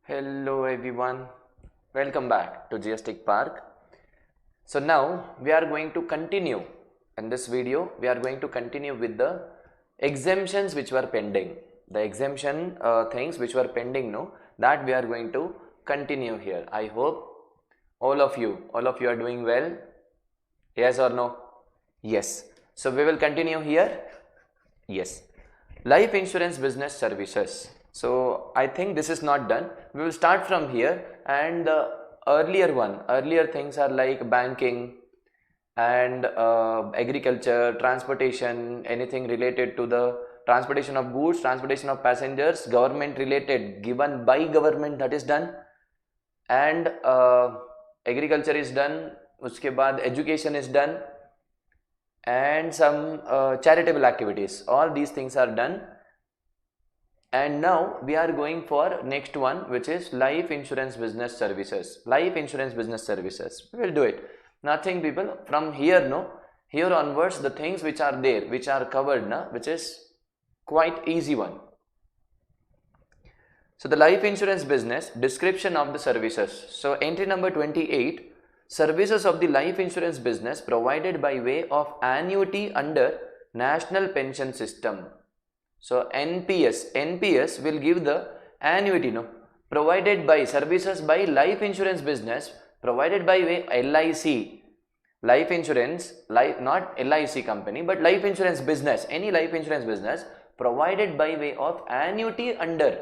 Hello everyone, welcome back to GS Tech Park. So now we are going to continue in this video. We are going to continue with the exemptions which were pending. The exemption things which were pending, no, that we are going to continue here. I hope all of you are doing well. Yes or no? Yes. So we will continue here. Yes. Life insurance business services. So I think this is not done. We will start from here, and the earlier things are like banking and agriculture, transportation, anything related to the transportation of goods, transportation of passengers, government related, given by government, that is done, and agriculture is done. Uske baad education is done, and some charitable activities. All these things are done. And now we are going for next one, which is life insurance business services. Life insurance business services. We will do it. Nothing, people. From here, no, here onwards, the things which are there, which are covered, na, which is quite easy one. So the life insurance business, description of the services. So entry number 28, services of the life insurance business provided by way of annuity under National Pension System. So NPS will give the annuity, no, provided by services by life insurance business provided by way LIC, life insurance, not LIC company, but life insurance business, any life insurance business provided by way of annuity under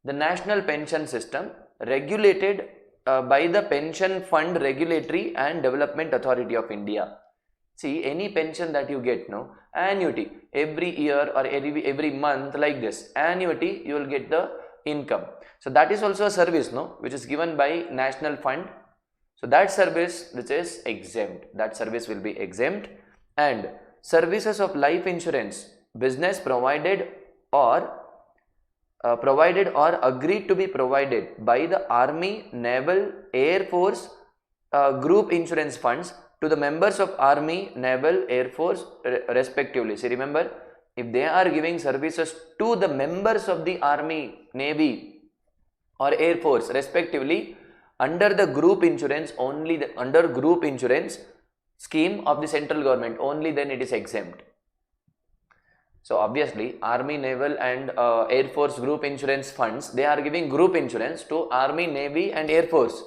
the National Pension System, regulated by the Pension Fund Regulatory and Development Authority of India. See, any pension that you get, no, annuity, every year or every month, like this, annuity, you will get the income. So that is also a service, no, which is given by National Fund. So that service which is exempt, that service will be exempt. And services of life insurance business provided or agreed to be provided by the Army, Naval, Air Force group insurance funds to the members of Army, Naval, Air Force respectively. See, remember, if they are giving services to the members of the Army, Navy or Air Force respectively, under the group insurance, under group insurance scheme of the central government, only then it is exempt. So obviously Army, Naval and Air Force group insurance funds, they are giving group insurance to Army, Navy and Air Force.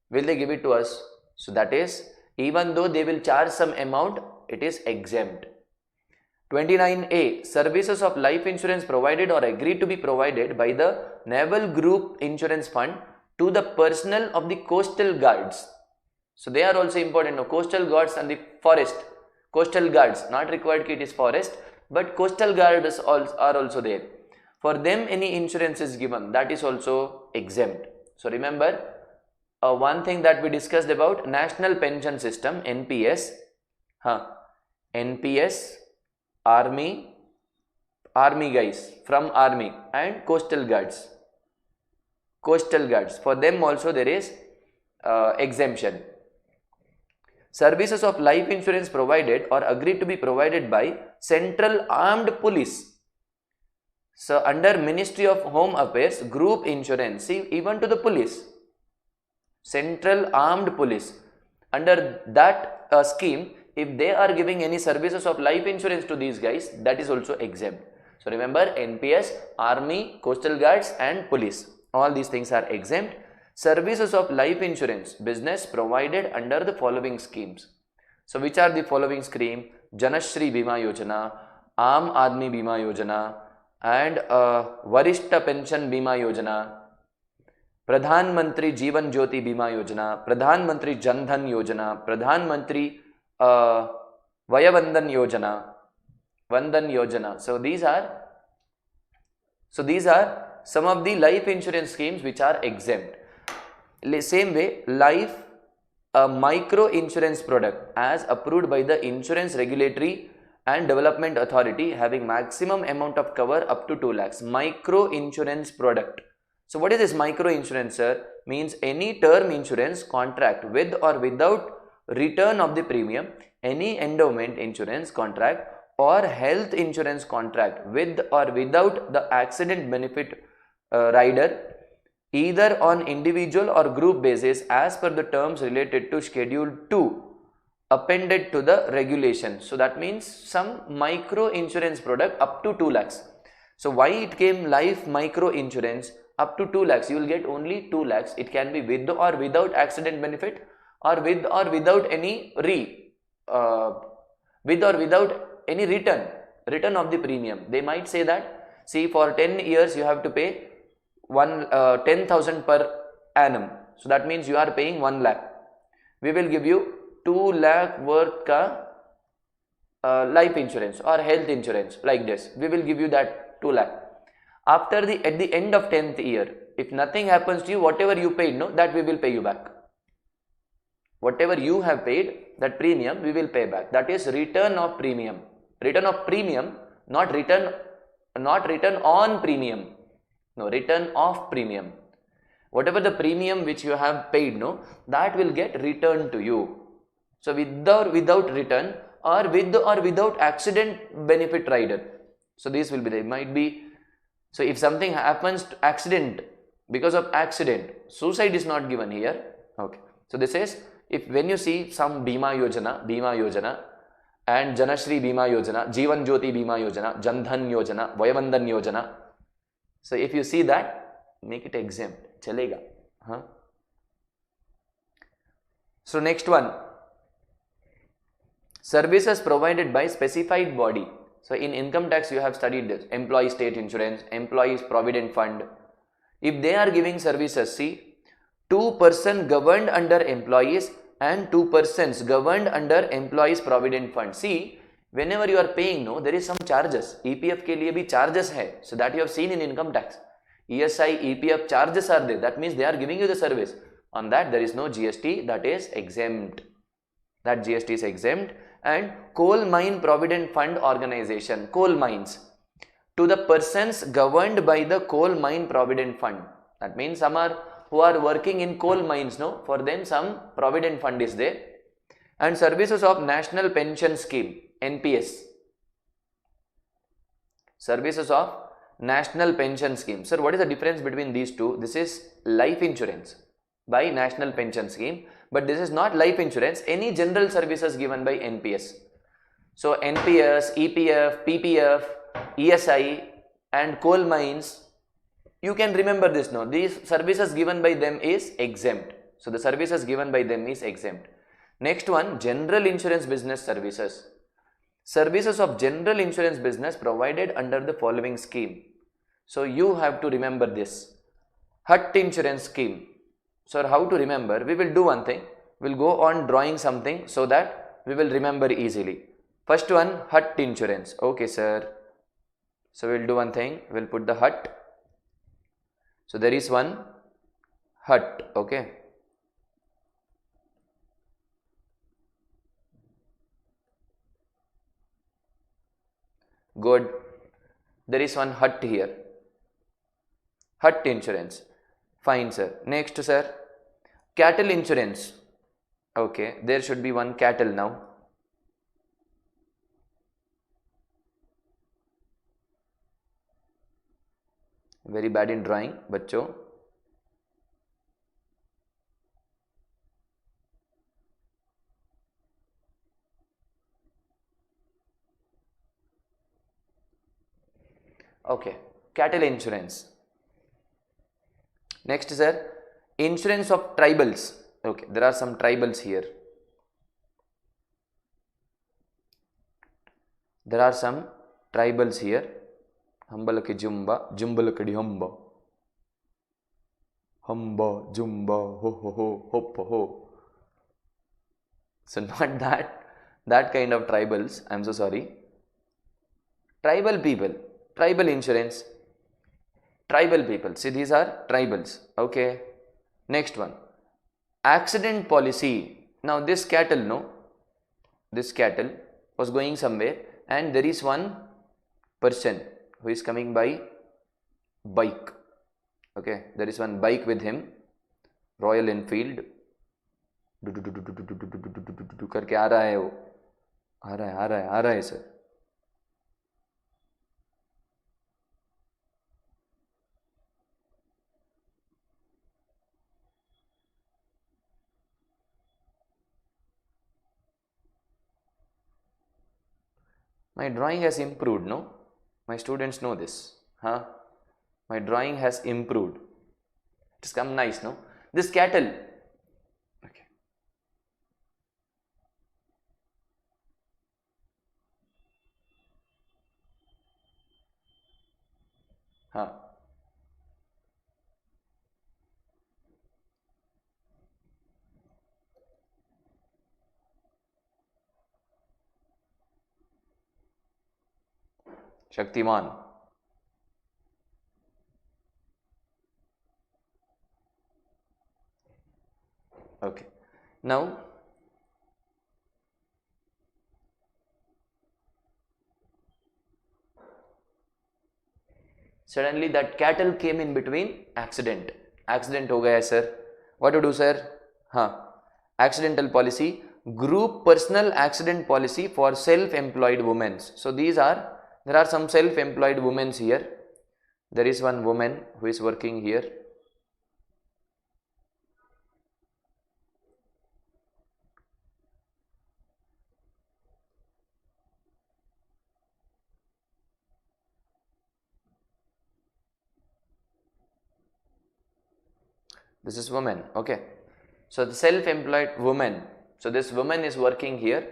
Will they give it to us? So that is, even though they will charge some amount, it is exempt. 29A, services of life insurance provided or agreed to be provided by the Naval Group Insurance Fund to the personnel of the coastal guards. So they are also important. No, coastal guards and the forest. Coastal guards, not required it is forest, but coastal guards are also there. For them, any insurance is given, that is also exempt. So remember, one thing that we discussed about National Pension System, NPS, NPS, Army guys from Army, and coastal guards. For them also there is exemption. Services of life insurance provided or agreed to be provided by Central Armed Police. So under Ministry of Home Affairs, group insurance, see, even to the police, Central Armed Police, under that scheme, if they are giving any services of life insurance to these guys, that is also exempt. So remember, NPS, Army, Coastal Guards and Police, all these things are exempt. Services of life insurance business provided under the following schemes. So which are the following scheme? Janashri Bima Yojana, Aam Aadmi Bima Yojana and Varishta Pension Bima Yojana, Pradhan Mantri Jeevan Jyoti Bima Yojana, Pradhan Mantri Jan Dhan Yojana, Pradhan Mantri Vayavandan Yojana, So these are some of the life insurance schemes which are exempt. Same way, life micro insurance product as approved by the Insurance Regulatory and Development Authority, having maximum amount of cover up to 2 lakhs. Micro insurance product. So what is this micro insurance, sir? Means any term insurance contract with or without return of the premium, any endowment insurance contract or health insurance contract with or without the accident benefit rider either on individual or group basis as per the terms related to schedule 2 appended to the regulation. So that means some micro insurance product up to 2 lakhs. So why it came life micro insurance up to 2 lakhs? You will get only 2 lakhs. It can be with or without accident benefit, or with or without any with or without any return of the premium. They might say that, see, for 10 years you have to pay 10,000 per annum. So that means you are paying 1 lakh. We will give you 2 lakh worth ka life insurance or health insurance, like this. We will give you that 2 lakh. At the end of 10th year, if nothing happens to you, whatever you paid, no, that we will pay you back. Whatever you have paid, that premium we will pay back. That is return of premium. Return of premium, not return on premium. No, return of premium. Whatever the premium which you have paid, no, that will get returned to you. So without return, or with or without accident benefit rider. So these will be, they might be. So if something happens to accident, because of accident, suicide is not given here. Okay. So this is, if when you see some Bima Yojana and Janashri Bima Yojana, Jeevan Jyoti Bima Yojana, Jandhan Yojana, Vayavandhan Yojana. So if you see that, make it exempt. Chalega. Huh? So next one, services provided by specified body. So in income tax you have studied this, employee state insurance, employees provident fund. If they are giving services, see, 2 persons governed under employees and 2 persons governed under employees provident fund. See, whenever you are paying, no, there is some charges. EPF ke liye bhi charges hai. So that you have seen in income tax. ESI, EPF charges are there. That means they are giving you the service. On that there is no GST, that is exempt. That GST is exempt. And coal mine provident fund organization, coal mines, to the persons governed by the coal mine provident fund. That means some are who are working in coal mines, no, for them some provident fund is there. And services of National Pension Scheme, NPS. Services of National Pension Scheme. Sir, what is the difference between these two? This is life insurance by National Pension Scheme, but this is not life insurance, any general services given by NPS. So NPS, EPF, PPF, ESI and coal mines, you can remember this now. These services given by them is exempt. So the services given by them is exempt. Next one, general insurance business services. Services of general insurance business provided under the following scheme. So you have to remember this. HUT insurance scheme. So how to remember? We will do one thing. We will go on drawing something so that we will remember easily. First one, HUT insurance. Okay, sir. So we will do one thing. We will put the HUT. So there is one HUT. Okay. Good. There is one HUT here. HUT insurance. Fine, sir. Next, sir. Cattle insurance. Okay. There should be one cattle now. Very bad in drawing, bachcho. Okay. Cattle insurance. Next, sir. Insurance of tribals. Okay. There are some tribals here. There are some tribals here. Hambalaki jumba, jumbalakadi hamba. Hamba, jumba, ho ho ho, hop ho. So not that kind of tribals. I'm so sorry. Tribal people, tribal insurance, tribal people. See, these are tribals. Okay. Next one. Accident policy. Now this cattle, no, this cattle was going somewhere and there is one person who is coming by bike. Okay, there is one bike with him, Royal Enfield. करके आ रहा है वो, आ रहा है sir. My drawing has improved, no? My students know this. Huh? My drawing has improved. It's come nice, no? This cattle. Okay. Huh. Shaktiman. Okay. Now, suddenly that cattle came in between. Accident. Accident हो गया sir. What to do, sir? Huh. Accidental policy. Group personal accident policy for self-employed women. So there are some self-employed women here. There is one woman who is working here. This is woman. Okay. So the self-employed woman. So this woman is working here.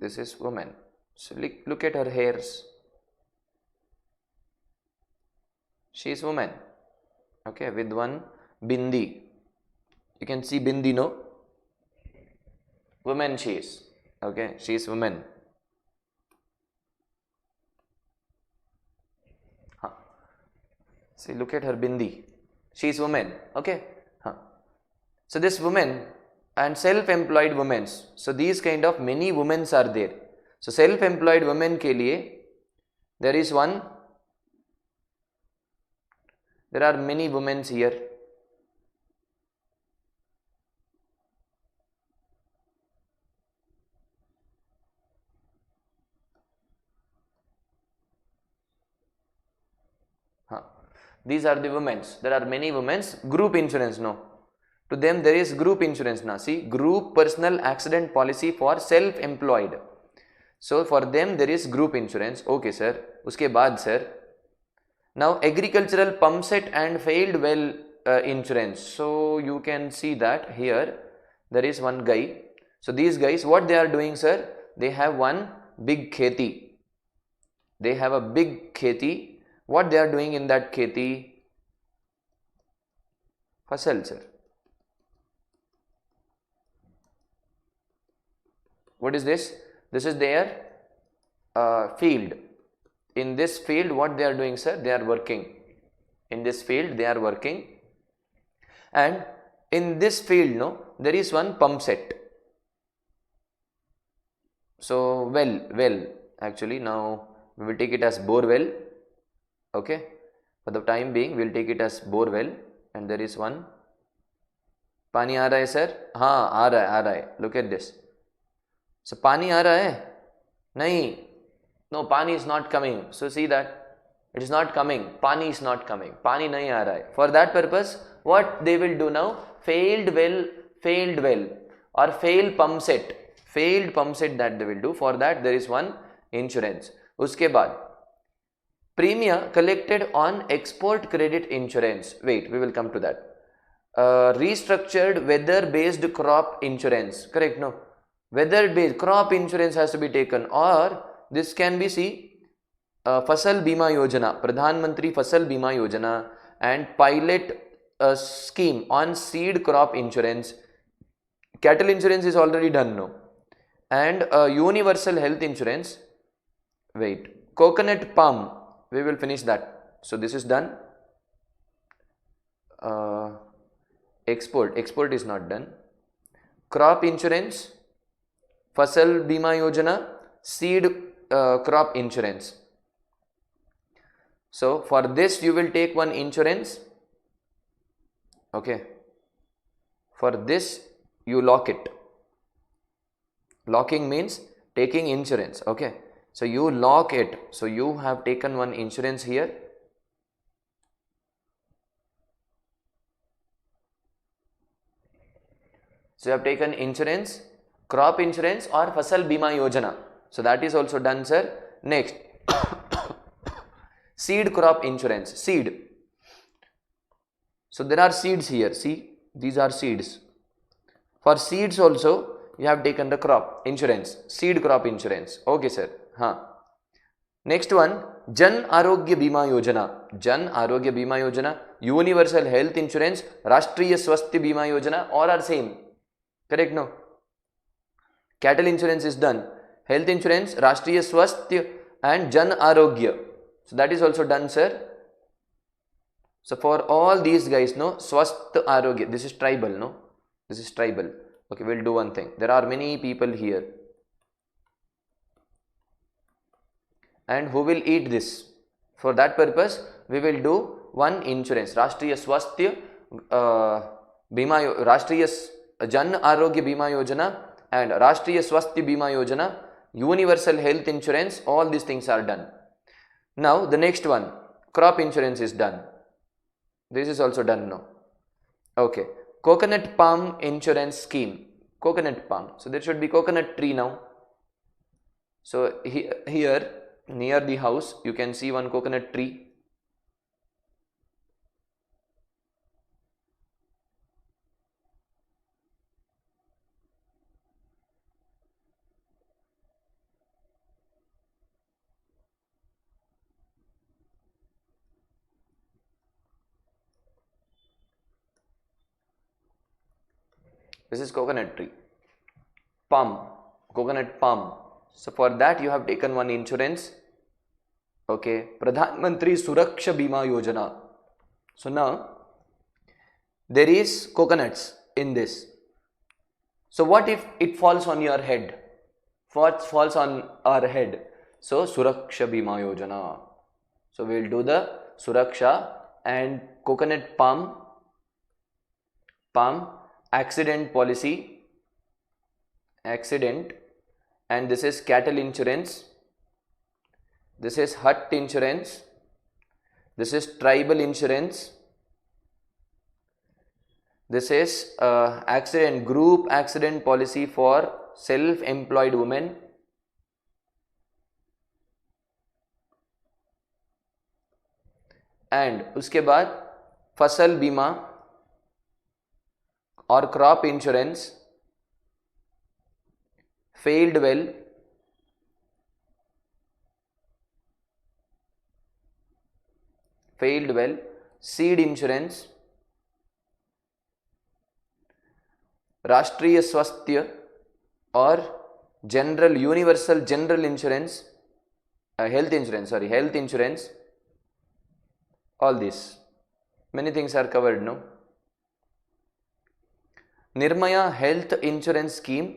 This is woman. So look at her hairs. She is woman. Okay, with one bindi. You can see bindi, no? Woman she is. Okay, she is woman. Huh. See, look at her bindi. She is woman. Okay. Huh. So this woman and self-employed women. So these kind of many women are there. So self-employed women के लिए there is one. There are many women here. Huh. These are the women. There are many women. Group insurance, no. To them there is group insurance now. See, group personal accident policy for self-employed. So for them there is group insurance. Okay, sir. उसके बाद, sir. Now agricultural pump set and failed well insurance. So you can see that here there is one guy. So these guys, what they are doing, sir? They have one big kheti. They have a big kheti. What they are doing in that kheti? Fasal, sir. What is this? This is their field. In this field, what they are doing, sir? They are working. In this field, they are working. And in this field, no, there is one pump set. So, well, actually now we will take it as bore well. Okay. For the time being, we will take it as bore well. And there is one. पानी आ रहा है, sir? हाँ, आ रहा है. Look at this. So, पानी आ रहा है? नहीं. No, pani is not coming. So see that it is not coming. Pani is not coming. Pani nahi aa raha hai. For that purpose, what they will do now? Failed well, or fail pump set. Failed pump set that they will do. For that there is one insurance. Uske baad premium collected on export credit insurance. Wait, we will come to that. Restructured weather-based crop insurance. Correct? No. Weather-based crop insurance has to be taken, or this can be Fasal Bima Yojana, Pradhan Mantri Fasal Bima Yojana, and pilot scheme on seed crop insurance. Cattle insurance is already done, no? And universal health insurance. Wait, coconut palm, we will finish that. So this is done. Export is not done. Crop insurance, Fasal Bima Yojana, seed crop insurance. So for this you will take one insurance. Okay. For this you lock it. Locking means taking insurance. Okay. So you lock it. So you have taken one insurance here. So you have taken insurance, crop insurance or Fasal Bima Yojana. So that is also done, sir. Next, seed crop insurance. Seed. So there are seeds here. See, these are seeds. For seeds also, you have taken the crop insurance, seed crop insurance. Okay, sir. Next one, Jan Arogya Bima Yojana. Jan Arogya Bima Yojana, Universal Health Insurance, Rashtriya Swasthya Bima Yojana, all are same. Correct, no? Cattle insurance is done. Health insurance, Rashtriya Swasthya and Jan Arogya. So that is also done, sir. So for all these guys, no, Swasth Arogya, this is tribal, no? This is tribal. Okay, we'll do one thing. There are many people here. And who will eat this? For that purpose, we will do one insurance. Rashtriya Swasthya Bima, Rashtriya Jan Arogya Bima Yojana and Rashtriya Swasthya Bima Yojana, Universal Health Insurance, all these things are done. Now the next one, crop insurance is done. This is also done now. Okay, coconut palm insurance scheme. Coconut palm. So there should be coconut tree now. So here near the house you can see one coconut tree. This is coconut tree. Palm, coconut palm. So for that you have taken one insurance. Okay, Pradhan Mantri Suraksha Bima Yojana. So now there is coconuts in this. So what if it falls on your head? What falls on our head? So Suraksha Bima Yojana. So we will do the Suraksha and coconut palm accident policy, accident, and this is cattle insurance, this is hut insurance, this is tribal insurance, this is group accident policy for self-employed women, and उसके बाद फसल बीमा or crop insurance, failed well, seed insurance, Rashtriya Swasthya or universal general insurance, health insurance, all this. Many things are covered, no? Nirmaya Health Insurance Scheme,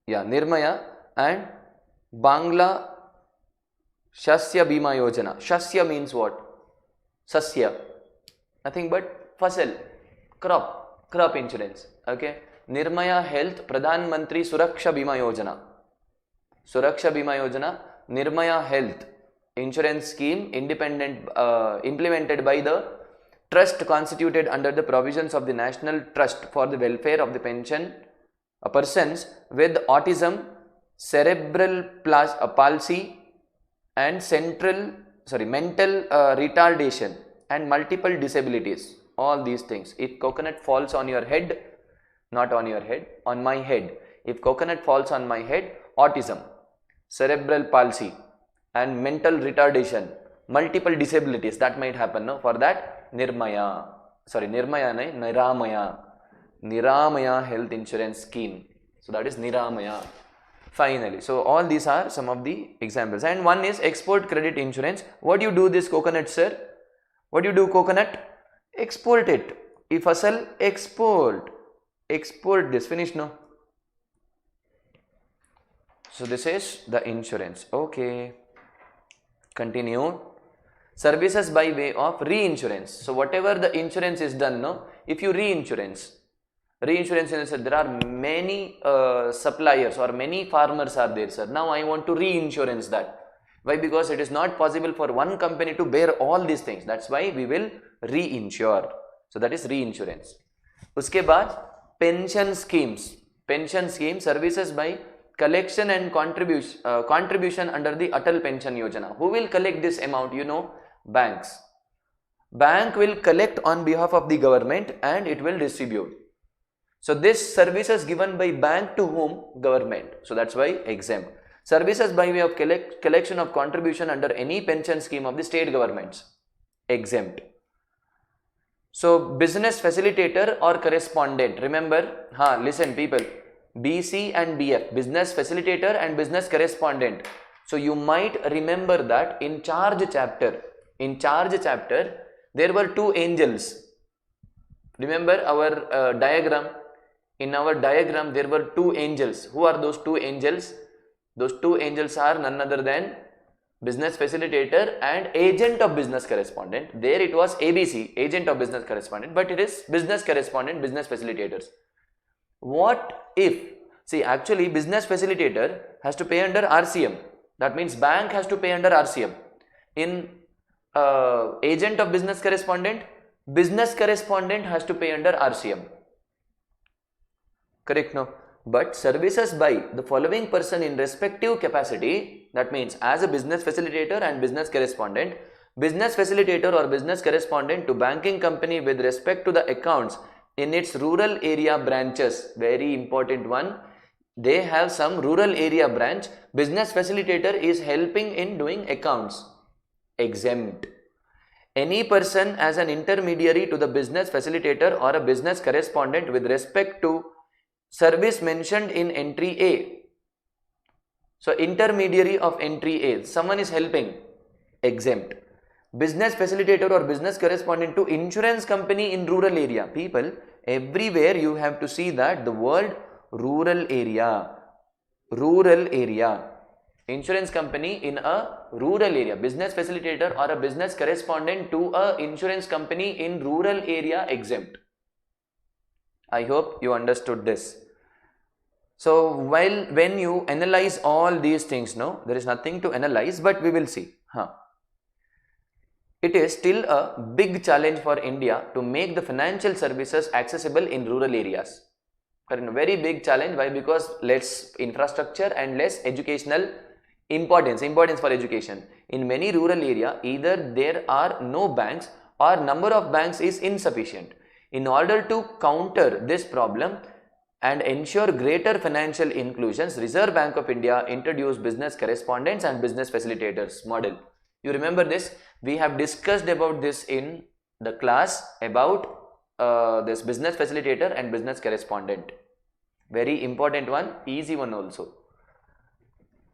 Nirmaya and Bangla Shasya Bima Yojana. Shasya means what? Sasya, nothing but fasal, crop insurance. Okay, Nirmaya Health Pradhan Mantri Suraksha Bima Yojana. Nirmaya Health Insurance Scheme, implemented by the trust constituted under the provisions of the National Trust for the Welfare of the persons with autism, cerebral palsy and mental retardation and multiple disabilities. All these things. If coconut falls on your head, not on your head, on my head. If coconut falls on my head, autism, cerebral palsy and mental retardation, multiple disabilities, that might happen, no? For that, Niramaya Health Insurance Scheme. So that is Niramaya. Finally, so all these are some of the examples. And one is export credit insurance. What do you do this coconut, sir? What do you do coconut? Export it. If fasal, export this. Finish, no? So this is the insurance. Okay. Continue. Services by way of reinsurance. So whatever the insurance is done, no, if you reinsurance in the sense, there are many suppliers or many farmers are there, sir. Now I want to reinsurance that. Why? Because it is not possible for one company to bear all these things. That's why we will reinsure. So that is reinsurance. Uske baad pension schemes. pension scheme, services by collection and contribution under the Atal Pension Yojana. Who will collect this amount? You know, banks. Bank will collect on behalf of the government and it will distribute. So this services given by bank to whom? Government. So that's why exempt. Services by way of collection of contribution under any pension scheme of the state governments. Exempt. So business facilitator or correspondent. Remember, listen people, BC and BF, business facilitator and business correspondent. So you might remember that in charge chapter, there were two angels. Remember our diagram. In our diagram, there were two angels. Who are those two angels? Those two angels are none other than business facilitator and agent of business correspondent. There it was ABC, agent of business correspondent, but it is business correspondent, business facilitators. What if, see, actually business facilitator has to pay under RCM. That means bank has to pay under RCM. In agent of business correspondent has to pay under RCM. Correct, no? But services by the following person in respective capacity, that means as a business facilitator and business correspondent, business facilitator or business correspondent to banking company with respect to the accounts in its rural area branches. Very important one. They have some rural area branch. Business facilitator is helping in doing accounts. Exempt. Any person as an intermediary to the business facilitator or a business correspondent with respect to service mentioned in entry A. So intermediary of entry A, someone is helping. Exempt. Business facilitator or business correspondent to insurance company in rural area. People, everywhere you have to see that the word rural area. Insurance company in a rural area. Business facilitator or a business correspondent to a insurance company in rural area, exempt. I hope you understood this. So when you analyze all these things, no, there is nothing to analyze, but we will see. It is still a big challenge for India to make the financial services accessible in rural areas. A very big challenge. Why? Because less infrastructure and less educational importance for education. In many rural area, either there are no banks or number of banks is insufficient. In order to counter this problem and ensure greater financial inclusions, Reserve Bank of India introduced business correspondents and business facilitators model. You remember this? We have discussed about this in the class about this business facilitator and business correspondent. Very important one, easy one also.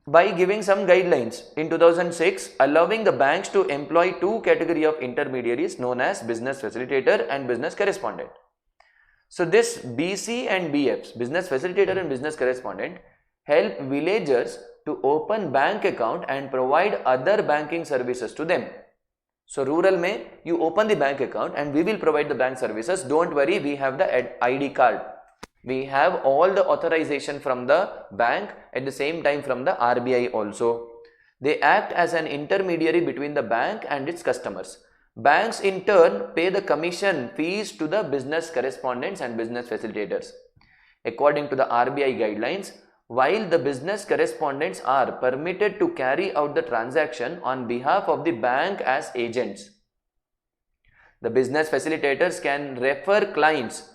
By giving some guidelines in 2006, allowing the banks to employ two category of intermediaries known as business facilitator and business correspondent. So this BC and BFs, business facilitator and business correspondent, help villagers to open bank account and provide other banking services to them. So rural mein, you open the bank account and we will provide the bank services. Don't worry, we have the ID card. We have all the authorization from the bank, at the same time from the RBI also. They act as an intermediary between the bank and its customers. Banks in turn pay the commission fees to the business correspondents and business facilitators. According to the RBI guidelines, while the business correspondents are permitted to carry out the transaction on behalf of the bank as agents, the business facilitators can refer clients,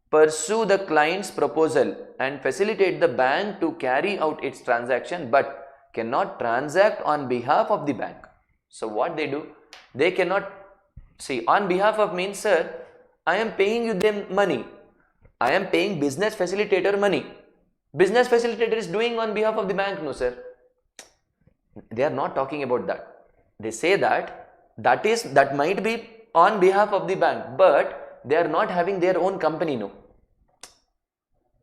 pursue the client's proposal and facilitate the bank to carry out its transaction, but cannot transact on behalf of the bank. So what they do? They cannot see on behalf of means, sir, I am paying you them money. I am paying business facilitator money. Business facilitator is doing on behalf of the bank. No, sir. They are not talking about that. They say that might be on behalf of the bank, but they are not having their own company. No.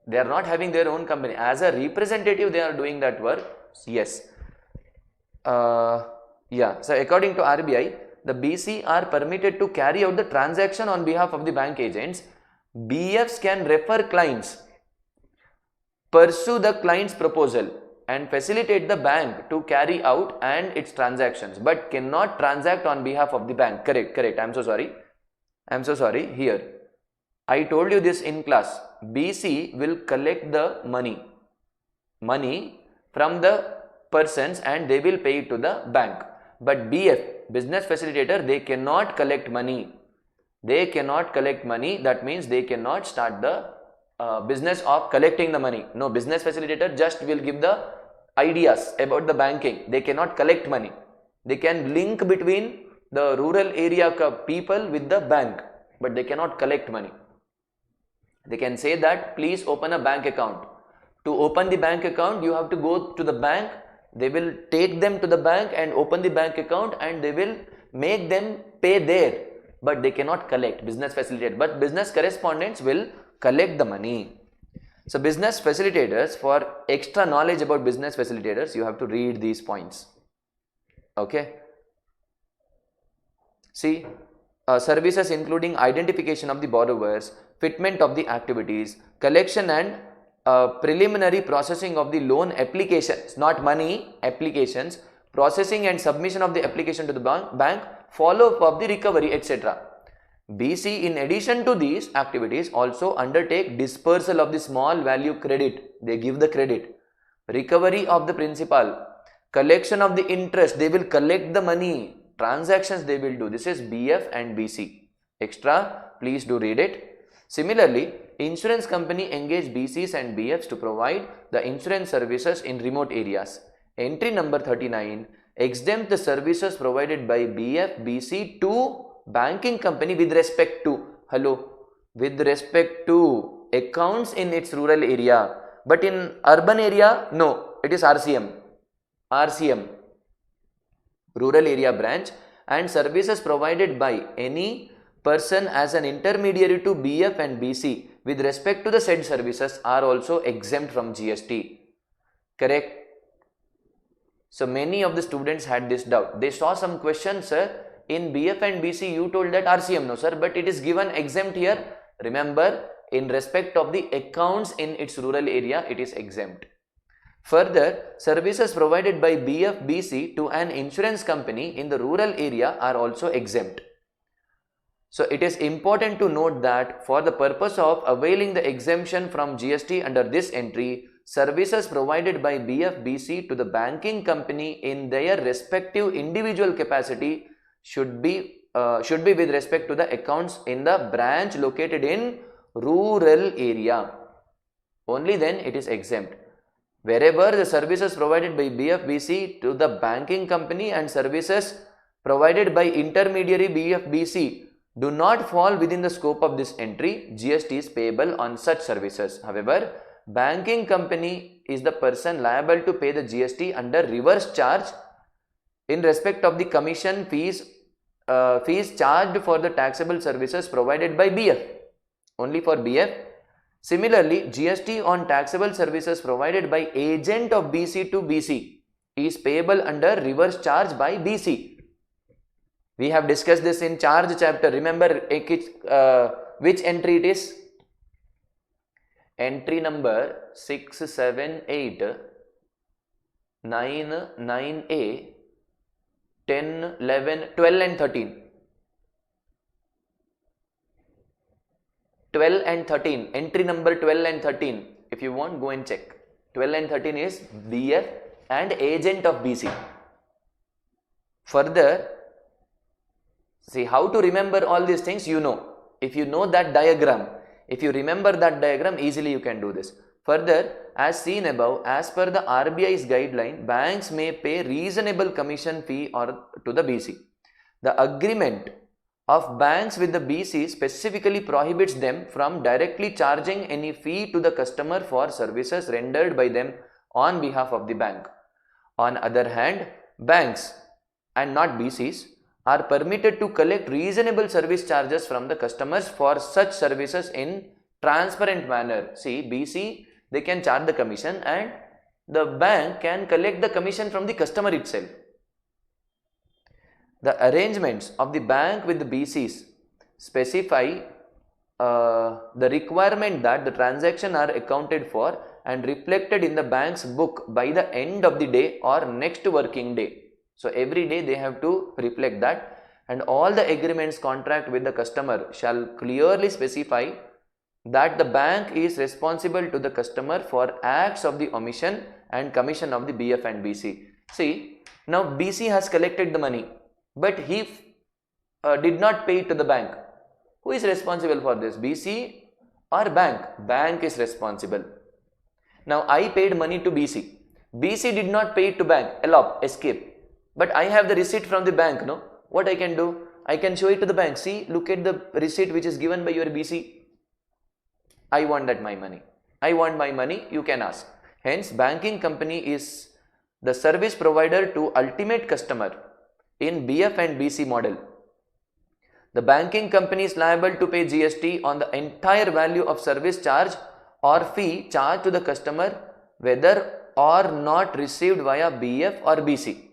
They are not having their own company. As a representative, they are doing that work. Yes. Yeah. So according to RBI, the BC are permitted to carry out the transaction on behalf of the bank agents. BFs can refer clients, pursue the client's proposal and facilitate the bank to carry out and its transactions, but cannot transact on behalf of the bank. Correct. I'm so sorry here. I told you this in class. BC will collect the money from the persons and they will pay it to the bank. But BF, business facilitator, they cannot collect money. They cannot collect money. That means they cannot start the business of collecting the money. No, business facilitator just will give the ideas about the banking. They cannot collect money. They can link between the rural area people with the bank, but they cannot collect money. They can say that please open a bank account. To open the bank account, you have to go to the bank. They will take them to the bank and open the bank account and they will make them pay there. But they cannot collect, business facilitator. But business correspondents will collect the money. So business facilitators, for extra knowledge about business facilitators, you have to read these points. Okay. See, services including identification of the borrowers, fitment of the activities, collection and preliminary processing of the loan applications, not money, applications, processing and submission of the application to the bank, follow-up of the recovery, etc. BC, in addition to these activities, also undertake dispersal of the small value credit. They give the credit. Recovery of the principal. Collection of the interest. They will collect the money. Transactions they will do. This is BF and BC. Extra, please do read it. Similarly, insurance company engage BCs and BFs to provide the insurance services in remote areas. Entry number 39. Exempt the services provided by BF, BC to banking company with respect to, with respect to accounts in its rural area. But in urban area, no, it is RCM, rural area branch, and services provided by any person as an intermediary to BF and BC with respect to the said services are also exempt from GST. Correct? So many of the students had this doubt. They saw some questions, sir, in BF and BC you told that RCM, no sir, but it is given exempt here. Remember, in respect of the accounts in its rural area, it is exempt. Further, services provided by BF, BC to an insurance company in the rural area are also exempt. So it is important to note that for the purpose of availing the exemption from GST under this entry, services provided by BF, BC to the banking company in their respective individual capacity should be with respect to the accounts in the branch located in rural area. Only then it is exempt. Wherever the services provided by BF, BC to the banking company and services provided by intermediary BF, BC do not fall within the scope of this entry, GST is payable on such services. However, banking company is the person liable to pay the GST under reverse charge in respect of the commission fees charged for the taxable services provided by BF, only for BF. Similarly, GST on taxable services provided by agent of BC to BC is payable under reverse charge by BC. We have discussed this in charge chapter. Remember which entry it is? Entry number 678, 9, 9A, 10, 11, 12 and 13. 12 and 13, entry number 12 and 13. If you want, go and check. 12 and 13 is BF and agent of BC. Further, see how to remember all these things, you know. If you know that diagram, if you remember that diagram, easily you can do this. Further, as seen above, as per the RBI's guideline, banks may pay reasonable commission fee or to the BC. The agreement of banks with the BC specifically prohibits them from directly charging any fee to the customer for services rendered by them on behalf of the bank. On other hand, banks and not BCs are permitted to collect reasonable service charges from the customers for such services in transparent manner. See, BC, they can charge the commission and the bank can collect the commission from the customer itself. The arrangements of the bank with the BCs specify the requirement that the transactions are accounted for and reflected in the bank's book by the end of the day or next working day. So every day they have to reflect that, and all the agreements contract with the customer shall clearly specify that the bank is responsible to the customer for acts of the omission and commission of the BF and BC. See, now BC has collected the money, but he did not pay it to the bank. Who is responsible for this? BC or bank? Bank is responsible. Now I paid money to BC. BC did not pay it to bank. Elope, escape. But I have the receipt from the bank, no? What I can do? I can show it to the bank. See, look at the receipt which is given by your BC. I want that my money. I want my money, you can ask. Hence, banking company is the service provider to ultimate customer in BF and BC model. The banking company is liable to pay GST on the entire value of service charge or fee charged to the customer, whether or not received via BF or BC.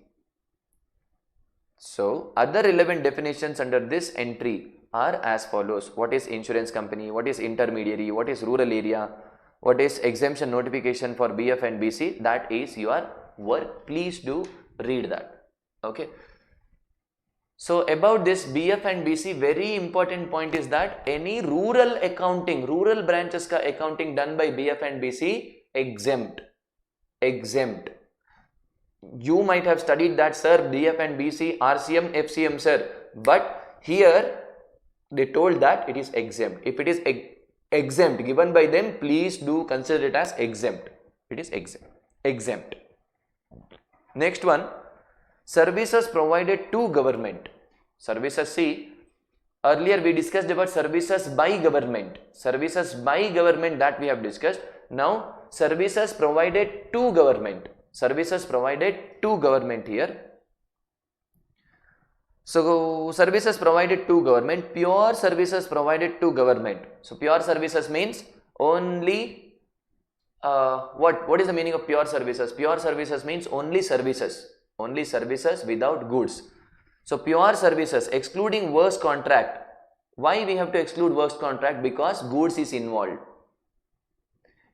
So, other relevant definitions under this entry are as follows. What is insurance company? What is intermediary? What is rural area? What is exemption notification for BF and BC? That is your work. Please do read that. Okay. So, about this BF and BC, very important point is that any rural accounting, rural branches ka accounting done by BF and BC, exempt. Exempt. You might have studied that, sir, BF and BC, RCM, FCM, sir. But here they told that it is exempt. If it is exempt given by them, please do consider it as exempt. It is exempt. Exempt. Next one, services provided to government. Services, see, earlier we discussed about services by government. Services by government, that we have discussed. Now, services provided to government. Services provided to government here. So, services provided to government, pure services provided to government. So, pure services means only, what is the meaning of pure services? Pure services means only services without goods. So, pure services excluding works contract. Why we have to exclude works contract? Because goods is involved.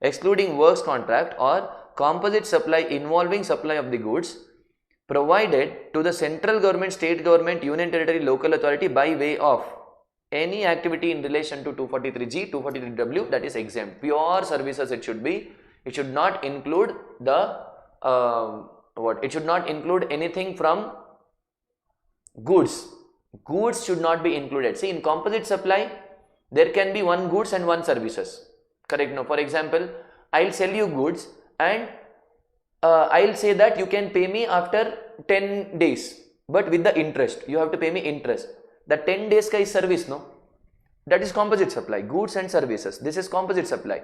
Excluding works contract or composite supply involving supply of the goods provided to the central government, state government, union territory, local authority by way of any activity in relation to 243G, 243W, that is exempt. Pure services it should be. It should not include the it should not include anything from goods. Goods should not be included. See, in composite supply there can be one goods and one services. Correct? No. For example, I'll sell you goods and I'll say that you can pay me after 10 days, but with the interest. You have to pay me interest. The 10 days ka is service, no? That is composite supply, goods and services. This is composite supply.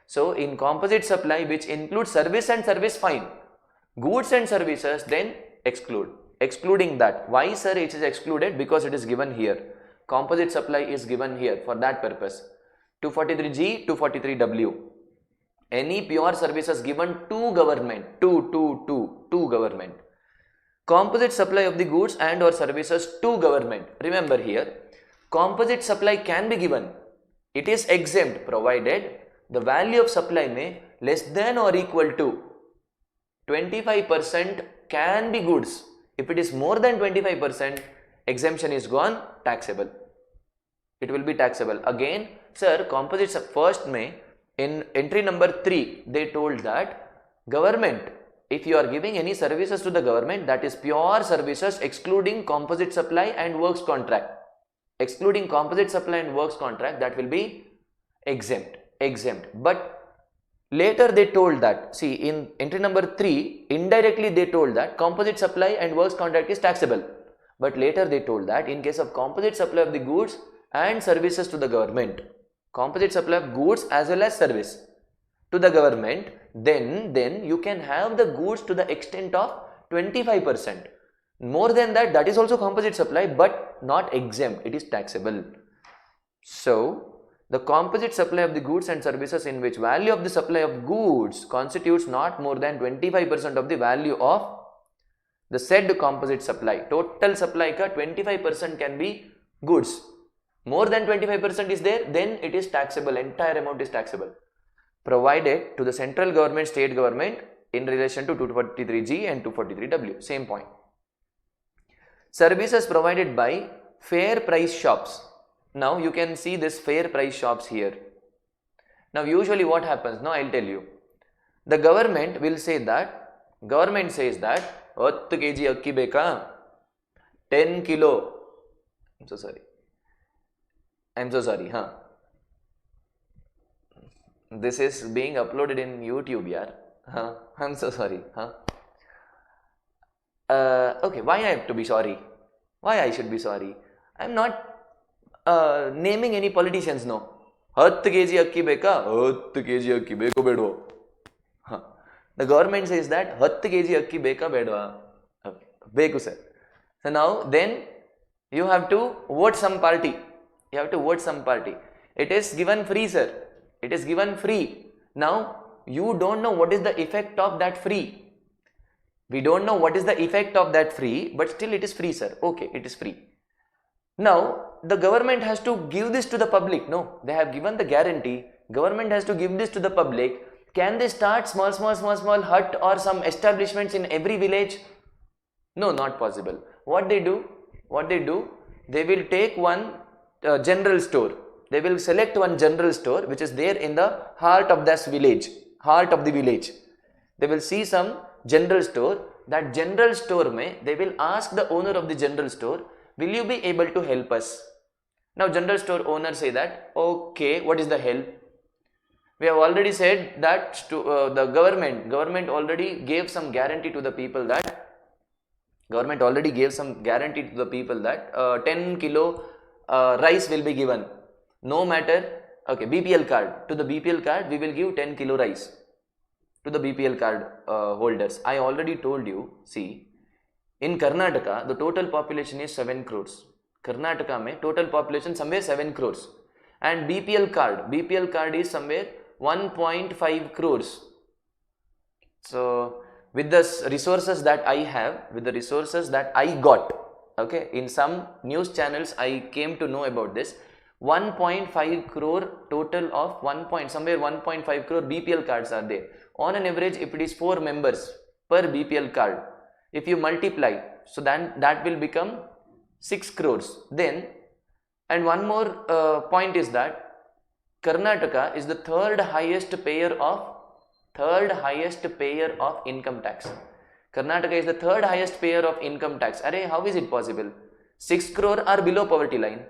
So, in composite supply, which includes service and service, fine. Goods and services, then exclude. Excluding that. Why, sir, it is excluded? Because it is given here. Composite supply is given here for that purpose. 243G, 243W. Any pure services given to government, to government. Composite supply of the goods and or services to government. Remember here, composite supply can be given. It is exempt provided the value of supply may less than or equal to 25% can be goods. If it is more than 25%, exemption is gone, taxable. It will be taxable. Again, sir, composites first may, in entry number 3, they told that government, if you are giving any services to the government, that is pure services excluding composite supply and works contract. Excluding composite supply and works contract, that will be exempt. But later they told that, see, in entry number 3, indirectly they told that composite supply and works contract is taxable. But later they told that in case of composite supply of the goods and services to the government, composite supply of goods as well as service to the government, then you can have the goods to the extent of 25%. More than that, that is also composite supply, but not exempt, it is taxable. So, the composite supply of the goods and services in which value of the supply of goods constitutes not more than 25% of the value of the said composite supply. Total supply ka 25% can be goods. More than 25% is there, then it is taxable, entire amount is taxable. Provided to the central government, state government in relation to 243G and 243W, same point. Services provided by fair price shops. Now you can see this fair price shops here. Now usually what happens, now I'll tell you, the government will say that, government says that 10 kg akki beka, 10 kilo, I'm so sorry, huh? This is being uploaded in YouTube, yaar. Huh? I'm so sorry, huh? Okay, why I have to be sorry? Why I should be sorry? I'm not naming any politicians, no. 10 kg akki beka, 10 kg akki beko bedwa. Huh. The government says that 10 kg akki beka bedwa. Okay. Beku sir. So now then you have to vote some party. You have to vote some party. It is given free, sir. It is given free. Now you don't know what is the effect of that free. We don't know what is the effect of that free, but still it is free, sir. Okay, it is free. Now the government has to give this to the public. No, they have given the guarantee. Government has to give this to the public. Can they start small hut or some establishments in every village? No, not possible. What they do, they will take one general store. They will select one general store which is there in the heart of this village, heart of the village. They will see some general store. That general store may, they will ask the owner of the general store, will you be able to help us? Now general store owner say that, okay, what is the help? We have already said that the government already gave some guarantee to the people that, 10 kilo rice will be given. No matter, okay, BPL card, to the BPL card we will give 10 kilo rice to the BPL card holders. I already told you, see, in Karnataka the total population is 7 crores. Karnataka mein total population somewhere 7 crores and BPL card is somewhere 1.5 crores. So with the resources that I have, with the resources that I got, okay, in some news channels I came to know about this, 1.5 crore total of somewhere 1.5 crore BPL cards are there. On an average, if it is 4 members per BPL card, if you multiply, so then that will become 6 crores. Then, and one more point is that Karnataka is the third highest payer of income tax. Karnataka is the third highest payer of income tax. Arey, how is it possible? 6 crore are below poverty line.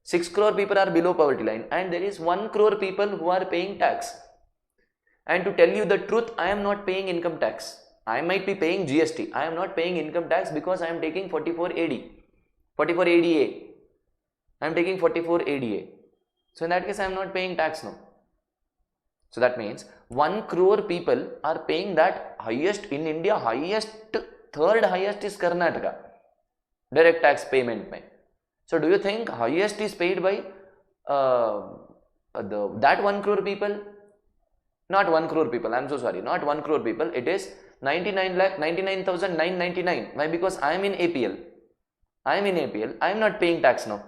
6 crore people are below poverty line and there is 1 crore people who are paying tax. And to tell you the truth, I am not paying income tax. I might be paying GST. I am not paying income tax because I am taking 44AD, 44ADA. I am taking 44ADA. So in that case, I am not paying tax now. So that means 1 crore people are paying that highest in India, third highest is Karnataka, direct tax payment mein. So do you think highest is paid by that 1 crore people? Not 1 crore people, I'm so sorry, not 1 crore people, it is 99,999. Why? Because I am in APL. I am not paying tax now.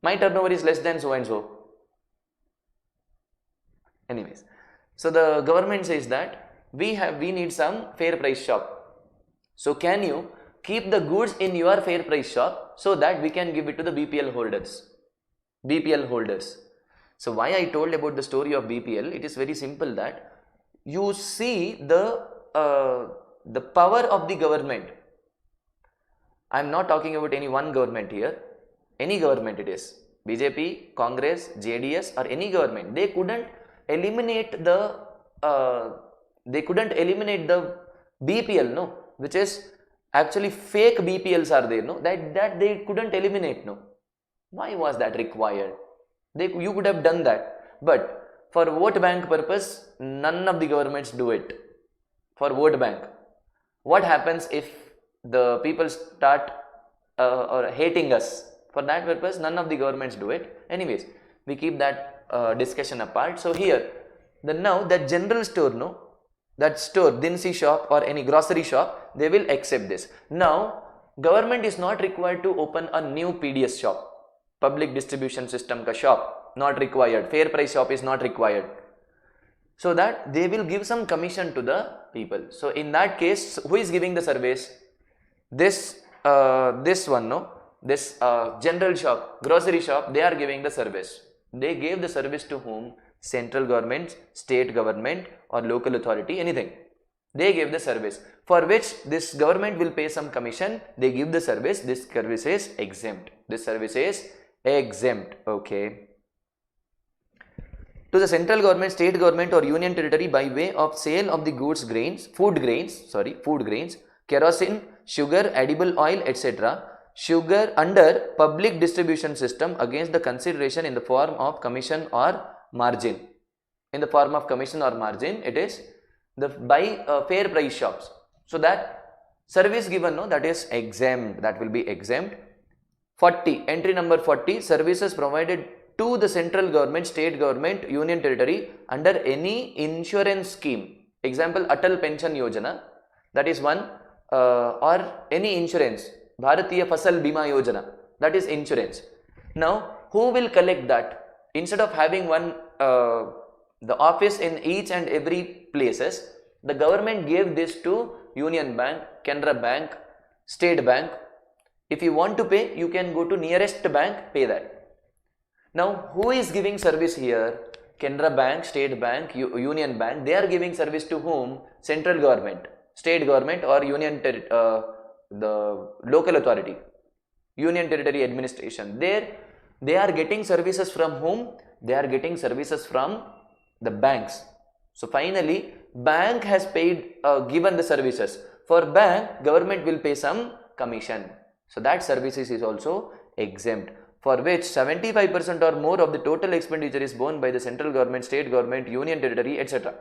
My turnover is less than so and so. Anyways, so the government says that we need some fair price shop. So can you keep the goods in your fair price shop so that we can give it to the BPL holders? So why I told about the story of BPL, it is very simple that you see the power of the government. I am not talking about any one government here. Any government it is, BJP, Congress, JDS or any government, they couldn't eliminate the BPL, no, which is actually fake BPLs are there, no, that they couldn't eliminate, no. Why was that required? You could have done that, but for vote bank purpose, none of the governments do it. For vote bank, what happens if the people start or hating us? For that purpose, none of the governments do it. Anyways, we keep that discussion apart. So here, now that general store, no, that store, Dinsi shop or any grocery shop, they will accept this. Now, government is not required to open a new PDS shop, public distribution system ka shop, not required. Fair price shop is not required. So that they will give some commission to the people. So in that case, who is giving the service? This one, no, this general shop, grocery shop, they are giving the service. They gave the service to whom? central government, state government or local authority, anything. They give the service for which this government will pay some commission. They give the service. This service is exempt. This service is exempt. Okay. To the central government, state government or union territory by way of sale of the goods, food grains, kerosene, sugar, edible oil, etc. Sugar under public distribution system against the consideration in the form of commission or margin. In the form of commission or margin, it is by fair price shops. So that service given, no, that is exempt. That will be exempt. 40, entry number 40, services provided to the central government, state government, union territory under any insurance scheme. Example, Atal Pension Yojana, that is one, or any insurance, Bharatiya Fasal Bima Yojana, that is insurance. Now, who will collect that? Instead of having one, the office in each and every places, the government gave this to Union Bank, Canara Bank, State Bank. If you want to pay, you can go to nearest bank, pay that. Now, who is giving service here? Canara Bank, State Bank, Union Bank. They are giving service to whom? Central government, state government or union the local authority, union territory administration. They are getting services from whom? They are getting services from the banks. So finally, bank has paid, given the services. For bank, government will pay some commission. So that services is also exempt, for which 75% or more of the total expenditure is borne by the central government, state government, union territory, etc.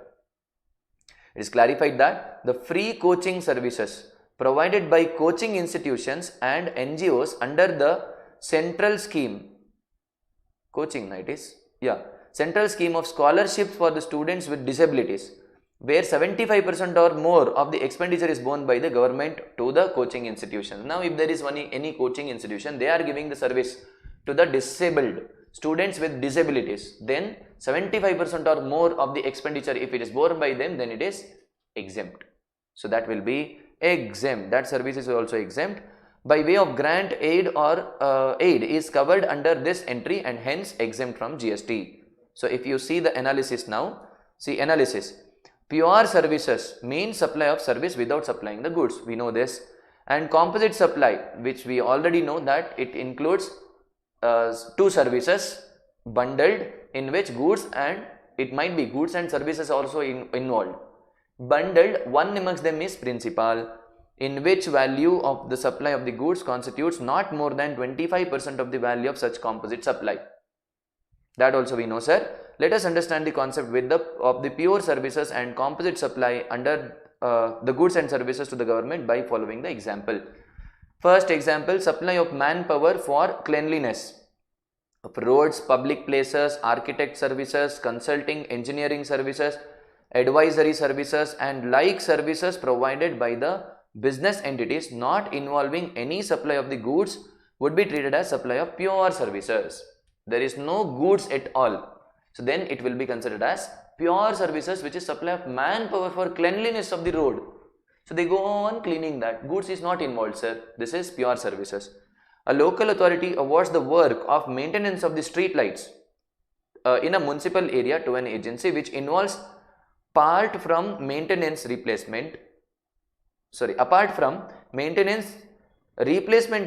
It is clarified that the free coaching services provided by coaching institutions and NGOs under the central scheme, central scheme of scholarships for the students with disabilities, where 75% or more of the expenditure is borne by the government to the coaching institutions. Now, if there is any coaching institution, they are giving the service to the disabled students with disabilities, then 75% or more of the expenditure, if it is borne by them, then it is exempt. So that will be exempt. That service is also exempt. By way of grant, aid or aid is covered under this entry and hence exempt from GST. So if you see the analysis now, see analysis. Pure services means supply of service without supplying the goods. We know this. And composite supply, which we already know that it includes two services bundled, in which goods and it might be goods and services also involved. Bundled, one amongst them is principal, in which value of the supply of the goods constitutes not more than 25% of the value of such composite supply. That also we know, sir. Let us understand the concept of the pure services and composite supply under the goods and services to the government by following the example. First example, supply of manpower for cleanliness of roads, public places, architect services, consulting, engineering services, advisory services and like services provided by the business entities not involving any supply of the goods would be treated as supply of pure services. There is no goods at all. So then it will be considered as pure services, which is supply of manpower for cleanliness of the road. So they go on cleaning that. Goods is not involved, sir. This is pure services. A local authority awards the work of maintenance of the street lights in a municipal area to an agency which involves apart from maintenance replacement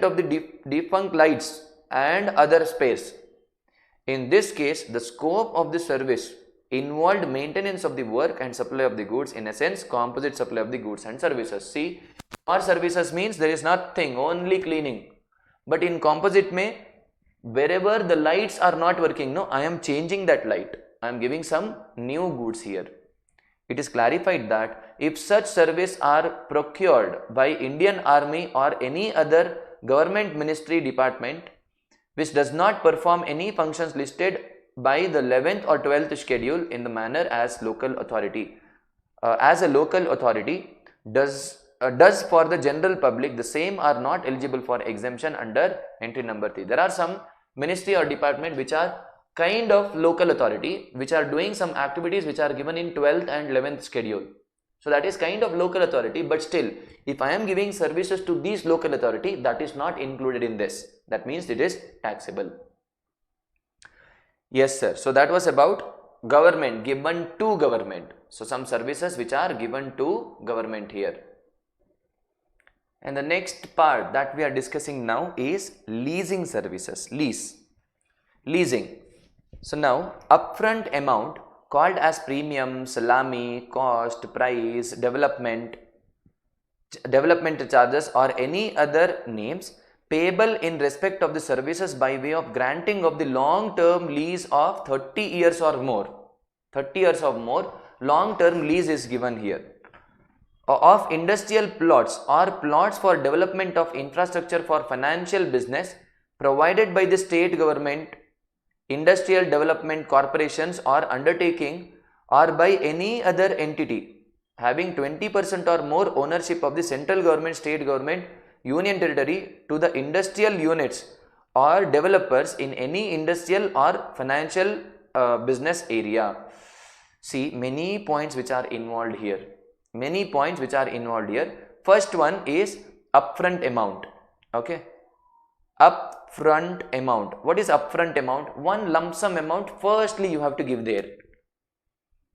of the defunct lights and other spares. In this case, the scope of the service involved maintenance of the work and supply of the goods, in a sense composite supply of the goods and services. See, pure services means there is nothing, only cleaning. But in composite wherever the lights are not working, no, I am changing that light. I am giving some new goods here. It is clarified that if such service are procured by Indian Army or any other government ministry department which does not perform any functions listed by the 11th or 12th schedule in the manner as local authority, as a local authority does for the general public, the same are not eligible for exemption under entry number 3. There are some ministry or department which are kind of local authority, which are doing some activities which are given in 12th and 11th schedule. So that is kind of local authority, but still, if I am giving services to these local authority, that is not included in this. That means it is taxable. Yes, sir. So that was about government, given to government. So some services which are given to government here. And the next part that we are discussing now is leasing services. Leasing. So now upfront amount called as premium, salami, cost, price, development charges or any other names payable in respect of the services by way of granting of the long term lease of 30 years or more. 30 years or more long term lease is given here of industrial plots or plots for development of infrastructure for financial business provided by the state government, industrial development corporations or undertaking or by any other entity having 20% or more ownership of the central government, state government, union territory to the industrial units or developers in any industrial or financial business area. See, many points which are involved here. First one is upfront amount. Okay. Upfront amount. What is upfront amount? One lump sum amount firstly you have to give there.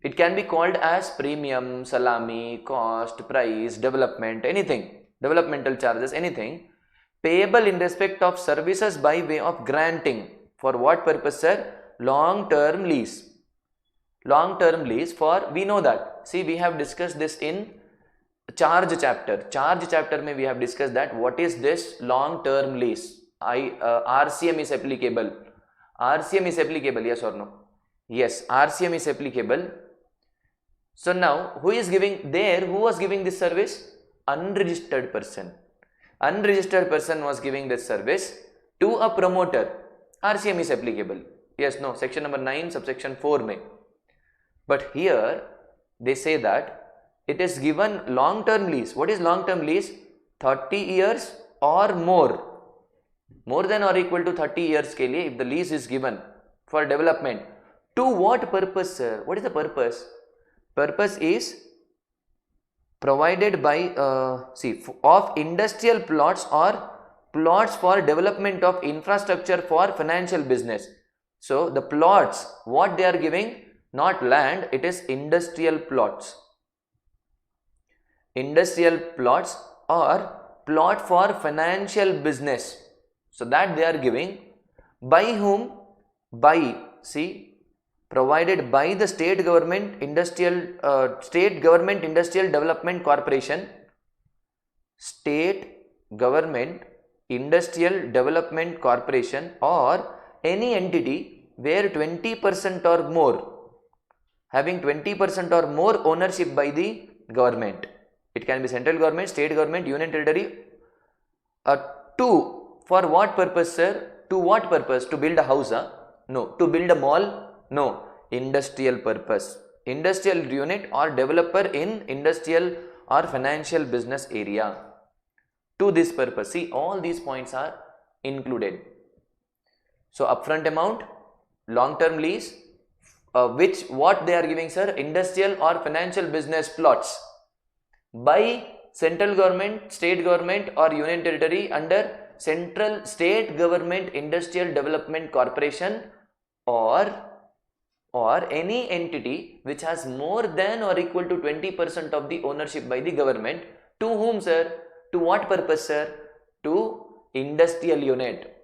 It can be called as premium, salami, cost, price, development, anything, developmental charges, anything payable in respect of services by way of granting. For what purpose, sir? Long term lease. Long term lease for, we know that. See, we have discussed this in charge chapter. Charge chapter mein we have discussed that what is this long term lease. RCM is applicable. RCM is applicable, yes or no? Yes, RCM is applicable. So now, who is giving there? Who was giving this service? Unregistered person. Unregistered person was giving this service to a promoter. RCM is applicable. Yes, no, section number 9, subsection 4 mein. But here, they say that it is given long term lease. What is long term lease? 30 years or more. More than or equal to 30 years ke liye, if the lease is given for development. To what purpose, sir? What is the purpose? Purpose is provided by, of industrial plots or plots for development of infrastructure for financial business. So, the plots, what they are giving, not land, it is industrial plots. Industrial plots or plot for financial business. So, that they are giving by whom? By, provided by the state government industrial development corporation, state government industrial development corporation or any entity where 20% or more, having 20% or more ownership by the government. It can be central government, state government, union territory. For what purpose, sir? To what purpose? To build a house? No. To build a mall? No. Industrial purpose. Industrial unit or developer in industrial or financial business area. To this purpose. See, all these points are included. So, upfront amount, long-term lease, what they are giving, sir? Industrial or financial business plots by central government, state government or union territory under central state government industrial development corporation or any entity which has more than or equal to 20% of the ownership by the government. To whom, sir? To what purpose, sir? To industrial unit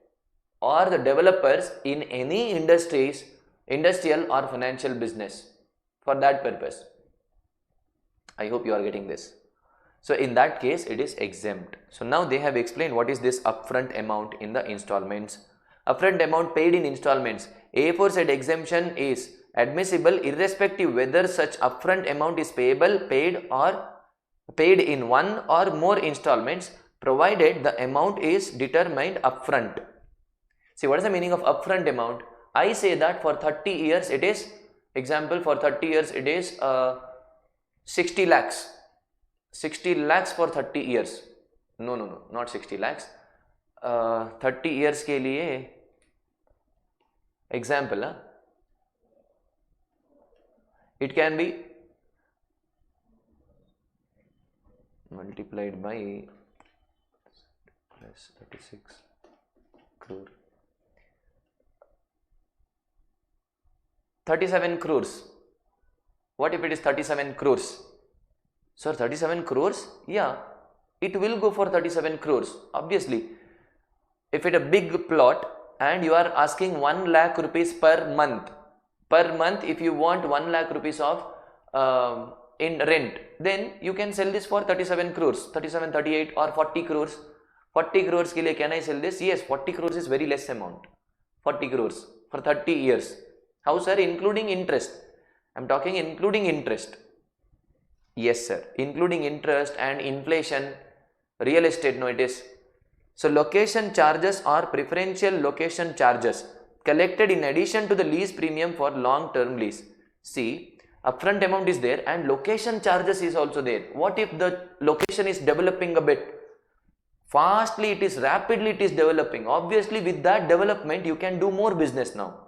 or the developers in any industrial or financial business, for that purpose. I hope you are getting this. So in that case, it is exempt. So now they have explained what is this upfront amount in the installments. Upfront amount paid in installments. Aforesaid exemption is admissible irrespective whether such upfront amount is paid in one or more installments, provided the amount is determined upfront. See, what is the meaning of upfront amount? I say that for 30 years it is, example, for 30 years it is 60 lakhs. 60 lakhs for 30 years. No, not 60 lakhs. 30 years के लिए example, it can be multiplied by plus 36 crore. 37 crores. What if it is 37 crores? Sir, 37 crores? Yeah, it will go for 37 crores. Obviously, if it a big plot and you are asking 1 lakh rupees per month, if you want 1 lakh rupees of in rent, then you can sell this for 37 crores, 37, 38 or 40 crores. 40 crores ke liye can I sell this? Yes, 40 crores is very less amount. 40 crores for 30 years. How, sir? Including interest. I am talking including interest. Yes, sir. Including interest and inflation, real estate, no, it is. So, location charges are preferential location charges collected in addition to the lease premium for long-term lease. See, upfront amount is there and location charges is also there. What if the location is developing a bit? Fastly it is, rapidly it is developing. Obviously, with that development, you can do more business now.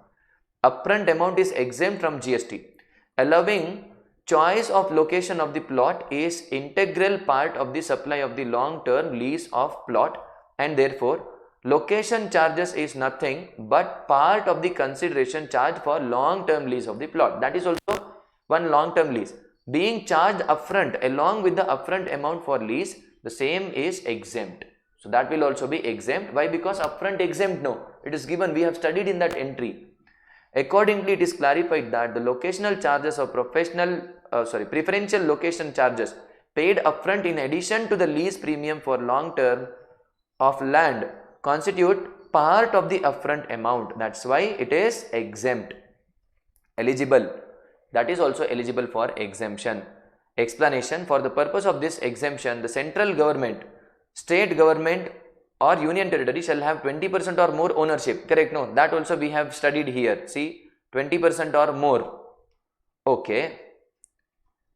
Upfront amount is exempt from GST. Allowing choice of location of the plot is integral part of the supply of the long-term lease of plot, and therefore location charges is nothing but part of the consideration charged for long-term lease of the plot. That is also one long-term lease being charged upfront along with the upfront amount for lease. The same is exempt. So that will also be exempt. Why? Because upfront exempt, no, it is given, we have studied in that entry. Accordingly, it is clarified that the locational charges of preferential location charges paid upfront in addition to the lease premium for long term of land constitute part of the upfront amount. That's why it is exempt. Eligible, that is also eligible for exemption. Explanation: for the purpose of this exemption, the central government, state government or union territory shall have 20% or more ownership. Correct? No, that also we have studied here. See, 20% or more. Okay.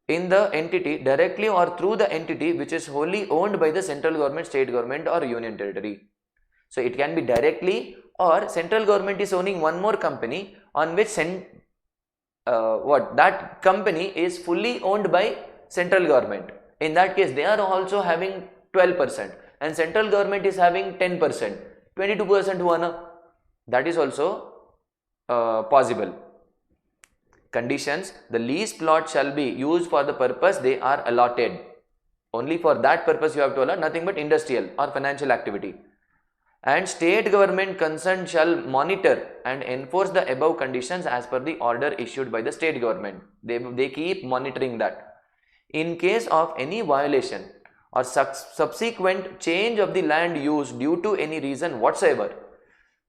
In the entity, directly or through the entity which is wholly owned by the central government, state government or union territory. So it can be directly, or central government is owning one more company on which that company is fully owned by central government. In that case, they are also having 12% and central government is having 10%, 22% हुआ. That is also possible. Conditions: the lease plot shall be used for the purpose they are allotted. Only for that purpose you have to allot, nothing but industrial or financial activity. And state government concerned shall monitor and enforce the above conditions as per the order issued by the state government. They keep monitoring that. In case of any violation or subsequent change of the land use due to any reason whatsoever,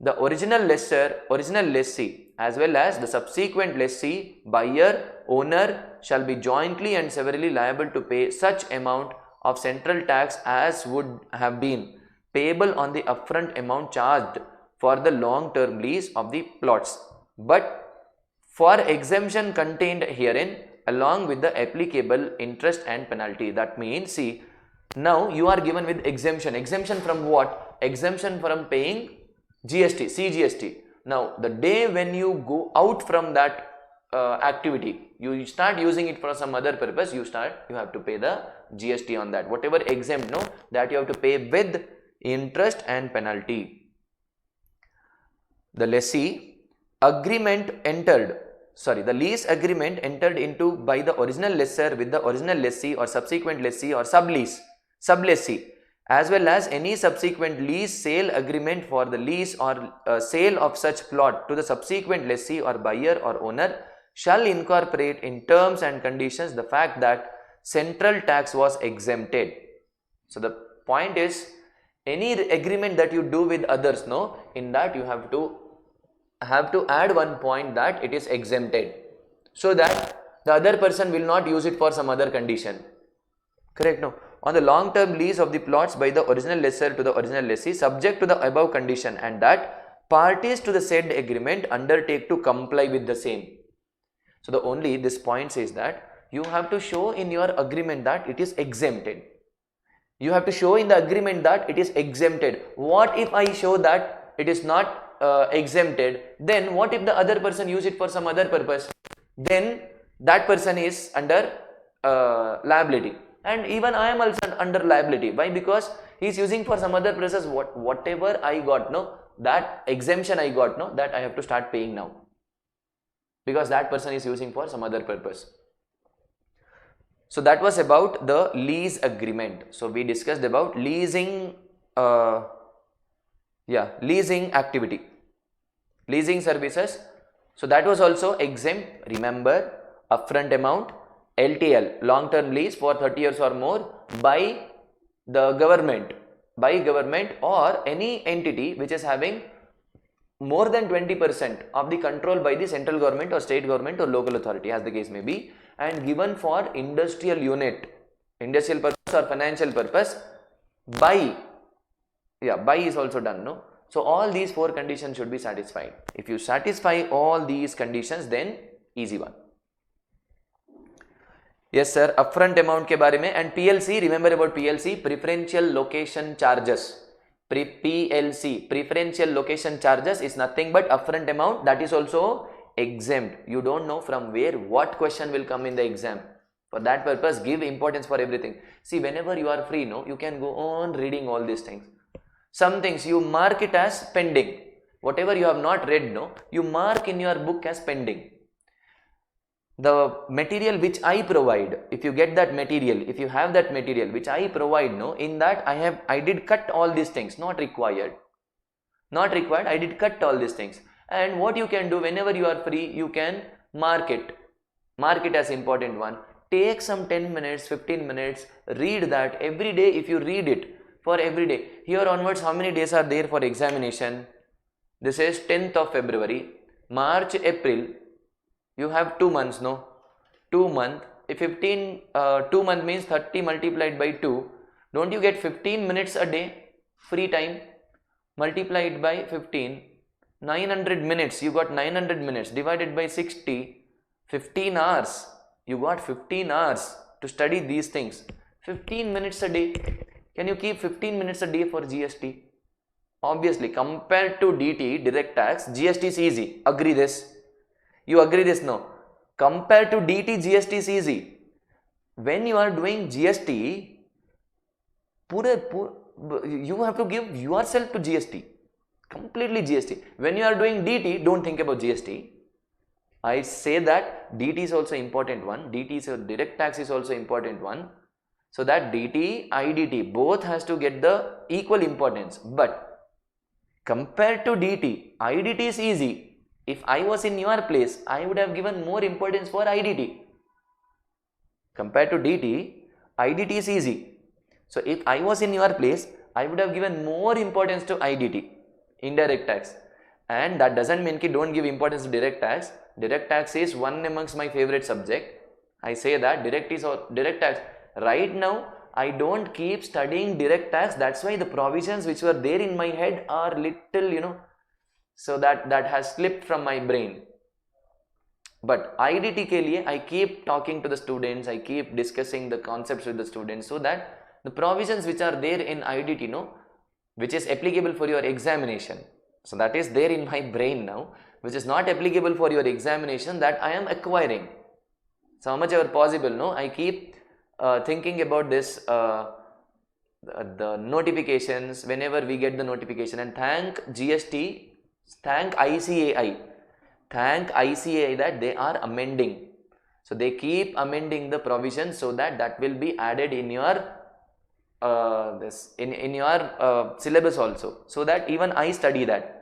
the original lessee as well as the subsequent lessee, buyer, owner shall be jointly and severally liable to pay such amount of central tax as would have been payable on the upfront amount charged for the long-term lease of the plots, but for exemption contained herein along with the applicable interest and penalty. That means, see, now you are given with exemption. Exemption from what? Exemption from paying GST, CGST. Now, the day when you go out from that activity, you start using it for some other purpose, you have to pay the GST on that. Whatever exempt, no, that you have to pay with interest and penalty. The lease agreement entered into by the original lessor with the original lessee or subsequent lessee or sublessee, as well as any subsequent lease sale agreement for the lease or sale of such plot to the subsequent lessee or buyer or owner shall incorporate in terms and conditions the fact that central tax was exempted. So the point is, any agreement that you do with others, no, in that you have to add one point that it is exempted, so that the other person will not use it for some other condition. Correct? No. On the long-term lease of the plots by the original lessor to the original lessee, subject to the above condition, and that parties to the said agreement undertake to comply with the same. So this point says that you have to show in your agreement that it is exempted. You have to show in the agreement that it is exempted. What if I show that it is not exempted? Then what if the other person use it for some other purpose? Then that person is under liability. And even I am also under liability. Why? Because he is using for some other purposes. Whatever I got, no, that exemption I got, no, that I have to start paying now. because that person is using for some other purpose. So that was about the lease agreement. So we discussed about leasing, leasing activity, leasing services. So that was also exempt. Remember, upfront amount, LTL, long-term lease for 30 years or more by the government, or any entity which is having more than 20% of the control by the central government or state government or local authority, as the case may be, and given for industrial unit, industrial purpose or financial purpose by is also done, no? So all these 4 conditions should be satisfied. If you satisfy all these conditions, then easy one. Yes sir, upfront amount के बारे में, and PLC, remember about PLC, preferential location charges. PLC, preferential location charges, is nothing but upfront amount, that is also exempt. You don't know from where what question will come in the exam. For that purpose, give importance for everything. See, whenever you are free, no, you can go on reading all these things. Some things you mark it as pending. Whatever you have not read, no, you mark in your book as pending. The material which I provide, if you get that material, if you have that material which I provide, no, in that I did cut all these things, not required, I did cut all these things. And what you can do, whenever you are free, you can mark it as important one. Take some 10 minutes, 15 minutes, read that every day. If you read it for every day, here onwards, how many days are there for examination? This is 10th of February, March, April. You have 2 months, no? 2 months. If 2 months means 30 multiplied by 2. Don't you get 15 minutes a day free time? Multiplied by 15, 900 minutes. You got 900 minutes divided by 60, 15 hours. You got 15 hours to study these things. 15 minutes a day. Can you keep 15 minutes a day for GST? Obviously, compared to DT, direct tax, GST is easy. Agree this? You agree this, no? Compared to DT, GST is easy. When you are doing GST, you have to give yourself to GST. Completely GST. When you are doing DT, don't think about GST. I say that DT is also important one. DT is a direct tax is also important one. So that DT, IDT, both has to get the equal importance. But compared to DT, IDT is easy. If I was in your place, I would have given more importance for IDT. Compared to DT, IDT is easy. So if I was in your place, I would have given more importance to IDT, indirect tax. And that doesn't mean that don't give importance to direct tax. Direct tax is one amongst my favorite subject. I say that direct tax. Right now, I don't keep studying direct tax. That's why the provisions which were there in my head are little, so that has slipped from my brain. But IDT ke liye, I keep talking to the students, I keep discussing the concepts with the students, so that the provisions which are there in IDT, which is applicable for your examination, so that is there in my brain now, which is not applicable for your examination, that I am acquiring. So how much ever possible, I keep thinking about this, the notifications, whenever we get the notification, and thank GST, thank ICAI that they are amending. So they keep amending the provisions so that will be added in your syllabus also, so that even I study that.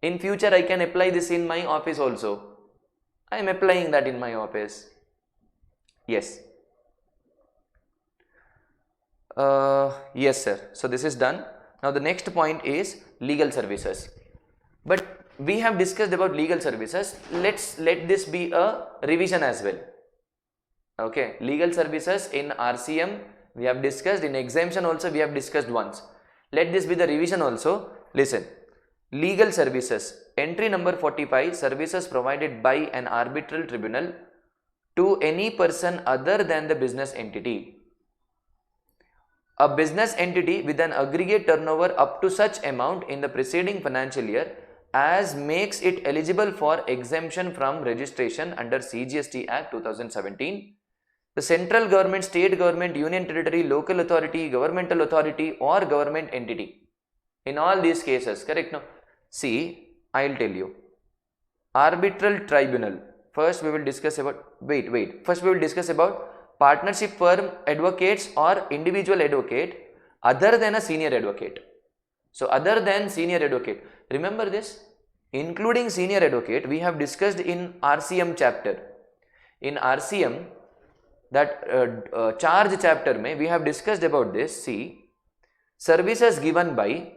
In future, I can apply this in my office also. I am applying that in my office. Yes. Yes, sir. So this is done. Now the next point is legal services. But we have discussed about legal services. Let this be a revision as well. Okay. Legal services in RCM we have discussed. In exemption also we have discussed once. Let this be the revision also. Listen. Legal services. Entry number 45. Services provided by an arbitral tribunal to any person other than the business entity. A business entity with an aggregate turnover up to such amount in the preceding financial year as makes it eligible for exemption from registration under CGST Act 2017. The central government, state government, union territory, local authority, governmental authority or government entity. In all these cases, correct? No? See, I'll tell you. Arbitral tribunal. First we will discuss about, first we will discuss about partnership firm advocates or individual advocate other than a senior advocate. So other than senior advocate, remember this, including senior advocate, we have discussed in RCM chapter. In RCM, that charge chapter mein, we have discussed about this. See, services given by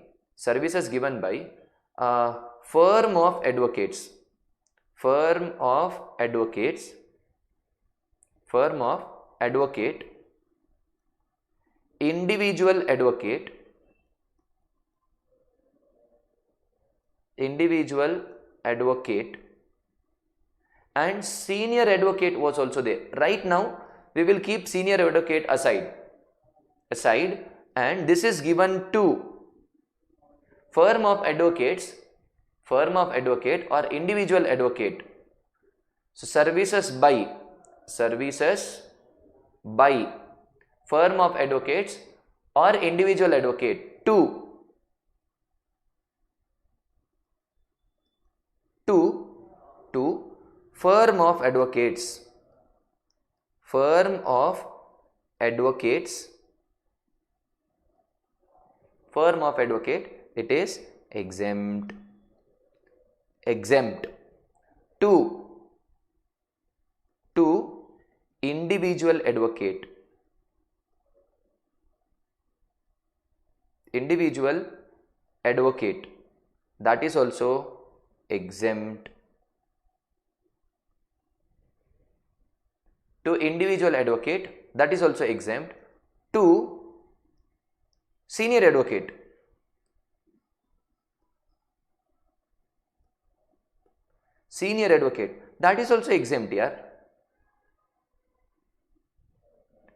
firm of advocates, individual advocate, and senior advocate was also there. Right now we will keep senior advocate aside, and this is given to firm of advocate or individual advocate. So services by firm of advocates or individual advocate to firm of advocates, it is exempt to individual advocate, that is also exempt. To individual advocate, that is also exempt. To senior advocate, that is also exempt, yeah.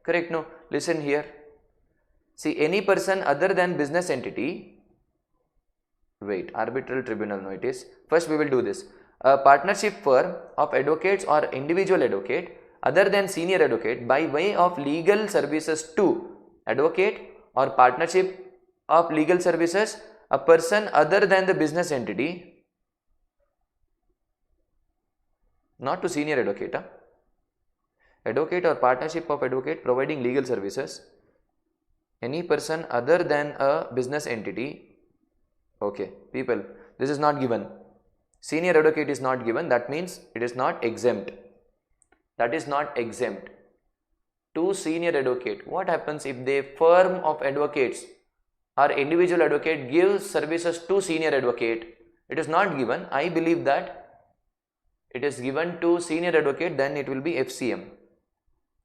Correct? No? Listen here. See, any person other than business entity, arbitral tribunal, no, it is. First we will do this. A partnership firm of advocates or individual advocate other than senior advocate by way of legal services to advocate or partnership of legal services a person other than the business entity, not to senior advocate, advocate or partnership of advocate providing legal services, any person other than a business entity. Okay, people, this is not given. Senior advocate is not given, that means it is not exempt. To senior advocate, what happens if the firm of advocates or individual advocate gives services to senior advocate? It is not given. I believe that it is given to senior advocate, then it will be FCM.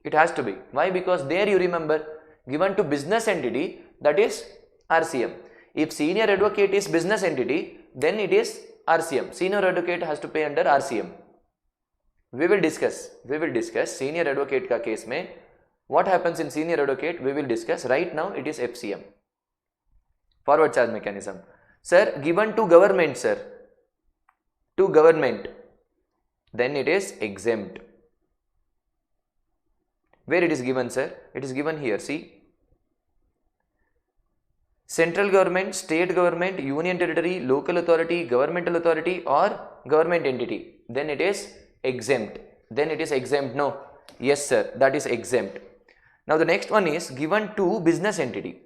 It has to be. Why? Because there you remember, given to business entity, that is RCM. If senior advocate is business entity, then it is RCM. Senior advocate has to pay under RCM. We will discuss senior advocate ka case mein what happens in senior advocate, we will discuss. Right now it is FCM, forward charge mechanism. Sir, given to government, then it is exempt. Where it is given, sir? It is given here, see. Central government, state government, union territory, local authority, governmental authority or government entity, then it is exempt. No? Yes, sir, that is exempt. Now the next one is given to business entity.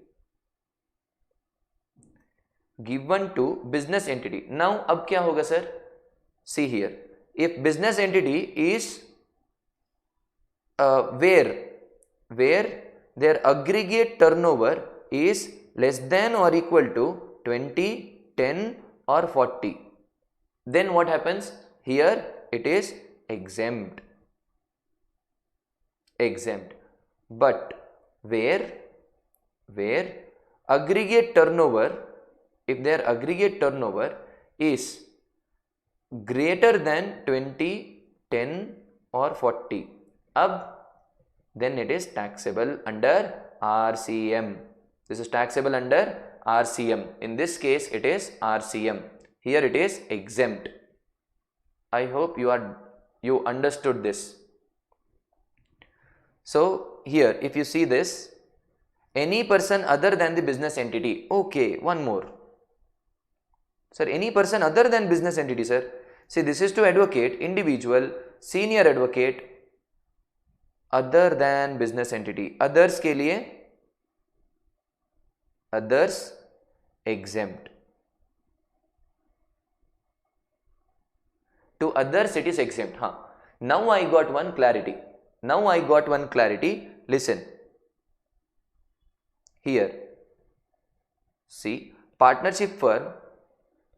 Now ab kya hoga, sir? See here, if business entity is where their aggregate turnover is less than or equal to 20, 10 or 40, then what happens? Here it is exempt. But where aggregate turnover, if their aggregate turnover is greater than 20, 10 or 40, then it is taxable under RCM. This is taxable under RCM. In this case it is RCM. Here it is exempt. I hope you understood this. So here if you see this, any person other than the business entity. Okay, one more. Sir, any person other than business entity, sir. See, this is to advocate individual, senior advocate, other than business entity. Others के लिए others exempt. To others it is exempt. Huh. Now I got one clarity. Listen. Here. See, partnership firm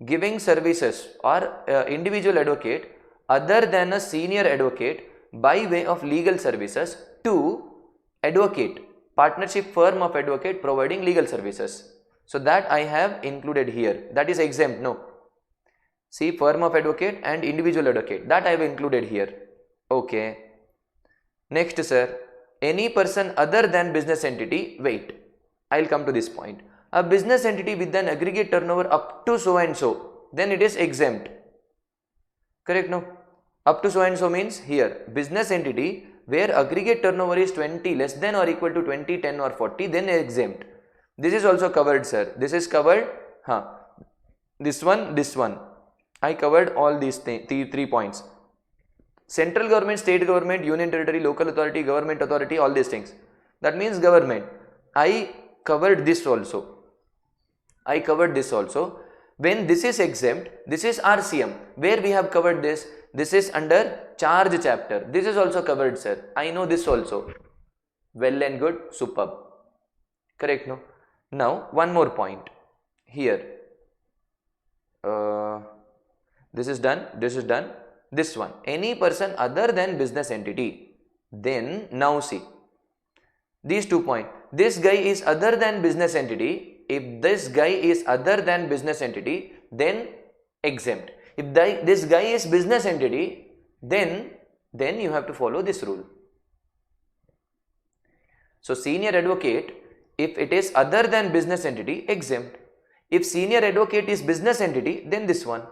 giving services or individual advocate other than a senior advocate by way of legal services to advocate, partnership firm of advocate providing legal services. So that I have included here. That is exempt. No. See, firm of advocate and individual advocate, that I have included here. Okay. Next, sir, any person other than business entity. Wait, I'll come to this point. A business entity with an aggregate turnover up to so and so, then it is exempt. Correct? No? Up to so and so means here business entity where aggregate turnover is 20 less than or equal to 20, 10 or 40, then exempt. This is also covered, sir. This is covered. This one. I covered all these 3 points. Central government, state government, union territory, local authority, government authority, all these things. That means government. I covered this also. When this is exempt, this is RCM. Where we have covered this? This is under charge chapter. This is also covered, sir. I know this also. Well and good. Superb. Correct, no? Now, one more point. Here. This is done. This one. Any person other than business entity. Then, now see. These 2 points. This guy is other than business entity. If this guy is other than business entity, then exempt. If this guy is business entity, then you have to follow this rule. So, senior advocate, if it is other than business entity, exempt. If senior advocate is business entity, then this one.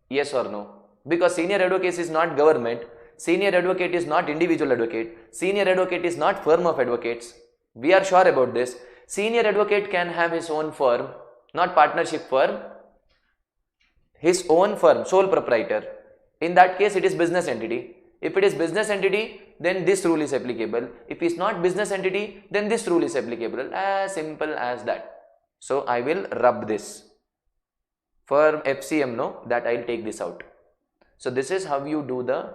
Yes or no? Because senior advocate is not government, senior advocate is not individual advocate, senior advocate is not firm of advocates. We are sure about this. Senior advocate can have his own firm, not partnership firm, his own firm, sole proprietor. In that case, it is business entity. If it is business entity, then this rule is applicable. If it is not business entity, then this rule is applicable. As simple as that. So, I will rub this. For FCM, no, that I will take this out. So, this is how you do the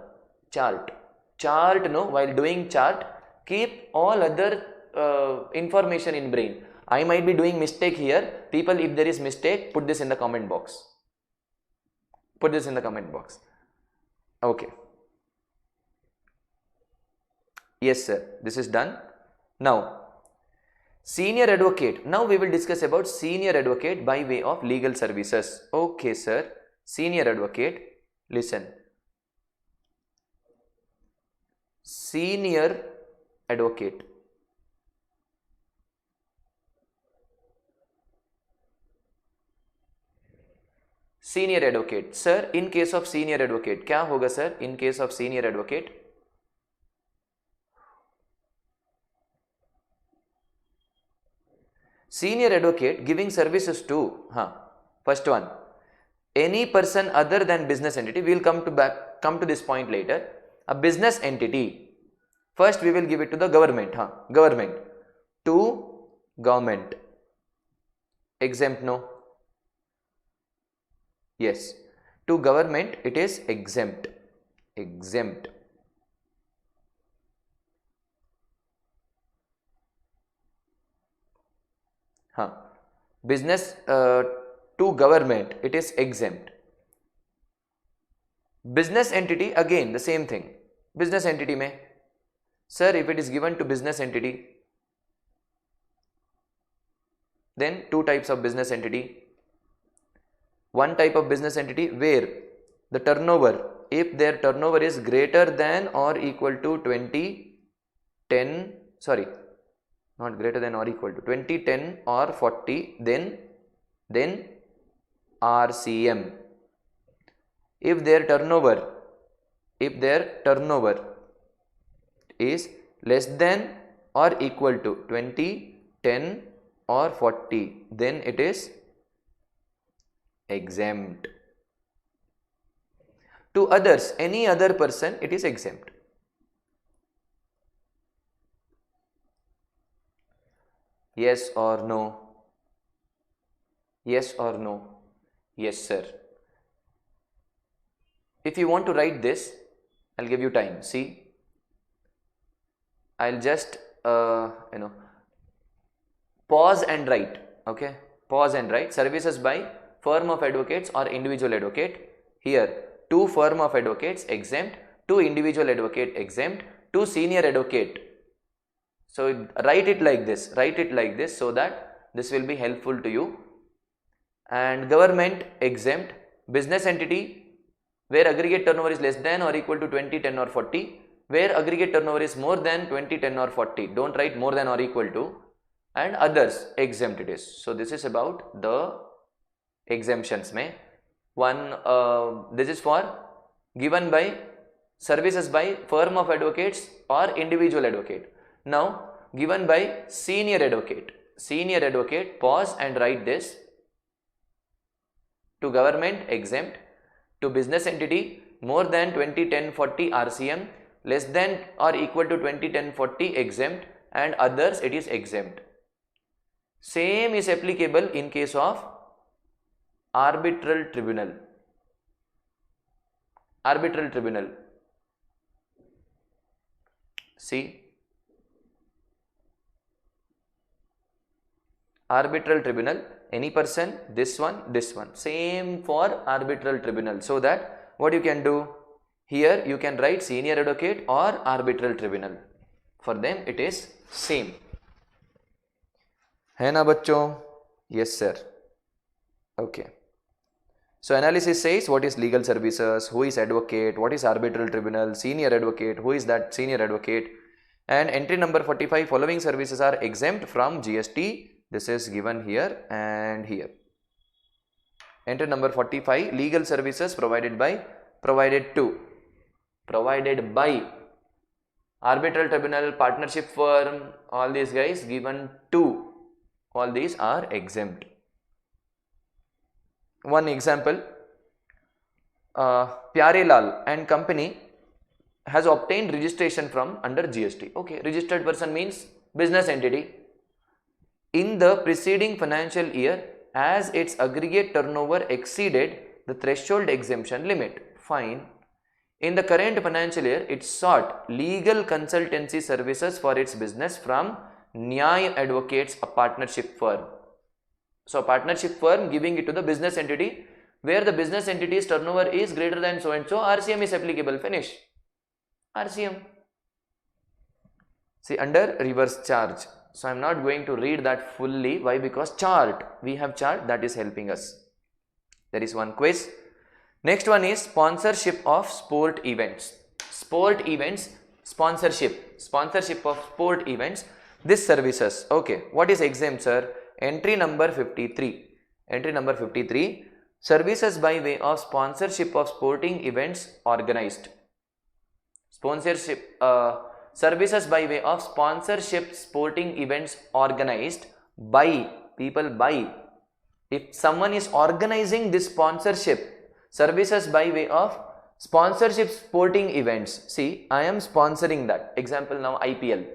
chart. No, while doing chart, keep all other information in brain. I might be doing mistake here. People, if there is mistake, put this in the comment box. Okay. Yes, sir. This is done. Now, senior advocate. Now we will discuss about senior advocate by way of legal services. Okay, sir. Senior advocate. Listen. Senior advocate. Senior advocate. Sir, in case of senior advocate, क्या होगा sir? In case of senior advocate, senior advocate giving services to, first one, any person other than business entity. We will come to this point later. A business entity. First, we will give it to the government. Government. To government. Exempt, no? Yes. To government, it is exempt. Business to government, it is exempt. Business entity, again the same thing. Business entity mein, sir, if it is given to business entity, then 2 types of business entity. One type of business entity where the turnover, if their turnover is greater than or equal to 20, 10, sorry, not greater than or equal to 20, 10 or 40, then RCM. If their turnover is less than or equal to 20, 10 or 40, then it is exempt. To others, any other person, it is exempt. Yes or no? Yes or no? Yes, sir. If you want to write this, I'll give you time. See, I'll just pause and write. Okay, pause and write. Services by firm of advocates or individual advocate. Here, 2 firm of advocates exempt, 2 individual advocate exempt, 2 senior advocate. So write it like this. Write it like this so that this will be helpful to you. And government exempt, business entity where aggregate turnover is less than or equal to 20, 10 or 40, where aggregate turnover is more than 20, 10 or 40, don't write more than or equal to, and others exempt it is. So this is about the exemptions. Mein one, this is for given by services by firm of advocates or individual advocate. Now given by senior advocate, pause and write this. To government exempt, to business entity more than 20, 10, 40 RCM, less than or equal to 20, 10, 40 exempt, and others it is exempt. Same is applicable in case of arbitral tribunal. See, arbitral tribunal, any person, this one, same for arbitral tribunal. So that what you can do here, you can write senior advocate or arbitral tribunal. For them it is same. है ना बच्चों? Yes sir. Okay. So analysis says what is legal services, who is advocate, what is arbitral tribunal, senior advocate, who is that senior advocate, and entry number 45, following services are exempt from GST. This is given here and here. Entry number 45, legal services provided by arbitral tribunal, partnership firm, all these guys given to, all these are exempt. One example, Pyarelal and company has obtained registration from under GST. Okay, registered person means business entity. In the preceding financial year, as its aggregate turnover exceeded the threshold exemption limit. Fine. In the current financial year, it sought legal consultancy services for its business from Nyay Advocates, a partnership firm. So, a partnership firm giving it to the business entity, where the business entity's turnover is greater than so and so, RCM is applicable. Finish. RCM. See, under reverse charge. So I am not going to read that fully. Why? Because chart, we have chart that is helping us. There is one quiz. Next one is sponsorship of sport events. Sponsorship of sport events. This services. Okay, what is exempt, sir? Entry number 53. Services by way of sponsorship of sporting events organized. Services by way of sponsorship sporting events organized by people by. If someone is organizing this sponsorship, services by way of sponsorship sporting events. See, I am sponsoring that. Example now IPL.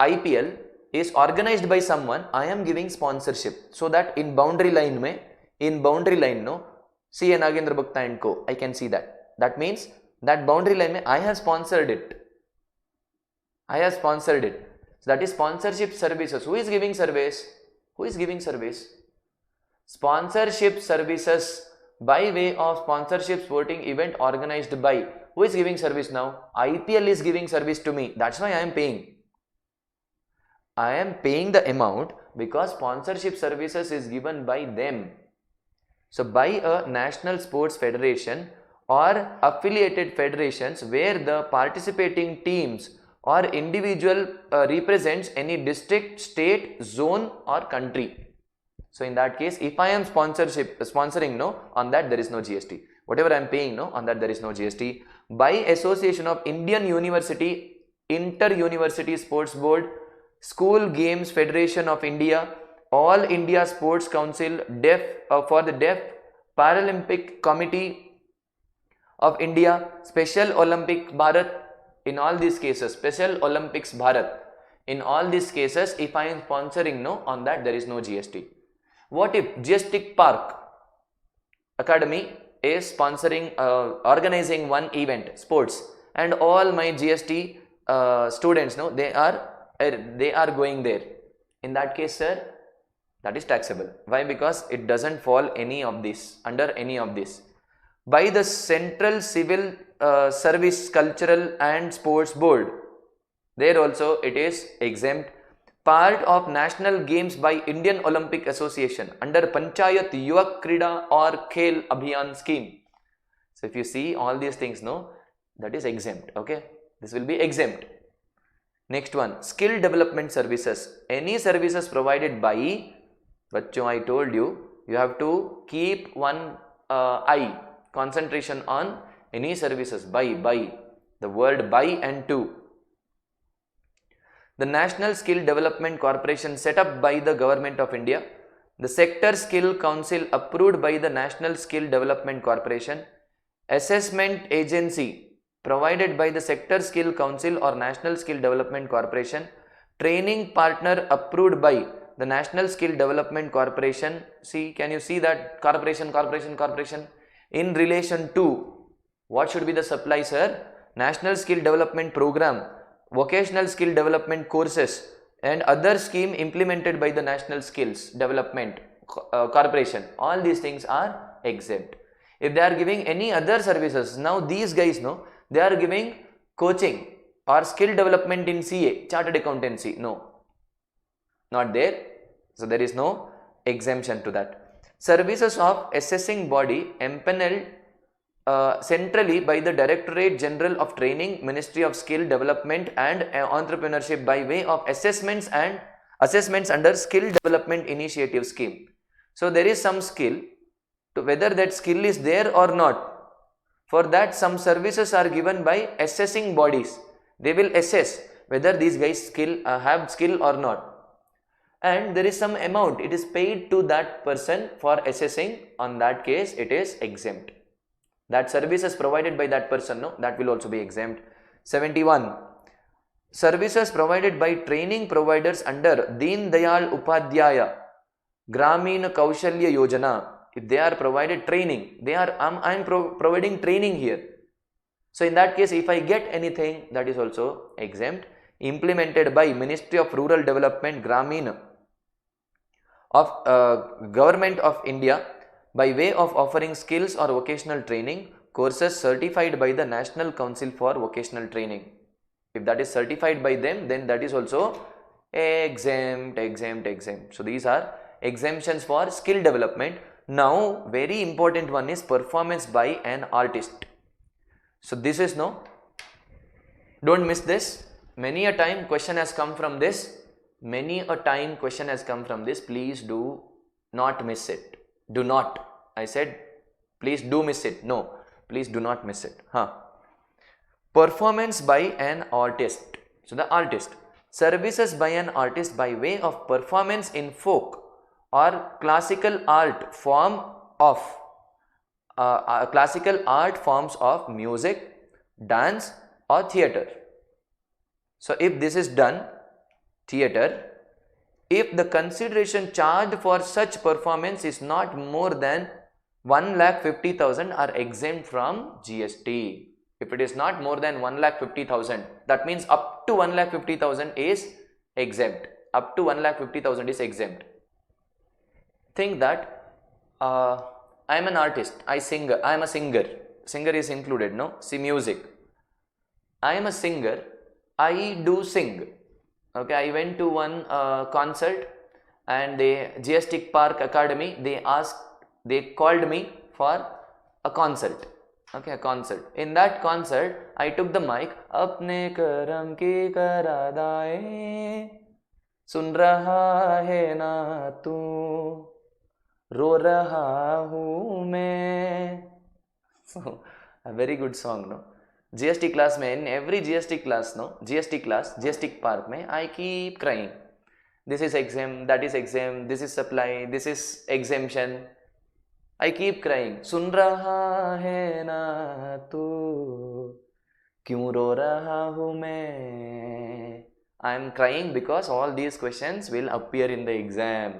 IPL is organized by someone. I am giving sponsorship. So that in boundary line no, C. Nagendra Bhakta and Co. I can see that. That means that boundary line I have sponsored it. So that is sponsorship services. Who is giving service? Sponsorship services by way of sponsorship sporting event organized by. Who is giving service now? IPL is giving service to me. That's why I am paying. I am paying the amount because sponsorship services is given by them. So by a national sports federation or affiliated federations where the participating teams or individual represents any district, state, zone or country. So in that case, if I am sponsoring, no, on that there is no GST. Whatever I am paying, no, on that there is no GST. By association of Indian University, Inter-University Sports Board, School Games Federation of India, All India Sports Council, for the Deaf Paralympic Committee, of India, Special Olympic Bharat, in all these cases, Special Olympics Bharat, in all these cases, if I am sponsoring, no, on that there is no GST. What if GST Park Academy is sponsoring, organizing one event, sports, and all my GST students, no, they are going there. In that case, sir, that is taxable. Why? Because it doesn't fall any of this, under any of this. By the Central Civil Service Cultural and Sports Board, there also it is exempt. Part of National Games by Indian Olympic Association under Panchayat Yuvak Krida or Khel Abhiyan scheme. So if you see all these things, no, that is exempt. Okay, this will be exempt. Next one, skill development services. Any services provided by, bachcho, I told you, you have to keep one eye, concentration on any services, by, the word by and to. The National Skill Development Corporation set up by the Government of India, the Sector Skill Council approved by the National Skill Development Corporation, assessment agency provided by the Sector Skill Council or National Skill Development Corporation, training partner approved by the National Skill Development Corporation. See, can you see that corporation in relation to what should be the supply, sir? National Skill Development Program, vocational skill development courses and other scheme implemented by the National Skills Development Corporation. All these things are exempt. If they are giving any other services, now these guys, no, they are giving coaching or skill development in CA, chartered accountancy, no, not there. So there is no exemption to that. Services of assessing body empaneled centrally by the Directorate General of Training, Ministry of Skill Development and Entrepreneurship by way of assessments under Skill Development Initiative Scheme. So there is some skill, to whether that skill is there or not. For that, some services are given by assessing bodies. They will assess whether these guys have skill or not. And there is some amount, it is paid to that person for assessing. On that case, it is exempt. That services provided by that person, no, that will also be exempt. 71. Services provided by training providers under Deen Dayal Upadhyaya Gramin Kaushalya Yojana. If they are provided training, I am providing training here. So in that case, if I get anything, that is also exempt. Implemented by Ministry of Rural Development, Gramin of Government of India, by way of offering skills or vocational training courses certified by the National Council for Vocational Training. If that is certified by them, then that is also exempt. So these are exemptions for skill development. Now very important one is performance by an artist. So this is, no, don't miss this. Many a time question has come from this. Please do not miss it. Do not. I said, please do miss it. No, please do not miss it. Performance by an artist. So the artist. Services by an artist by way of performance in folk or classical art forms of music, dance or theatre. So if this is done, theatre, if the consideration charged for such performance is not more than 1,50,000 are exempt from GST. If it is not more than 1,50,000, that means up to 1,50,000 is exempt. Up to 1,50,000 is exempt. Think that I am an artist, I am a singer. Singer is included, no? See, music. I am a singer, I do sing. Okay, I went to one concert and the GST Park Academy, they called me for a concert. Okay, a concert. In that concert, I took the mic. Apne karam ki karadaye, sun raha hai na tu, ro raha hu main. So, a very good song, no? GST class mein, in every GST class, no? GST Park mein, I keep crying. This is exempt, that is exempt, this is supply, this is exemption. I keep crying. सुन रहा है ना तू, क्यों रो रहा हूँ मैं? I am crying because all these questions will appear in the exam.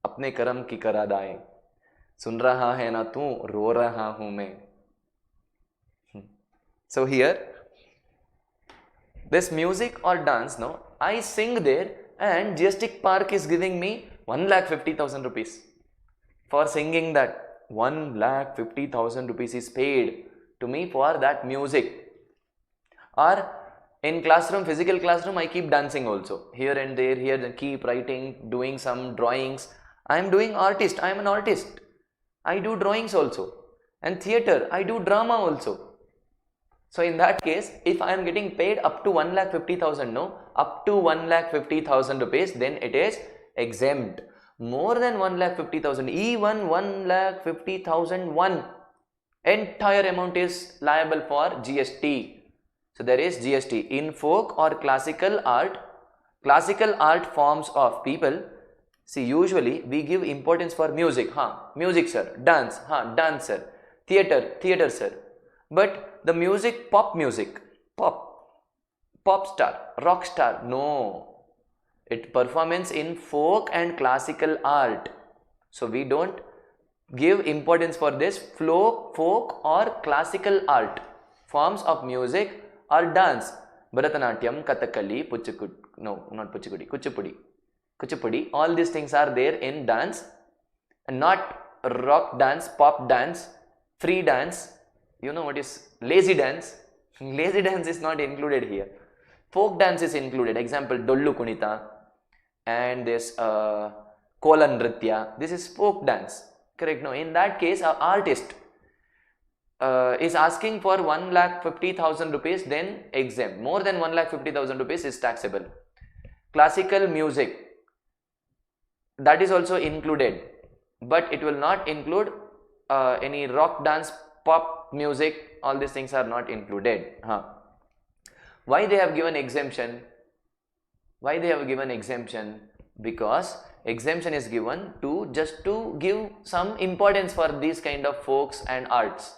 अपने कर्म की करा दाएं. सुन रहा है ना तू, रो रहा हूँ मैं. So here, this music or dance, no, I sing there and Gestic Park is giving me 1,50,000 rupees for singing that. 1,50,000 rupees is paid to me for that music. Or in classroom, physical classroom, I keep dancing also. Here and there, here I keep writing, doing some drawings. I am doing artist, I am an artist. I do drawings also. And theatre, I do drama also. So in that case, if I am getting paid up to 1,50,000, no, up to 1,50,000 rupees, then it is exempt. More than 1,50,000, even 1,50,001, entire amount is liable for GST. So there is GST in folk or classical art forms of people. See, usually we give importance for music, music sir, dance, dance sir, theatre sir. But the music, pop star, rock star, no. It performance in folk and classical art. So we don't give importance for this folk or classical art forms of music or dance. Bharatanatyam, Kathakali, Kuchipudi, all these things are there in dance, and not rock dance, pop dance, free dance. You know what is lazy dance? Lazy dance is not included here. Folk dance is included. Example, Dollu Kunita and this Kola Nritya. This is folk dance. Correct? No, in that case, an artist is asking for 1,50,000 rupees, then exempt. More than 1,50,000 rupees is taxable. Classical music, that is also included, but it will not include any rock dance, pop music. All these things are not included. Why they have given exemption? Why they have given exemption? Because exemption is given to just to give some importance for these kind of folks and arts.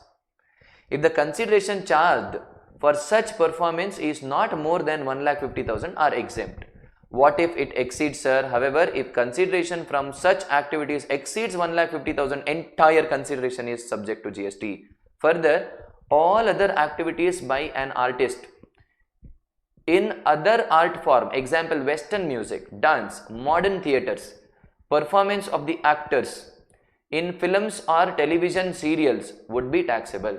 If the consideration charged for such performance is not more than 1,50,000 are exempt. What if it exceeds, sir? However, if consideration from such activities exceeds 1,50,000, entire consideration is subject to GST. Further, all other activities by an artist in other art form, example Western music, dance, modern theatres, performance of the actors in films or television serials would be taxable.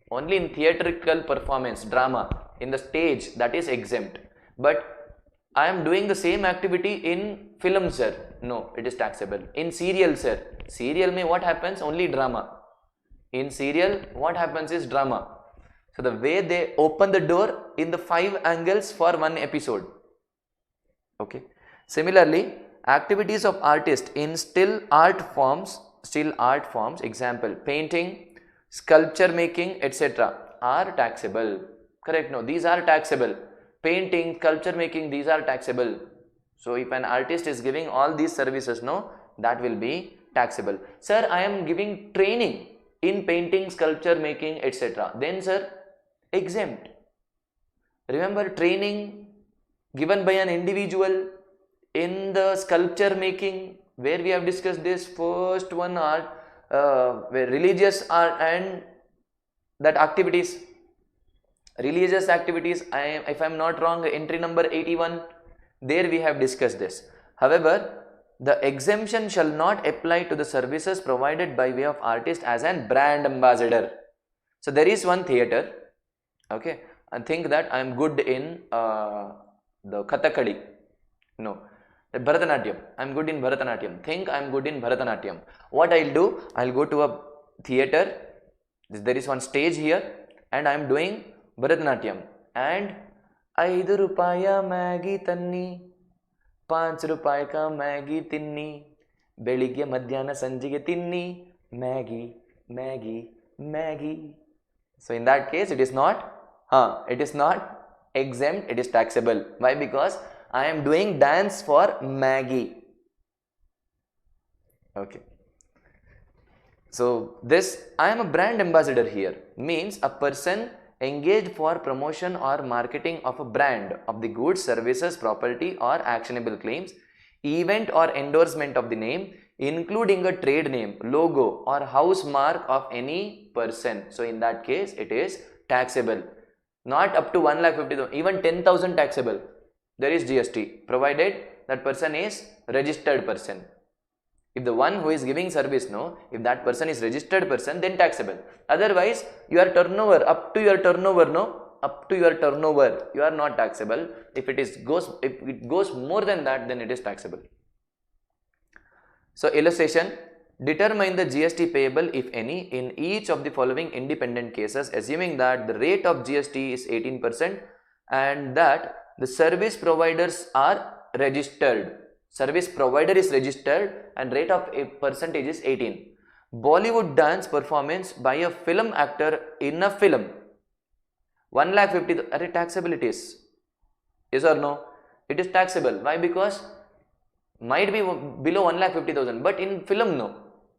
Only in theatrical performance, drama, in the stage, that is exempt. But I am doing the same activity in film, sir. No, it is taxable. In serial, sir. Serial mein what happens? Only drama. In serial, what happens is drama. So the way they open the door in the 5 angles for one episode. Okay. Similarly, activities of artists in still art forms, example painting, sculpture making, etc. are taxable. Correct? No, these are taxable. Painting, sculpture making, these are taxable. So if an artist is giving all these services, no, that will be taxable. Sir, I am giving training in painting, sculpture making, etc. Then, sir, exempt. Remember, training given by an individual in the sculpture making, where we have discussed this first one art, where religious art and that activities. Religious activities, if I am not wrong, entry number 81, there we have discussed this. However, the exemption shall not apply to the services provided by way of artist as an brand ambassador. So there is one theatre, okay, and think that I am good in the Kathakali. No, the Bharatanatyam. I am good in Bharatanatyam. Think I am good in Bharatanatyam. What I will do? I will go to a theatre. There is one stage here, and I am doing Bharatanatyam, and 5 ರೂಪಾಯ Maggi ತನ್ನಿ, 5 ರೂಪಾಯಿ का Maggi ತಿನ್ನಿ, ಬೆಳಿಗ್ಗೆ ಮಧ್ಯಾಹ್ನ ಸಂಜೆಗೆ ತಿನ್ನಿ, Maggi Maggi Maggi. So in that case it is not exempt, it is taxable. Why? Because I am doing dance for Maggie. Okay. So this, I am a brand ambassador here, means a person engaged for promotion or marketing of a brand of the goods, services, property or actionable claims, event or endorsement of the name, including a trade name, logo or house mark of any person. So in that case, it is taxable. Not up to 1,50,000, even 10,000 taxable. There is GST, provided that person is registered person. If the one who is giving service, no, if that person is registered person, then taxable. Otherwise, your turnover, up to your turnover, no, up to your turnover, you are not taxable. If it goes more than that, then it is taxable. So illustration, determine the GST payable, if any, in each of the following independent cases, assuming that the rate of GST is 18% and that the service providers are registered. Service provider is registered and rate of a percentage is 18. Bollywood dance performance by a film actor in a film. 1,50,000, are taxable it is. Yes or no? It is taxable. Why? Because might be below 1,50,000, but in film, no,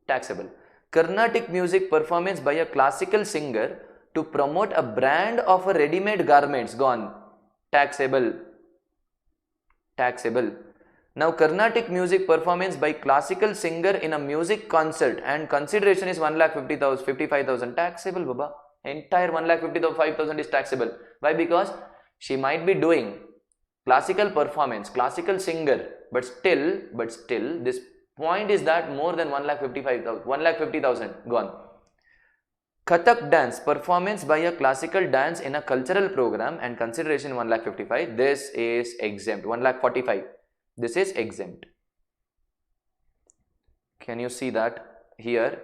taxable. Carnatic music performance by a classical singer to promote a brand of a ready-made garments, gone, taxable. Taxable. Now Carnatic music performance by classical singer in a music concert and consideration is 1,50,000, 55,000, taxable, baba. Entire 1,55,000 is taxable. Why? Because she might be doing classical performance, classical singer, but still this point is that more than 1,50,000 gone. Kathak dance performance by a classical dance in a cultural program and consideration 1,55,000, this is exempt. 1,45,000, this is exempt. Can you see that here?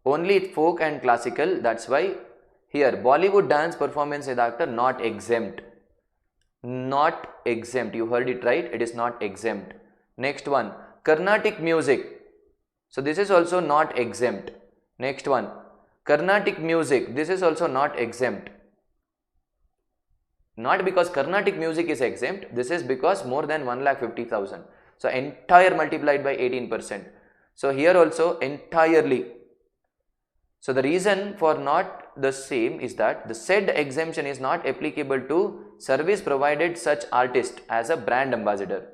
Only folk and classical, that's why here Bollywood dance performance is actor, not exempt. Not exempt, you heard it right, it is not exempt. Next one, Carnatic music, so this is also not exempt. Next one, Carnatic music, this is also not exempt. Not because Carnatic music is exempt, this is because more than 1,50,000. So entire multiplied by 18%. So here also entirely. So the reason for not the same is that the said exemption is not applicable to service provided such artist as a brand ambassador.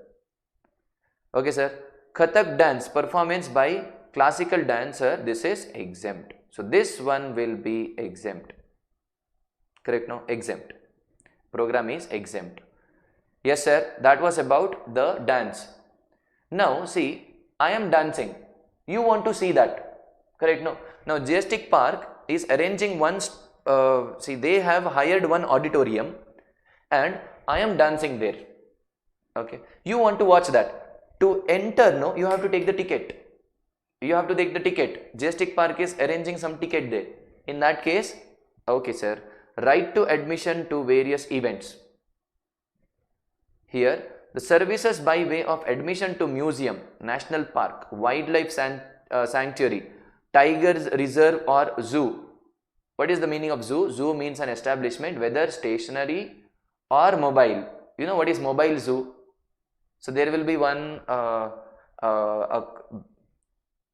Okay sir. Kathak dance performance by classical dancer, this is exempt. So this one will be exempt. Correct? No? Exempt. Program is exempt. Yes sir, that was about the dance. Now see, I am dancing. You want to see that. Correct? No? Now Gestic Park is arranging one, see they have hired one auditorium and I am dancing there. Okay. You want to watch that. To enter, no, you have to take the ticket. You have to take the ticket. Gestic Park is arranging some ticket there. In that case, okay sir, right to admission to various events. Here, the services by way of admission to museum, national park, wildlife sanctuary, Tigers Reserve or zoo. What is the meaning of zoo? Zoo means an establishment, whether stationary or mobile. You know what is mobile zoo? So there will be one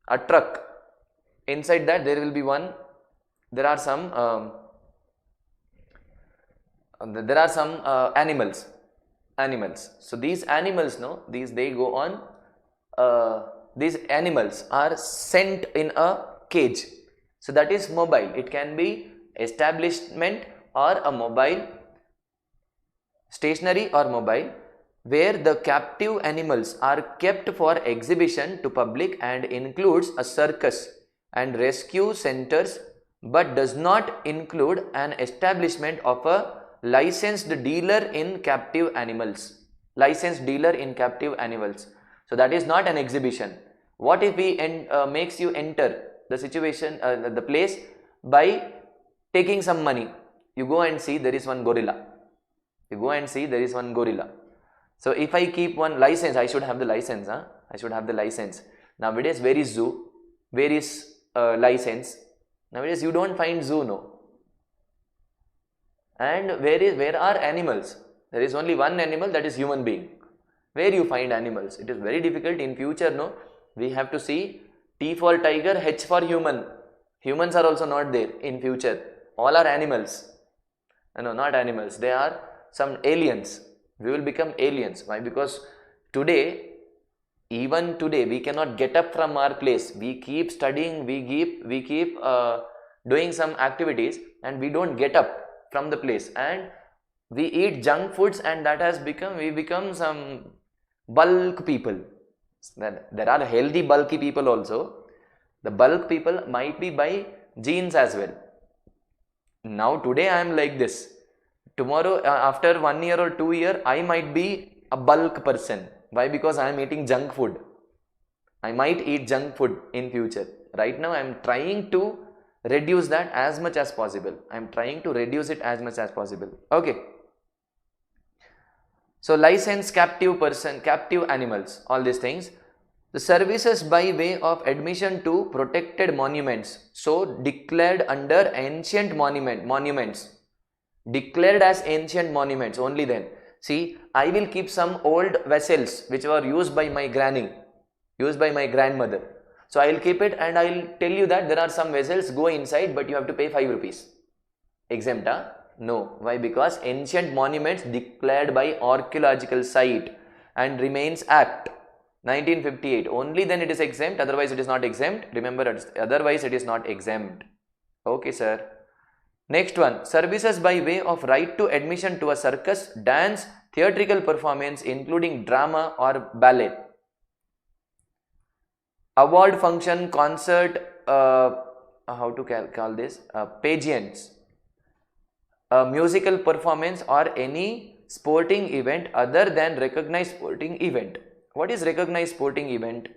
a truck. Inside that there will be one. There are some animals. So these animals, no, they go on. These animals are sent in a cage. So that is mobile. It can be establishment or a mobile, stationary or mobile, where the captive animals are kept for exhibition to public and includes a circus and rescue centers, but does not include an establishment of a licensed dealer in captive animals. Licensed dealer in captive animals. So that is not an exhibition. What if he makes you enter the situation, the place by taking some money? You go and see there is one gorilla. You go and see there is one gorilla. So if I keep one license, I should have the license. I should have the license. Nowadays, where is zoo? Where is license? Nowadays, you don't find zoo, no. And where are animals? There is only one animal, that is human being. Where you find animals? It is very difficult in future, no. We have to see T for tiger, H for human. Humans are also not there in future. All are animals. No, not animals. They are some aliens. We will become aliens. Why? Because today, even today, we cannot get up from our place. We keep studying. We keep doing some activities, and we don't get up from the place. And we eat junk foods, and that has become, we become some bulk people. There are healthy bulky people also. The bulk people might be by genes as well. Now today I am like this. Tomorrow, after 1 year or 2 years, I might be a bulk person. Why? Because I am eating junk food. I might eat junk food in future. Right now I am trying to reduce that as much as possible. I am trying to reduce it as much as possible. Okay. So licensed captive person, captive animals, all these things. The services by way of admission to protected monuments, so declared under ancient monuments, declared as ancient monuments only then. See, I will keep some old vessels which were used by my granny, used by my grandmother. So I will keep it and I will tell you that there are some vessels, go inside, but you have to pay 5 rupees. Exempt, huh? No. Why? Because ancient monuments declared by archaeological site and remains Act 1958, only then it is exempt, otherwise it is not exempt. Remember, otherwise it is not exempt. Okay, sir. Next one, services by way of right to admission to a circus, dance, theatrical performance including drama or ballet. Award function, concert, how to call this, pageants, musical performance or any sporting event other than recognized sporting event. What is recognized sporting event?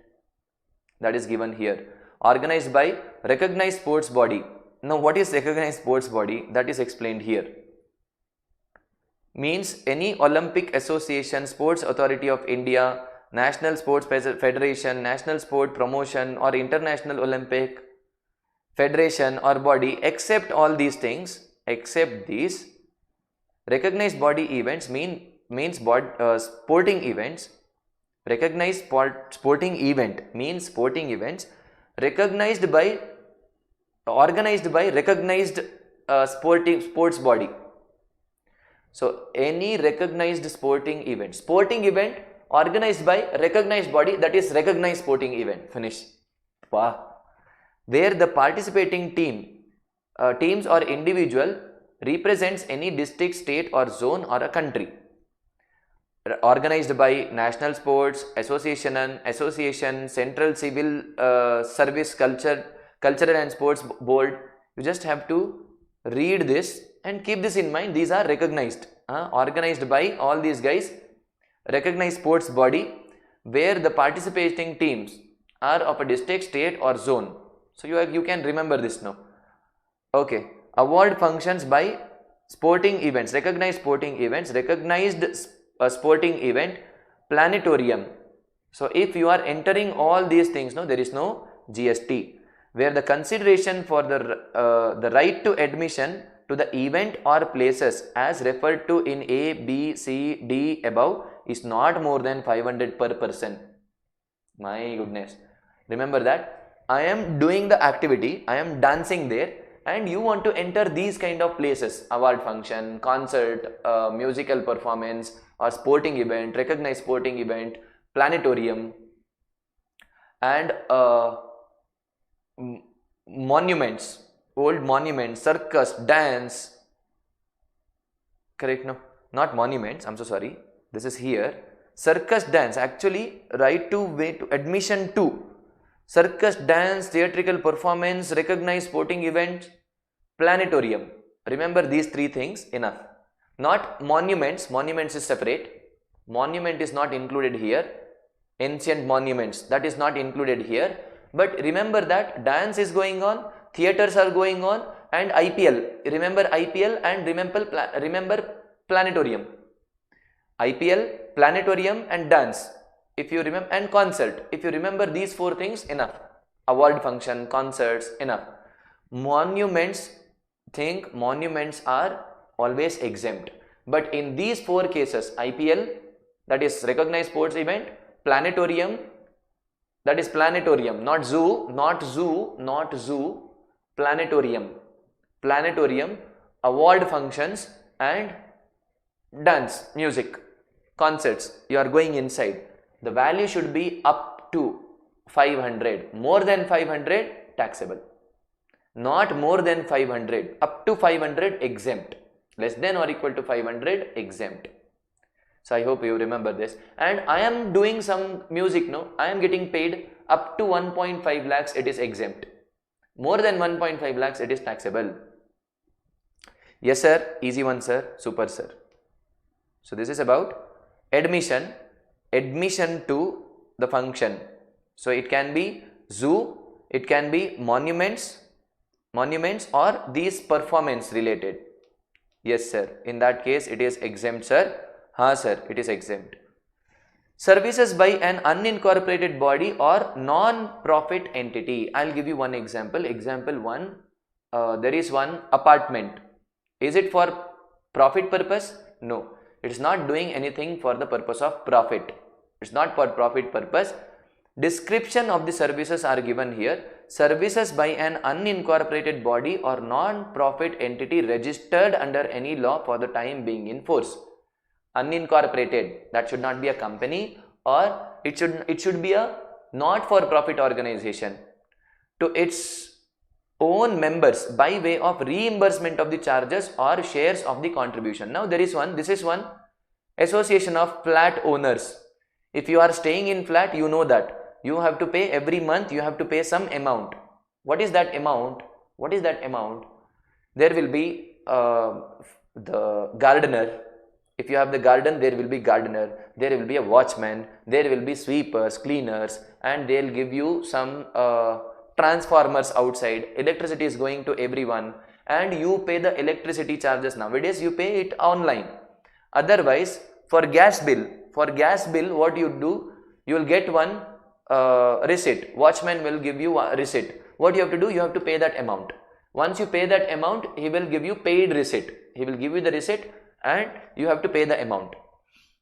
That is given here. Organized by recognized sports body. Now, what is recognized sports body? That is explained here. Means any Olympic Association, Sports Authority of India, National Sports Federation, National Sport Promotion or International Olympic Federation or body, except all these things, except these. Recognized body events means sporting events. Recognized sporting event means sporting events recognized by, organized by recognized sports body. So any recognized sporting event organized by recognized body, that is recognized sporting event. Finish. Wow. Where the participating teams or individual represents any district, state or zone or a country. Organized by National Sports Association, Central Civil Service Cultural and Sports Board. You just have to read this and keep this in mind. These are recognized, organized by all these guys, recognized sports body, where the participating teams are of a district, state or zone. So you can remember this now. Okay. Award functions by sporting events, recognized sporting events, recognized sporting event, planetarium. So if you are entering all these things, no, there is no GST, where the consideration for the right to admission to the event or places as referred to in A, B, C, D above is not more than 500 per person. My goodness. Remember that I am doing the activity, I am dancing there, and you want to enter these kind of places, award function, concert, musical performance or sporting event, recognized sporting event, planetarium and monuments, old monuments, circus, dance, correct? No, not monuments, I'm so sorry, this is here, circus, dance, actually right to way to admission to circus, dance, theatrical performance, recognized sporting event, planetarium. Remember these three things, enough. Not monuments, monuments is separate, monument is not included here, ancient monuments, that is not included here. But remember that dance is going on, theaters are going on, and IPL, remember IPL and remember planetarium. IPL, planetarium and dance, if you remember, and concert, if you remember these four things, enough. Award function, concerts, enough. Monuments, think monuments are always exempt, but in these four cases, IPL, that is recognized sports event, planetarium, That is planetarium, not zoo, not zoo, not zoo, planetarium. Planetarium, award functions and dance, music, concerts. You are going inside. The value should be up to 500. More than 500, taxable. Not more than 500. Up to 500, exempt. Less than or equal to 500, exempt. So I hope you remember this. And I am doing some music, no? I am getting paid up to 1.5 lakhs, it is exempt. More than 1.5 lakhs, it is taxable. Yes sir, easy one sir, super sir. So this is about admission to the function. So it can be zoo, it can be monuments or these performance related. Yes sir, in that case it is exempt sir. Ha sir, it is exempt. Services by an unincorporated body or non-profit entity. I'll give you one example. Example 1, there is one apartment. Is it for profit purpose? No, it is not doing anything for the purpose of profit. It's not for profit purpose. Description of the services are given here. Services by an unincorporated body or non-profit entity registered under any law for the time being in force. Unincorporated, that should not be a company, or it should be a not for profit organization to its own members by way of reimbursement of the charges or shares of the contribution. Now this is one association of flat owners. If you are staying in flat, you know that you have to pay every month, you have to pay some amount. What is that amount? There will be the gardener. If you have the garden, there will be gardener, there will be a watchman, there will be sweepers, cleaners, and they'll give you some transformers outside. Electricity is going to everyone and you pay the electricity charges. Nowadays you pay it online. Otherwise, for gas bill, what you do, you will get one receipt. Watchman will give you a receipt. What you have to do, you have to pay that amount. Once you pay that amount, he will give you paid receipt. He will give you the receipt and you have to pay the amount.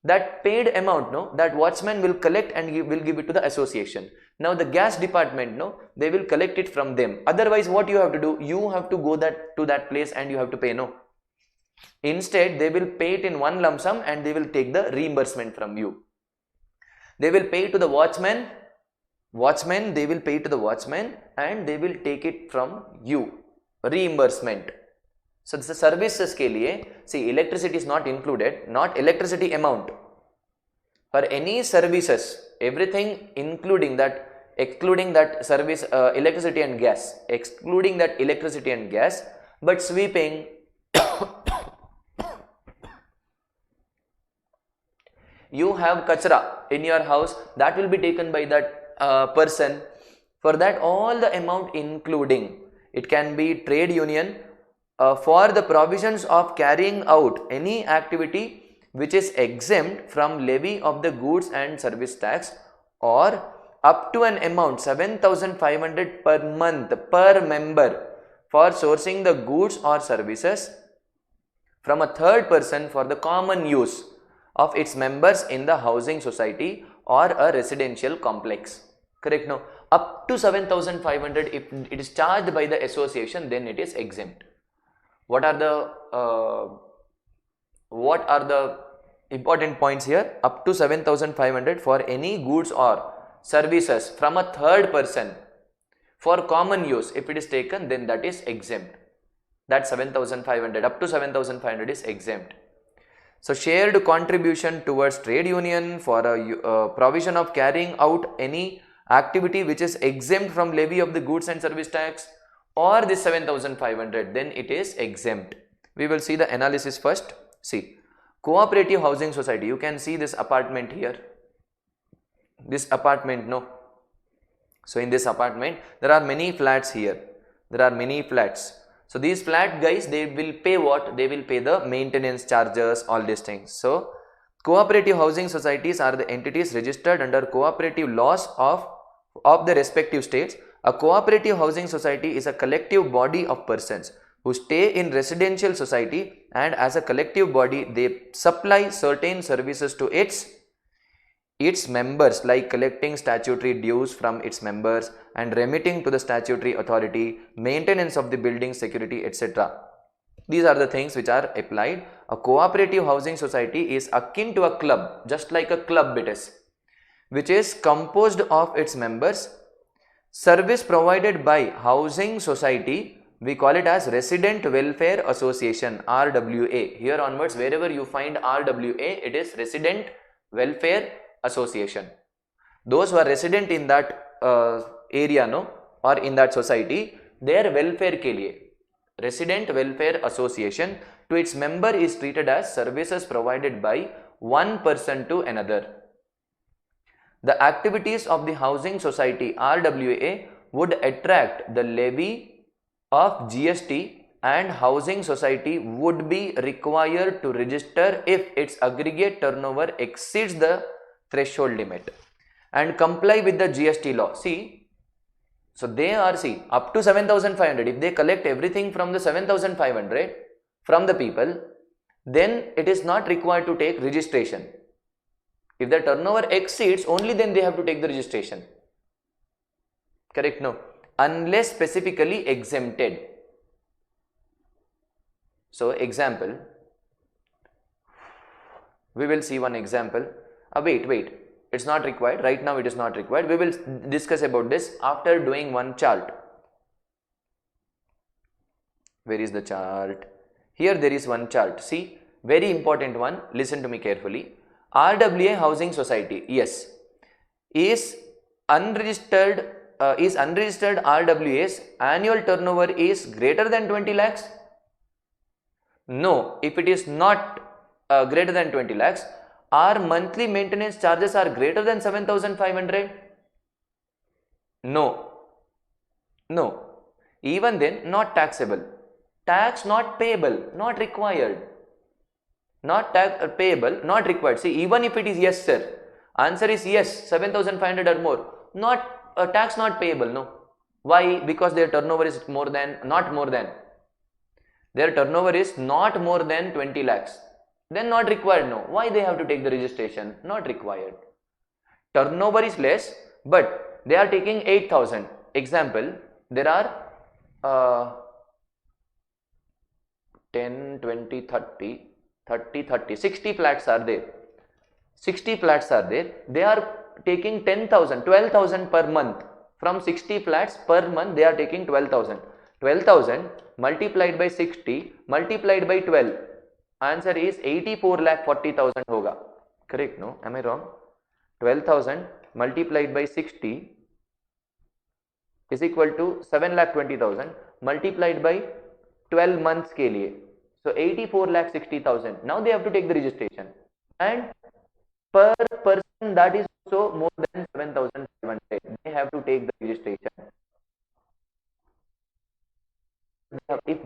That paid amount, no, that watchman will collect and will give it to the association. Now the gas department, no, they will collect it from them. Otherwise, what you have to do, you have to go to that place and you have to pay, no. Instead, they will pay it in one lump sum and they will take the reimbursement from you. They will pay to the watchman, they will pay to the watchman and they will take it from you. Reimbursement. So this is services ke liye, see, electricity is not included, not electricity amount. For any services, everything excluding that service, electricity and gas, but sweeping, you have kachra in your house, that will be taken by that person. For that, all the amount including, it can be trade union, for the provisions of carrying out any activity which is exempt from levy of the goods and service tax, or up to an amount 7,500 per month per member for sourcing the goods or services from a third person for the common use of its members in the housing society or a residential complex. Correct? No, up to 7,500, if it is charged by the association, then it is exempt. What are the important points here? Up to 7,500 for any goods or services from a third person for common use, if it is taken, then that is exempt. That 7,500, up to 7,500 is exempt. So shared contribution towards trade union for a provision of carrying out any activity which is exempt from levy of the goods and service tax, or this 7,500, then it is exempt. We will see the analysis first. See, cooperative housing society, you can see this apartment here, this apartment, no. So in this apartment, there are many flats here, So these flat guys, they will pay what? They will pay the maintenance charges, all these things. So cooperative housing societies are the entities registered under cooperative laws of the respective states. A cooperative housing society is a collective body of persons who stay in residential society, and as a collective body they supply certain services to its its members, like collecting statutory dues from its members and remitting to the statutory authority, maintenance of the building security, etc. These are the things which are applied. A cooperative housing society is akin to a club, just like a club it is, which is composed of its members. Service provided by housing society, we call it as Resident Welfare Association, RWA. Here onwards, wherever you find RWA, it is Resident Welfare Association. Those who are resident in that area, no, or in that society, their welfare ke liye Resident Welfare Association to its member is treated as services provided by one person to another. The activities of the housing society RWA would attract the levy of GST, and housing society would be required to register if its aggregate turnover exceeds the threshold limit and comply with the GST law. See, so they are, see, up to 7,500, if they collect everything from the 7,500 from the people, then it is not required to take registration. If the turnover exceeds, only then they have to take the registration. Correct? No. Unless specifically exempted. So, example, we will see one example. Wait. It's not required. Right now it is not required. We will discuss about this after doing one chart. Where is the chart? Here there is one chart. See, very important one. Listen to me carefully. RWA Housing Society, yes, is unregistered RWA's annual turnover is greater than 20 lakhs? No. If it is not greater than 20 lakhs, our monthly maintenance charges are greater than 7,500? No. Even then, not taxable. Tax not payable, not required. Not tax payable, not required. See, even if it is yes, sir. Answer is yes, 7,500 or more. Not tax not payable, no. Why? Because their turnover is not more than. Their turnover is not more than 20 lakhs. Then not required, no. Why they have to take the registration? Not required. Turnover is less, but they are taking 8,000. Example, there are 10, 20, 30, 60 flats are there. 60 flats are there. They are taking 10,000, 12,000 per month. From 60 flats per month, they are taking 12,000. 12,000 multiplied by 60 multiplied by 12. Answer is 84,40,000 hoga. Correct? No? Am I wrong? 12,000 multiplied by 60 is equal to 7,20,000 multiplied by 12 months ke liye. So 84,60,000. Now they have to take the registration. And per person that is also more than 7,500. They have to take the registration. If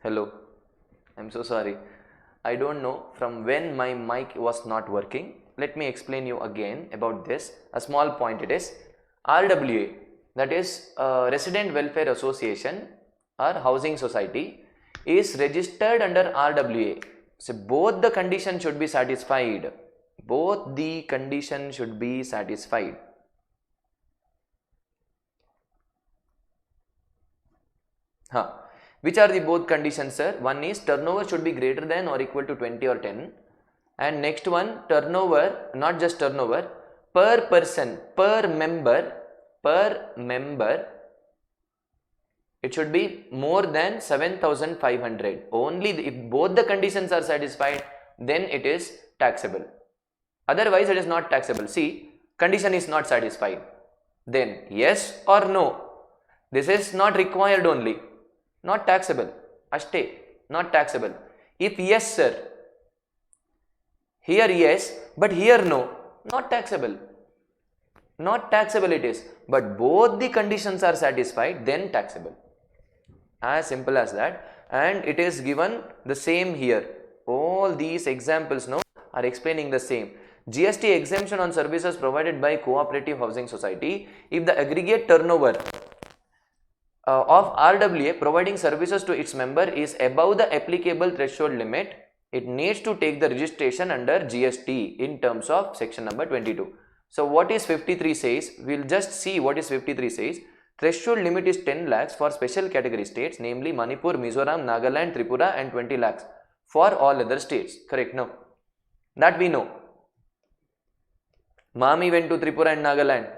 Hello. I'm so sorry. I don't know from when my mic was not working. Let me explain you again about this. A small point it is. RWA, that is Resident Welfare Association or Housing Society, is registered under RWA. So both the conditions should be satisfied. Both the conditions should be satisfied. Which are the both conditions, sir? One is turnover should be greater than or equal to 20 or 10. And next one, turnover, not just turnover, per person, per member, it should be more than 7,500. Only if both the conditions are satisfied, then it is taxable. Otherwise, it is not taxable. See, condition is not satisfied. Then yes or no. This is not required only. Not taxable. Ashte, not taxable. If yes, sir, here yes, but here no, not taxable. Not taxable it is. But both the conditions are satisfied, then taxable. As simple as that. And it is given the same here. All these examples now are explaining the same. GST exemption on services provided by cooperative housing society. If the aggregate turnover of RWA providing services to its member is above the applicable threshold limit, it needs to take the registration under GST in terms of section number 22. So what is 53 says? We'll just see what is 53 says. Threshold limit is 10 lakhs for special category states, namely Manipur, Mizoram, Nagaland, Tripura, and 20 lakhs for all other states. Correct? No. That we know. Mami went to Tripura and Nagaland.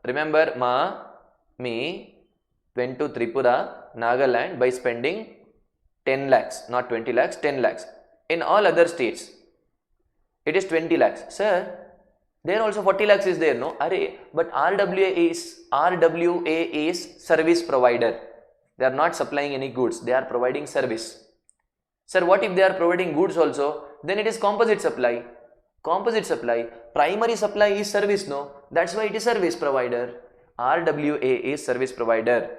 Remember, me went to Tripura, Nagaland by spending 10 lakhs, not 20 lakhs, 10 lakhs. In all other states, it is 20 lakhs. Sir, there also 40 lakhs is there, no? But RWA is service provider. They are not supplying any goods. They are providing service. Sir, what if they are providing goods also? Then it is composite supply. Composite supply. Primary supply is service, no? That's why it is service provider. RWA is service provider.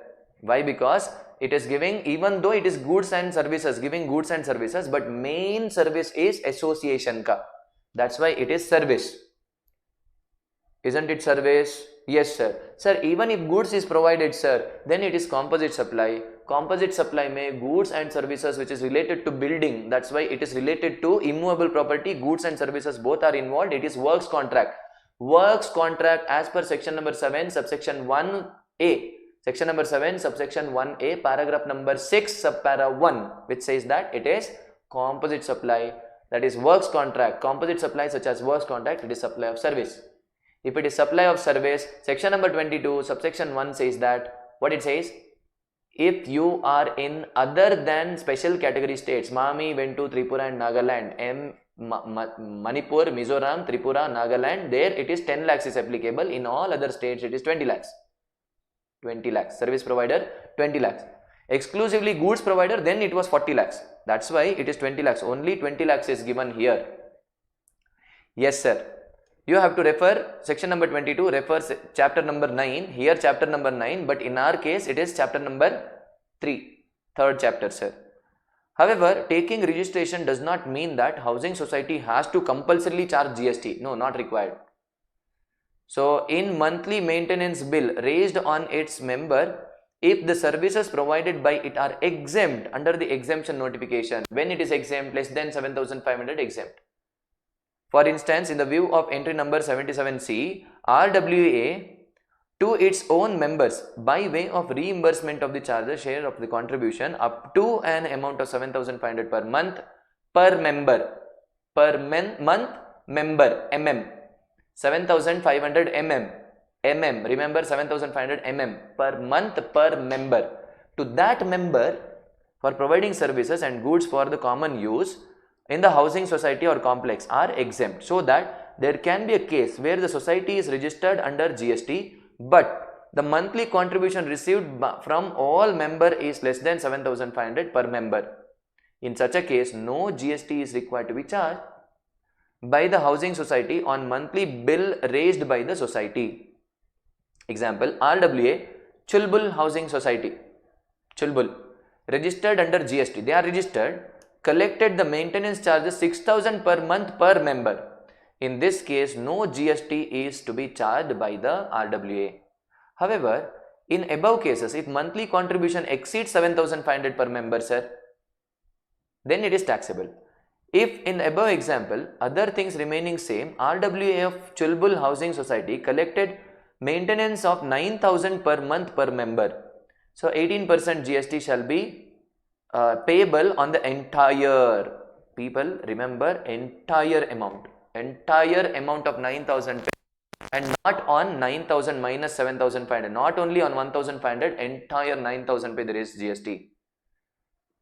Why? Because it is giving, even though it is goods and services, giving goods and services, but main service is association ka. That's why it is service. Isn't it service? Yes, sir. Sir, even if goods is provided, sir, then it is composite supply. Composite supply may goods and services which is related to building. That's why it is related to immovable property. Goods and services both are involved. It is works contract. Works contract as per section number 7, subsection 1A. Section number 7, subsection 1A, paragraph number 6, subpara 1, which says that it is composite supply. That is works contract. Composite supply such as works contract, it is supply of service. If it is supply of service, section number 22, subsection 1 says that, what it says? If you are in other than special category states, Mami went to Tripura and Nagaland, Manipur, Mizoram, Tripura, Nagaland, there it is 10 lakhs is applicable. In all other states, it is 20 lakhs. 20 lakhs. Service provider, 20 lakhs. Exclusively goods provider, then it was 40 lakhs. That's why it is 20 lakhs. Only 20 lakhs is given here. Yes, sir. You have to refer section number 22, refers chapter number 9, here chapter number 9, but in our case it is chapter number 3, third chapter, sir. However, taking registration does not mean that housing society has to compulsorily charge GST. No, not required. So, in monthly maintenance bill raised on its member, if the services provided by it are exempt under the exemption notification, when it is exempt, less than 7,500 exempt. For instance, in the view of entry number 77C, RWA to its own members by way of reimbursement of the charges share of the contribution up to an amount of 7,500 per month per member, month member, mm, 7,500 mm, remember 7,500 per month per member. To that member for providing services and goods for the common use in the housing society or complex are exempt, so that there can be a case where the society is registered under GST, but the monthly contribution received from all member is less than 7,500 per member. In such a case, no GST is required to be charged by the housing society on monthly bill raised by the society. Example, RWA, Chulbul Housing Society. Chulbul. registered under GST, they are registered, collected the maintenance charges 6,000 per month per member. In this case, no GST is to be charged by the RWA. However, in above cases, if monthly contribution exceeds 7,500 per member, sir, then it is taxable. If in above example, other things remaining same, RWA of Chulbul Housing Society collected maintenance of 9,000 per month per member. So 18% GST shall be payable on the entire, people remember, entire amount of 9,000 and not on 9,000 minus 7,500, not only on 1,500, entire 9,000 there is GST.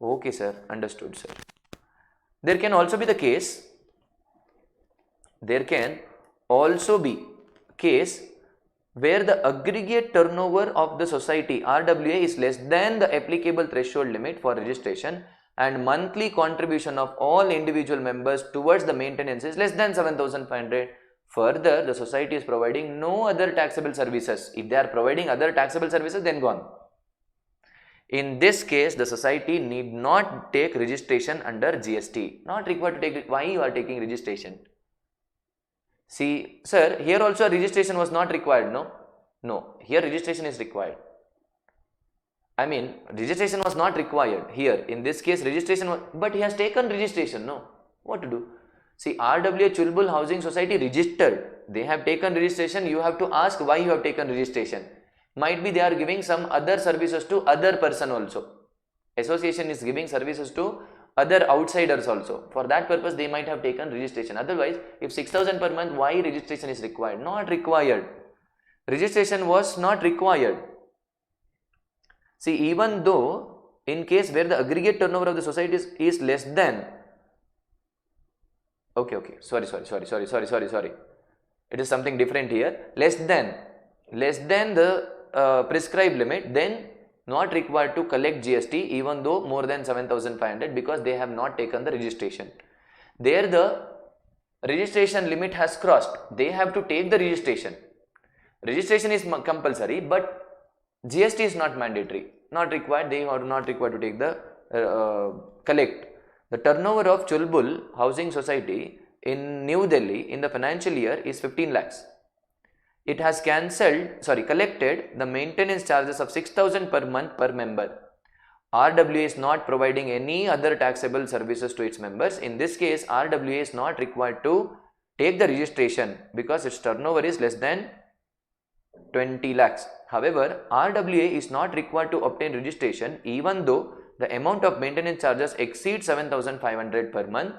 Okay sir, understood sir. There can also be case where the aggregate turnover of the society RWA is less than the applicable threshold limit for registration and monthly contribution of all individual members towards the maintenance is less than 7,500. Further, the society is providing no other taxable services. If they are providing other taxable services, then gone. In this case, the society need not take registration under GST. Not required to take. Why you are taking registration? See, sir, here also registration was not required, no? No, here registration is required. I mean, registration was not required here. In this case, registration was, but he has taken registration, no? What to do? See, RWA Chulbul Housing Society registered. They have taken registration. You have to ask why you have taken registration. Might be they are giving some other services to other person also. Association is giving services to other outsiders also. For that purpose, they might have taken registration. Otherwise, if 6,000 per month, why registration is required? Not required. Registration was not required. See, even though in case where the aggregate turnover of the society is less than, sorry. It is something different here. Less than the prescribed limit, then not required to collect GST even though more than 7,500 because they have not taken the registration. There the registration limit has crossed. They have to take the registration. Registration is compulsory, but GST is not mandatory, not required. They are not required to take the collect. The turnover of Chulbul Housing Society in New Delhi in the financial year is 15 lakhs. It has collected the maintenance charges of 6,000 per month per member. RWA is not providing any other taxable services to its members. In this case, RWA is not required to take the registration because its turnover is less than 20 lakhs. However, RWA is not required to obtain registration even though the amount of maintenance charges exceeds 7,500 per month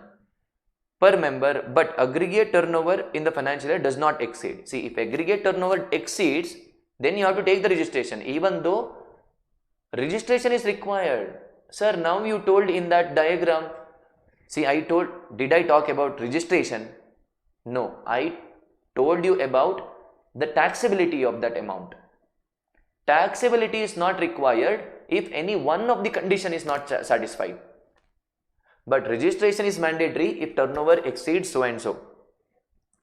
per member, but aggregate turnover in the financial year does not exceed. See, if aggregate turnover exceeds, then you have to take the registration even though registration is required. Sir, now you told in that diagram, see, did I talk about registration? No, I told you about the taxability of that amount. Taxability is not required if any one of the condition is not satisfied. But registration is mandatory if turnover exceeds so and so.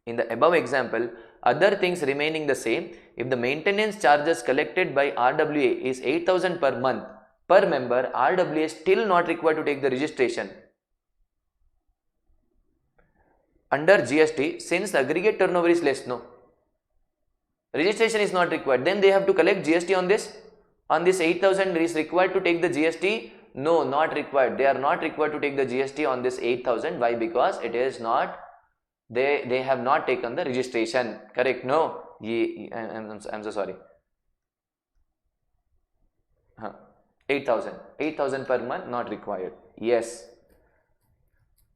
In the above example, other things remaining the same, if the maintenance charges collected by RWA is 8,000 per month per member, RWA is still not required to take the registration. Under GST, since the aggregate turnover is less, no. Registration is not required. Then they have to collect GST on this. On this 8,000 is required to take the GST. No, not required. They are not required to take the GST on this 8,000. Why? Because it is not, they have not taken the registration. Correct? No. I'm so sorry. 8,000 per month not required. Yes.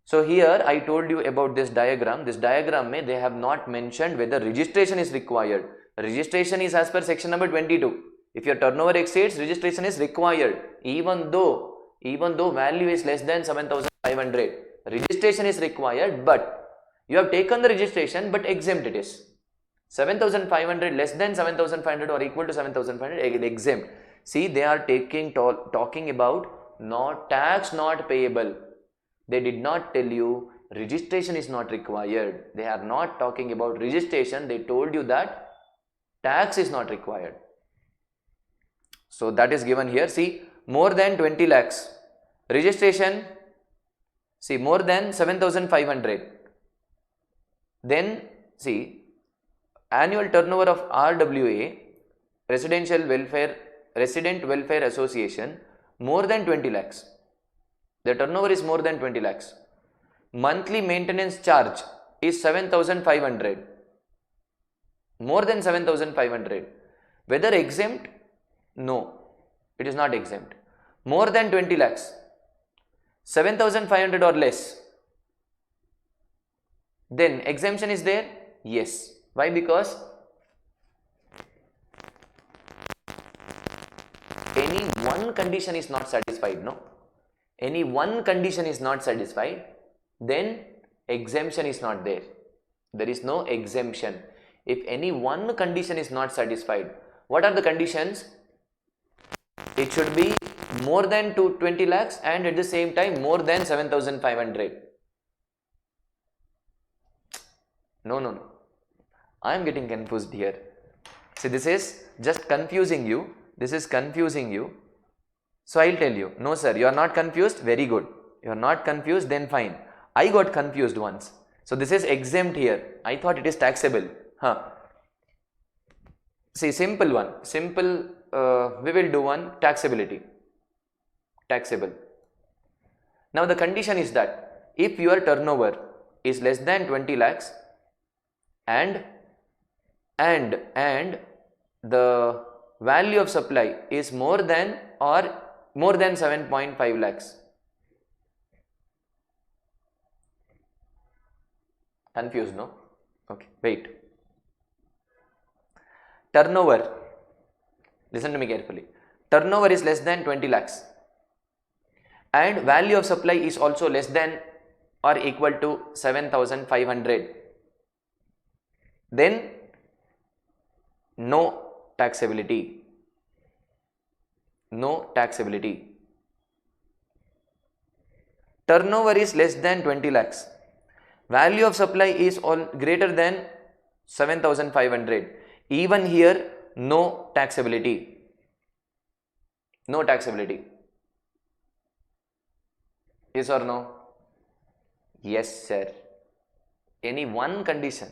So here I told you about this diagram. This diagram they have not mentioned whether registration is required. Registration is as per section number 22. If your turnover exceeds, registration is required. Even though value is less than 7,500, registration is required. But you have taken the registration, but exempt it is 7,500 less than 7,500 or equal to 7,500 exempt. See, they are talking about not tax not payable. They did not tell you registration is not required. They are not talking about registration. They told you that tax is not required. So that is given here. See, more than 20 lakhs. Registration, see, more than 7,500. Then, see, annual turnover of RWA, Resident Welfare Association, more than 20 lakhs. The turnover is more than 20 lakhs. Monthly maintenance charge is 7,500. More than 7,500. Whether exempt? No, it is not exempt. More than 20 lakhs. 7,500 or less. Then exemption is there? Yes. Why? Because any one condition is not satisfied, no? Any one condition is not satisfied, then exemption is not there. There is no exemption. If any one condition is not satisfied, what are the conditions? It should be more than 20 lakhs and at the same time more than 7,500. No. I am getting confused here. See, this is just confusing you. This is confusing you. So I'll tell you, no sir, you are not confused, very good. You are not confused, then fine. I got confused once. So this is exempt here. I thought it is taxable. See, simple one. Simple, we will do one, taxability. Taxable. Now the condition is that if your turnover is less than 20 lakhs and the value of supply is more than 7.5 lakhs. Confused, no? Okay, wait. Turnover, listen to me carefully. Turnover is less than 20 lakhs and value of supply is also less than or equal to 7,500. Then no taxability. No taxability. Turnover is less than 20 lakhs. Value of supply is all greater than 7,500. Even here, no taxability. No taxability. Yes or no? Yes, sir. Any one condition.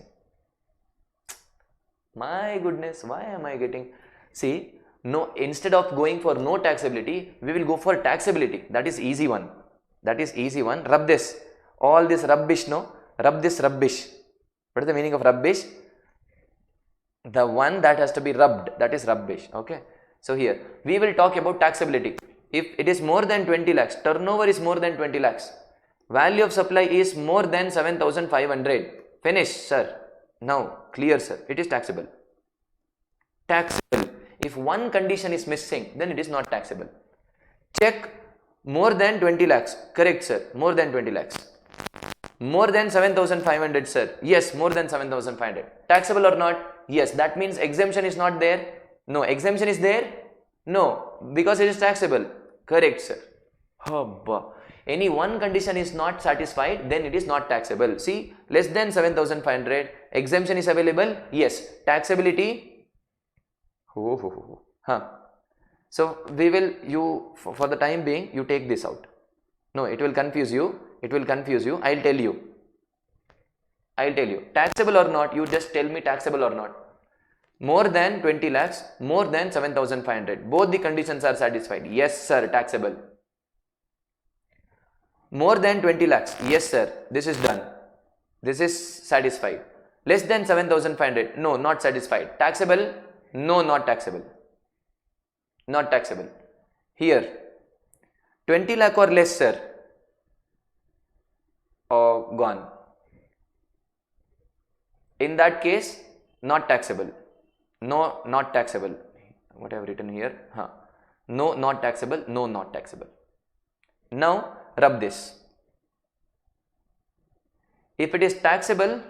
My goodness, why am I getting? See, no, instead of going for no taxability, we will go for taxability. That is easy one. That is easy one. Rub this. All this rubbish, no? Rub this rubbish. What is the meaning of rubbish? The one that has to be rubbed, that is rubbish. Okay. So here, we will talk about taxability. If it is more than 20 lakhs, turnover is more than 20 lakhs, value of supply is more than 7,500. Finish, sir. Now, clear, sir. It is taxable. Taxable. If one condition is missing, then it is not taxable. Check more than 20 lakhs. Correct, sir. More than 20 lakhs. More than 7,500, sir. Yes, more than 7,500. Taxable or not? Yes. That means exemption is not there. No. Exemption is there? No. Because it is taxable. Correct, sir. Any one condition is not satisfied, then it is not taxable. See, less than 7,500. Exemption is available? Yes. Taxability? So, we will, for the time being, you take this out. No, it will confuse you. It will confuse you. I'll tell you. I'll tell you. Taxable or not, you just tell me taxable or not. More than 20 lakhs, more than 7,500. Both the conditions are satisfied. Yes, sir, taxable. More than 20 lakhs. Yes, sir. This is done. This is satisfied. Less than 7,500. No, not satisfied. Taxable? No, not taxable. Not taxable. Here, 20 lakh or less, sir. Oh, gone. In that case, not taxable. No, not taxable. What I have written here? No, not taxable. No, not taxable. Now, rub this. If it is taxable,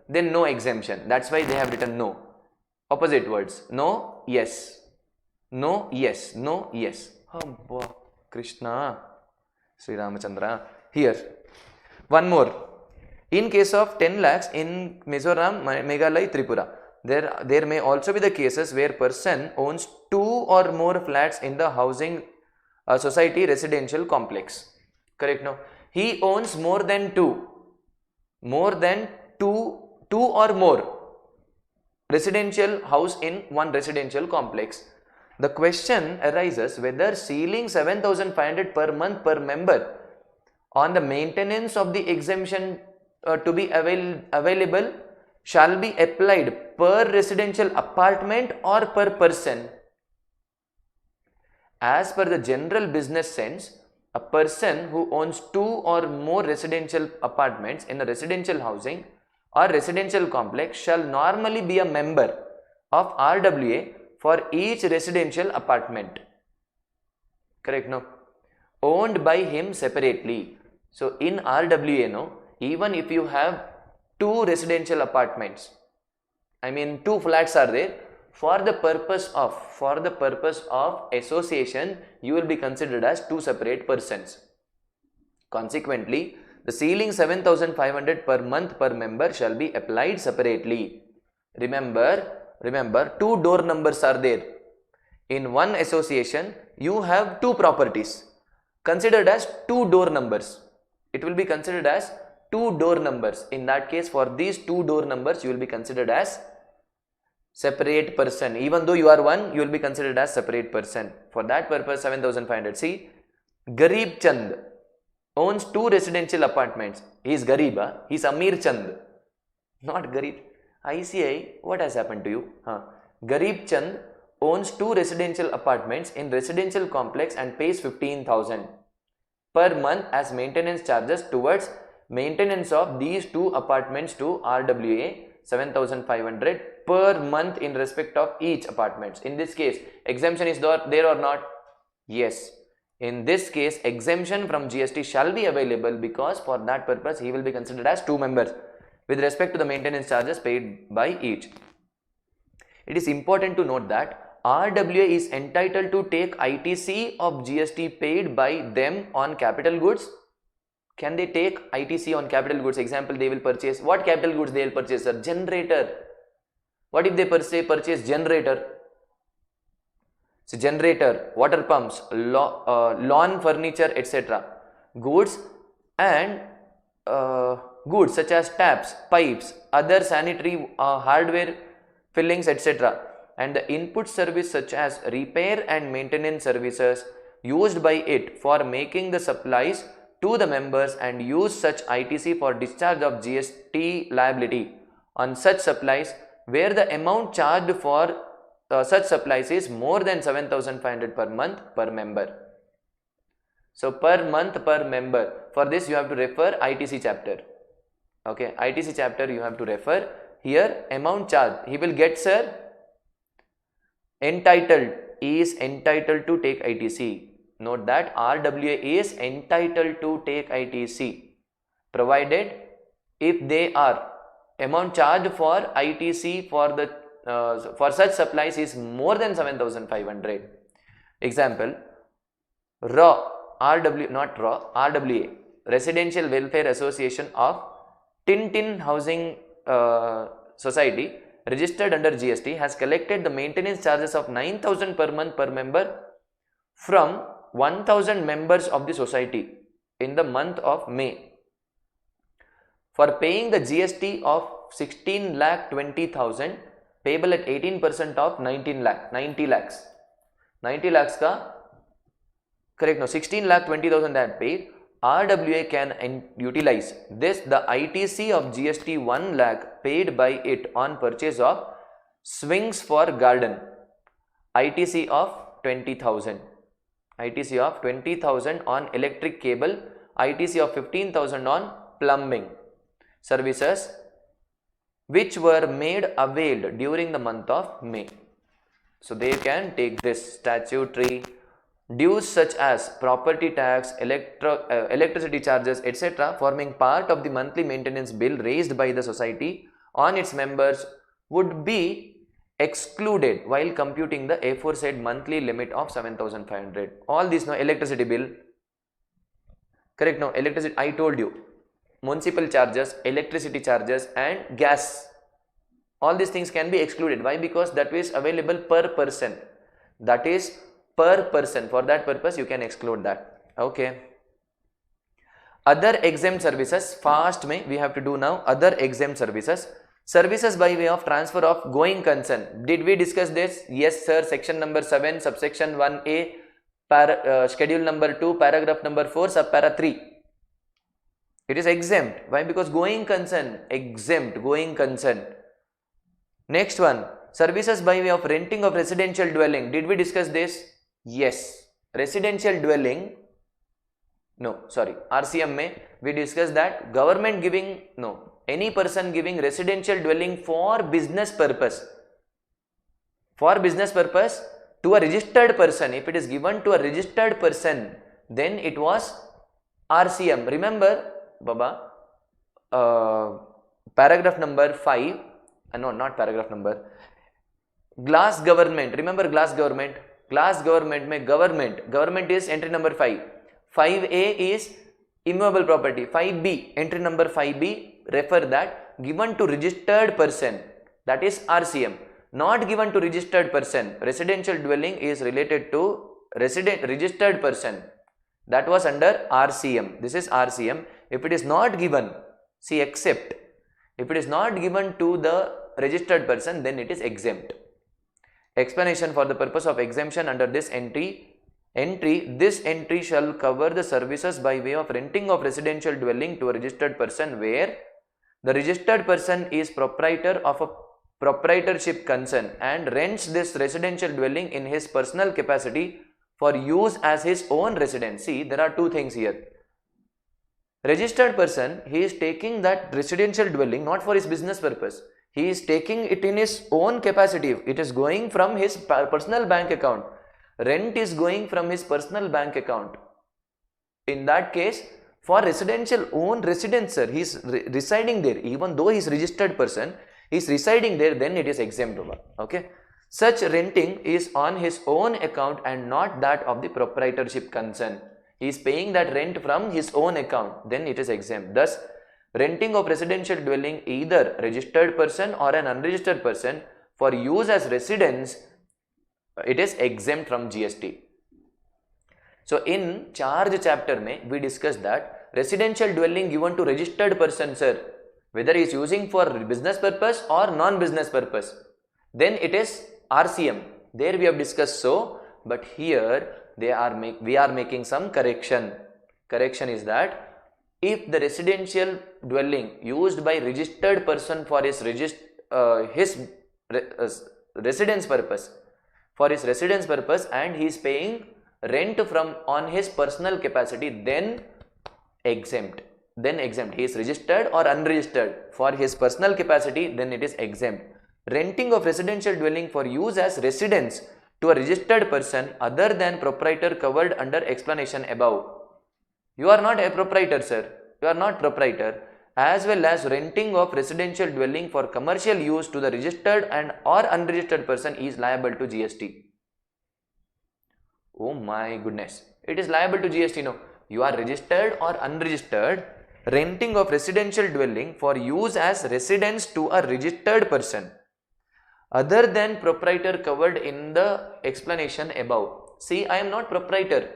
then no exemption. That's why they have written no. Opposite words. No, yes. No, yes. No, yes. Krishna. Sri Ramachandra. Here. One more. In case of 10 lakhs in Mizoram, Meghalaya, Tripura. there may also be the cases where person owns 2 or more flats in the housing society residential complex. Correct? No, he owns more than two or more residential house in one residential complex. The question arises whether ceiling 7,500 per month per member on the maintenance of the exemption to be available shall be applied per residential apartment or per person. As per the general business sense, a person who owns 2 or more residential apartments in a residential housing or residential complex shall normally be a member of RWA for each residential apartment. Correct? No? Owned by him separately. So in RWA, no, even if you have 2 residential apartments, I mean 2 flats are there, for the purpose of association, you will be considered as 2 separate persons. Consequently, the ceiling 7,500 per month per member shall be applied separately. Remember 2 door numbers are there. In one association, you have 2 properties considered as 2 door numbers. It will be considered as 2 door numbers. In that case, for these 2 door numbers, you will be considered as separate person. Even though you are one, you will be considered as separate person. For that purpose, 7,500. See, Garib Chand owns 2 residential apartments. He is Garib, he is Amir Chand, not Garib. ICI, what has happened to you? Garib Chand owns 2 residential apartments in residential complex and pays 15,000 per month as maintenance charges towards maintenance of these 2 apartments to RWA 7,500 per month in respect of each apartments. In this case, exemption is there or not? Yes. In this case, exemption from GST shall be available because for that purpose, he will be considered as 2 members with respect to the maintenance charges paid by each. It is important to note that RWA is entitled to take ITC of GST paid by them on capital goods. Can they take ITC on capital goods? Example, they will purchase, what capital goods they will purchase? A generator. What if they purchase generator? So generator, water pumps, lawn furniture, etc. Goods and goods such as taps, pipes, other sanitary hardware, fillings, etc. And the input service such as repair and maintenance services used by it for making the supplies to the members and use such ITC for discharge of GST liability on such supplies where the amount charged for such supplies is more than 7,500 per month per member. So per month per member, for this you have to refer ITC chapter. Okay, ITC chapter you have to refer. Here amount charged, he will get, sir, entitled to take ITC. Note that RWA is entitled to take ITC provided if they are amount charged for ITC for the for such supplies is more than 7,500. Example, RWA, Residential Welfare Association of Tintin Housing Society, registered under GST, has collected the maintenance charges of 9,000 per month per member from 1,000 members of the society in the month of May. For paying the GST of 16,20,000 payable at 18% of 90 lakhs. 90 lakhs ka, correct, no, 16,20,000 that paid, RWA can utilize this, the ITC of GST 1 lakh paid by it on purchase of swings for garden, ITC of 20,000, ITC of 20,000 on electric cable, ITC of 15,000 on plumbing services which were made availed during the month of May. So they can take this statutory dues such as property tax, electricity charges, etc. forming part of the monthly maintenance bill raised by the society on its members would be excluded while computing the aforesaid monthly limit of 7,500. All these, no, electricity bill, correct, no, electricity, I told you, municipal charges, electricity charges and gas, All these things can be excluded. Why? Because that is available per person. That is per person. For that purpose, you can exclude that. Okay. Other exempt services, fast mein we have to do now. Other exempt services. Services by way of transfer of going concern. Did we discuss this? Yes, sir. Section number 7, subsection 1A, schedule number 2, paragraph number 4, subpara 3. It is exempt. Why? Because going concern, exempt, going concern. Next one, services by way of renting of residential dwelling. Did we discuss this? Yes. Residential dwelling, no, sorry, RCM mein we discussed that government giving, no, any person giving residential dwelling for business purpose. For business purpose to a registered person. If it is given to a registered person, then it was RCM. Remember, Baba, paragraph number 5. No, not paragraph number. Glass government. Remember glass government? Glass government mein government is entry number 5. 5A is immovable property. 5B, entry number 5B, refer that given to registered person. That is RCM. Not given to registered person. Residential dwelling is related to registered person. That was under RCM. This is RCM. If it is not given, see, except. If it is not given to the registered person, then it is exempt. Explanation for the purpose of exemption under this entry. This entry shall cover the services by way of renting of residential dwelling to a registered person where the registered person is proprietor of a proprietorship concern and rents this residential dwelling in his personal capacity for use as his own residence. See, there are two things here. Registered person, he is taking that residential dwelling not for his business purpose. He is taking it in his own capacity. It is going from his personal bank account. Rent is going from his personal bank account. In that case, for residential own residence, sir, he is residing there. Even though he is registered person, he is residing there, then it is exempt. Okay. Such renting is on his own account and not that of the proprietorship concern. He is paying that rent from his own account, then it is exempt. Thus, renting of residential dwelling either registered person or an unregistered person for use as residence, it is exempt from GST. So in charge chapter mein we discussed that residential dwelling given to registered person, sir, whether he is using for business purpose or non-business purpose, then it is RCM. There we have discussed so, but here we are making some correction. Correction is that if the residential dwelling used by registered person for his residence purpose, and he is paying rent from on his personal capacity, then exempt. He is registered or unregistered for his personal capacity, then it is exempt. Renting of residential dwelling for use as residence to a registered person other than proprietor covered under explanation above. You are not a proprietor, sir. You are not proprietor. As well as renting of residential dwelling for commercial use to the registered and or unregistered person is liable to GST. Oh my goodness. It is liable to GST, no. You are registered or unregistered. Renting of residential dwelling for use as residence to a registered person other than proprietor covered in the explanation above. See, I am not proprietor.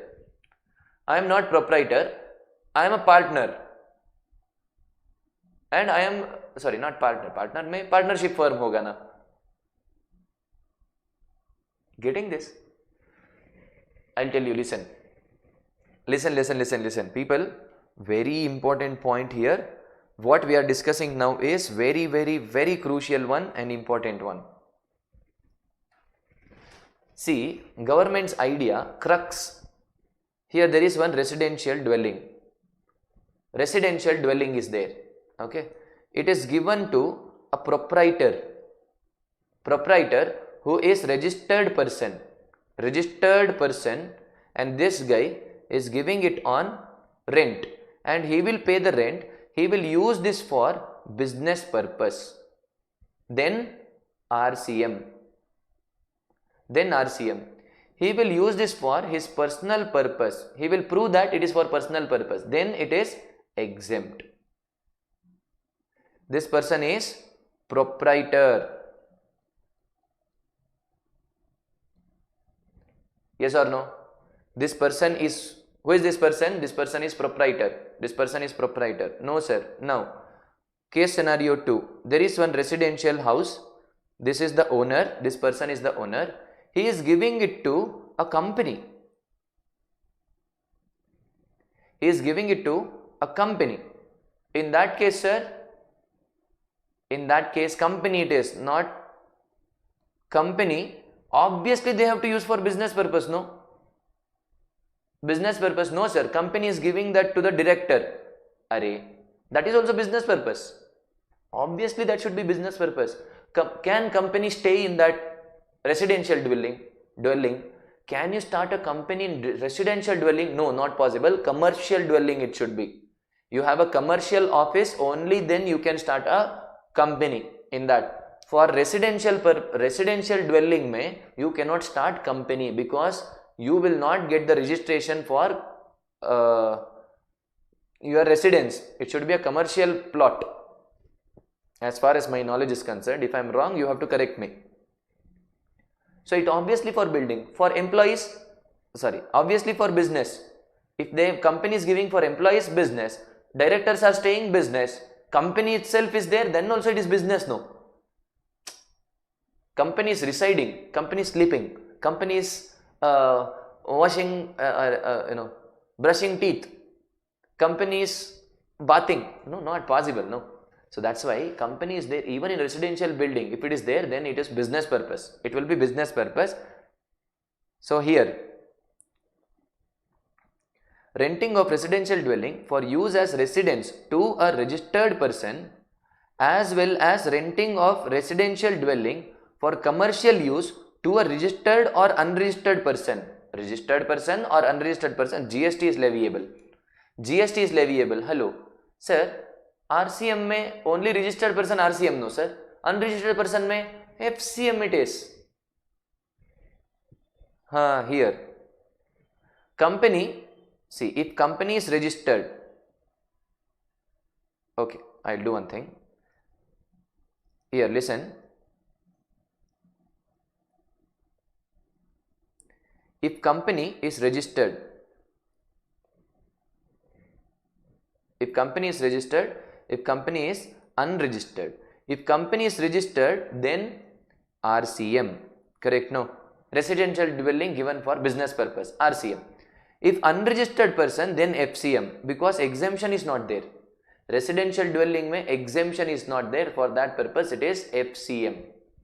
I am a partner. And I am, sorry, not partner. Partner mein partnership firm hoga na. Getting this? I'll tell you, listen. Listen. People, very important point here. What we are discussing now is very crucial one and important one. See, government's idea, crux. Here there is one residential dwelling. Residential dwelling is there. Okay. It is given to a proprietor who is registered person, and this guy is giving it on rent, and he will pay the rent. He will use this for business purpose. Then RCM. He will use this for his personal purpose. He will prove that it is for personal purpose. Then it is exempt. This person is proprietor. Yes or no? This person is, who is this person? This person is proprietor. This person is proprietor. No sir. Now, case scenario 2. There is one residential house. This is the owner. This person is the owner. He is giving it to a company. He is giving it to a company. In that case, sir, in that case, company it is, not company. Obviously, they have to use for business purpose, no? Business purpose, no sir. Company is giving that to the director. Array, that is also business purpose. Obviously, that should be business purpose. Can company stay in that residential dwelling? Can you start a company in residential dwelling? No, not possible. Commercial dwelling it should be. You have a commercial office, only then you can start a company in that. For residential dwelling mein, you cannot start company because you will not get the registration for your residence. It should be a commercial plot. As far as my knowledge is concerned, if I am wrong, you have to correct me. So it obviously for building, for employees, obviously for business. If the company is giving for employees business, directors are staying business, company itself is there, then also it is business, no? Company is residing, company is sleeping, company is washing, brushing teeth, company is bathing, no, not possible, no. So that's why company is there even in residential building. If it is there, then it is business purpose. It will be business purpose. So here, renting of residential dwelling for use as residence to a registered person, as well as renting of residential dwelling for commercial use to a registered or unregistered person. Registered person or unregistered person, GST is leviable. GST is leviable. Hello, sir. RCM में only registered person RCM, no sir. Unregistered person में FCM it is. Here. Company, see, if company is registered, okay, I'll do one thing. Here, listen. If company is registered, if company is unregistered, if company is registered, then RCM, correct? No, residential dwelling given for business purpose, RCM. If unregistered person, then FCM, because exemption is not there. Residential dwelling mein exemption is not there. For that purpose, it is FCM.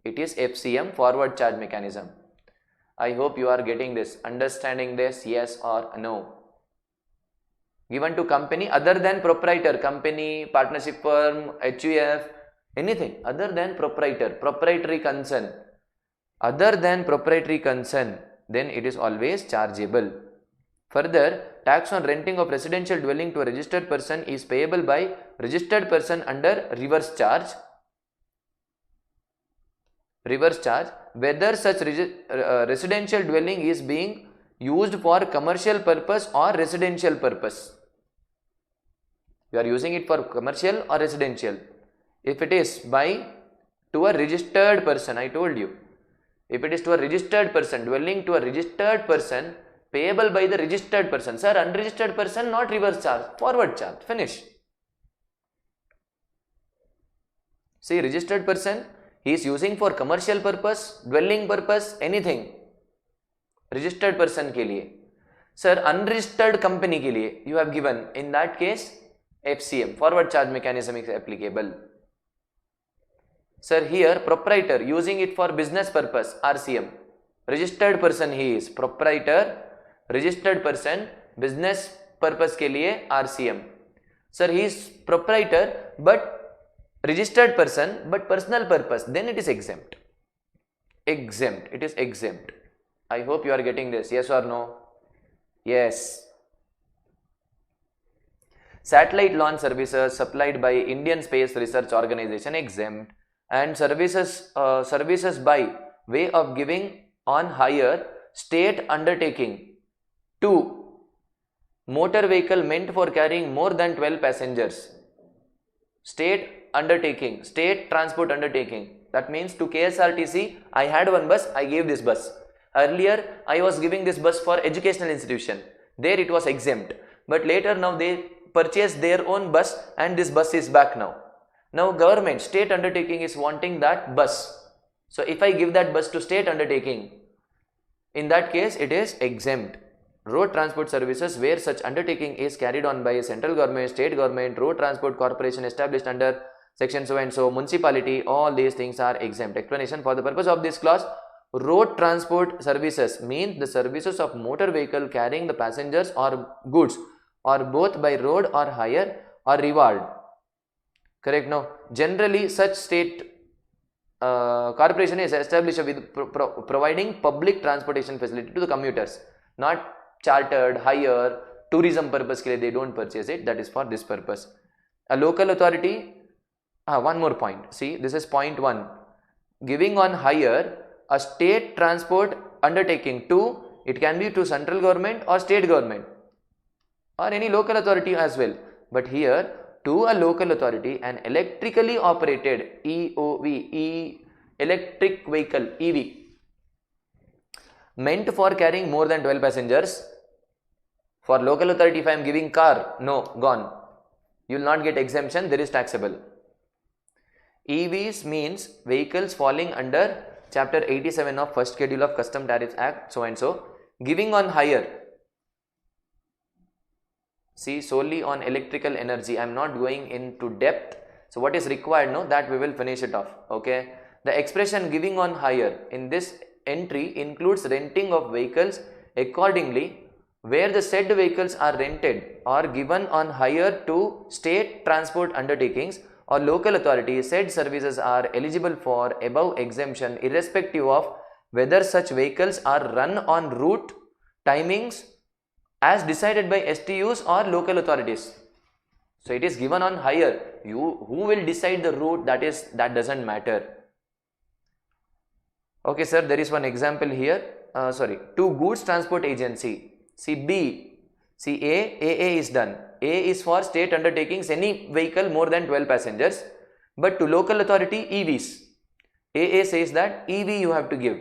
It is FCM, forward charge mechanism. I hope you are getting this, understanding this, yes or no. Given to company other than proprietor, company, partnership firm, HUF, anything other than proprietor, proprietary concern, other than proprietary concern, then it is always chargeable. Further, tax on renting of residential dwelling to a registered person is payable by registered person under reverse charge. Reverse charge, whether such residential dwelling is being used for commercial purpose or residential purpose. You are using it for commercial or residential. If it is to a registered person, I told you. If it is to a registered person, dwelling to a registered person, payable by the registered person. Sir, unregistered person, not reverse charge, forward charge. Finish. See, registered person, he is using for commercial purpose, dwelling purpose, anything. Registered person के लिए. Sir, unregistered company के लिए you have given. In that case, FCM, forward charge mechanism is applicable. Sir, here proprietor using it for business purpose, RCM. Registered person he is, proprietor, registered person, business purpose के लिए RCM. Sir, he is proprietor but registered person but personal purpose, then it is exempt. Exempt, it is exempt. I hope you are getting this, yes or no? Yes. Satellite launch services supplied by Indian Space Research Organization exempt, and services by way of giving on hire state undertaking to motor vehicle meant for carrying more than 12 passengers. State undertaking, state transport undertaking. That means to KSRTC, I had one bus, I gave this bus. Earlier, I was giving this bus for educational institution. There it was exempt. But later now they purchase their own bus and this bus is back now. Now government, state undertaking is wanting that bus. So if I give that bus to state undertaking, in that case it is exempt. Road transport services where such undertaking is carried on by a central government, state government, road transport corporation established under section so and so, municipality, all these things are exempt. Explanation: for the purpose of this clause, road transport services means the services of motor vehicle carrying the passengers or goods, or both by road or hire or reward. Correct? No. Generally, such state corporation is established with providing public transportation facility to the commuters, not chartered, hire, tourism purpose ke liye they don't purchase it. That is for this purpose. A local authority. One more point. See, this is point 1. Giving on hire a state transport undertaking to, it can be to central government or state government or any local authority as well. But here, to a local authority, an electrically operated EOV, electric vehicle, EV, meant for carrying more than 12 passengers. For local authority, if I am giving car, no, gone. You will not get exemption, there is taxable. EVs means vehicles falling under chapter 87 of first schedule of Custom Tariffs Act, so and so. Giving on hire, see, solely on electrical energy. I am not going into depth. So what is required, no, that we will finish it off. Okay. The expression giving on hire in this entry includes renting of vehicles accordingly, where the said vehicles are rented or given on hire to state transport undertakings or local authorities. Said services are eligible for above exemption irrespective of whether such vehicles are run on route timings as decided by STUs or local authorities. So it is given on hire. Who will decide the route, that doesn't matter. Okay sir, there is one example here. To goods transport agency. See B, see AA is done. A is for state undertakings, any vehicle more than 12 passengers. But to local authority, EVs. AA says that EV you have to give.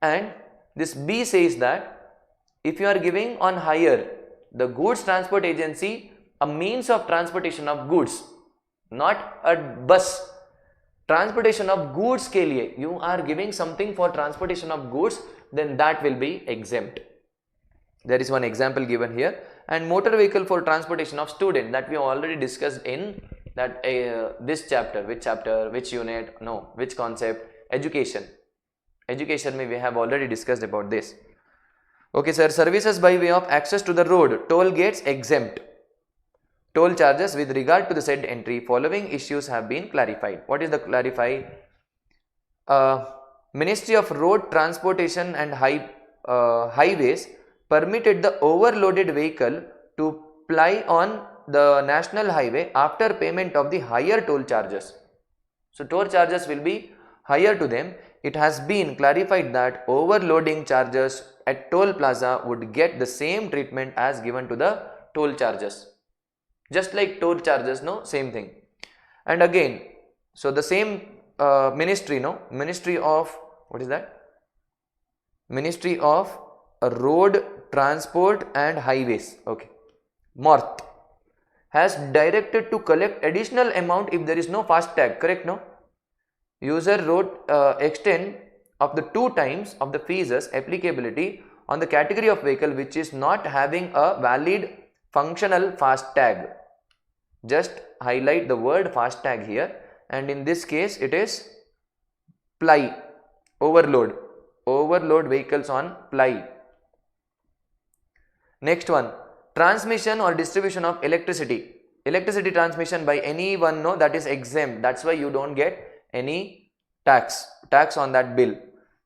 And this B says that if you are giving on hire the goods transport agency a means of transportation of goods, not a bus, transportation of goods ke liye you are giving something for transportation of goods, then that will be exempt. There is one example given here. And motor vehicle for transportation of student, that we already discussed in that this chapter. Which chapter, which unit, no, which concept? Education. Education we have already discussed about this. Okay sir, services by way of access to the road, toll gates exempt. Toll charges with regard to the said entry, following issues have been clarified. What is the clarify? Ministry of Road Transportation and Highways permitted the overloaded vehicle to ply on the national highway after payment of the higher toll charges. So toll charges will be higher to them. It has been clarified that overloading charges at toll plaza would get the same treatment as given to the toll charges. Just like toll charges, no, same thing. And again, so the same ministry, no, Ministry of, what is that? Ministry of Road Transport and Highways, okay, MORTH, has directed to collect additional amount if there is no fast tag, correct, no? User wrote extent of the 2 times of the fees applicability on the category of vehicle which is not having a valid functional fast tag. Just highlight the word fast tag here, and in this case it is ply, overload vehicles on ply. Next one, transmission or distribution of electricity. Electricity transmission by anyone, no, that is exempt. That's why you don't get any tax on that bill.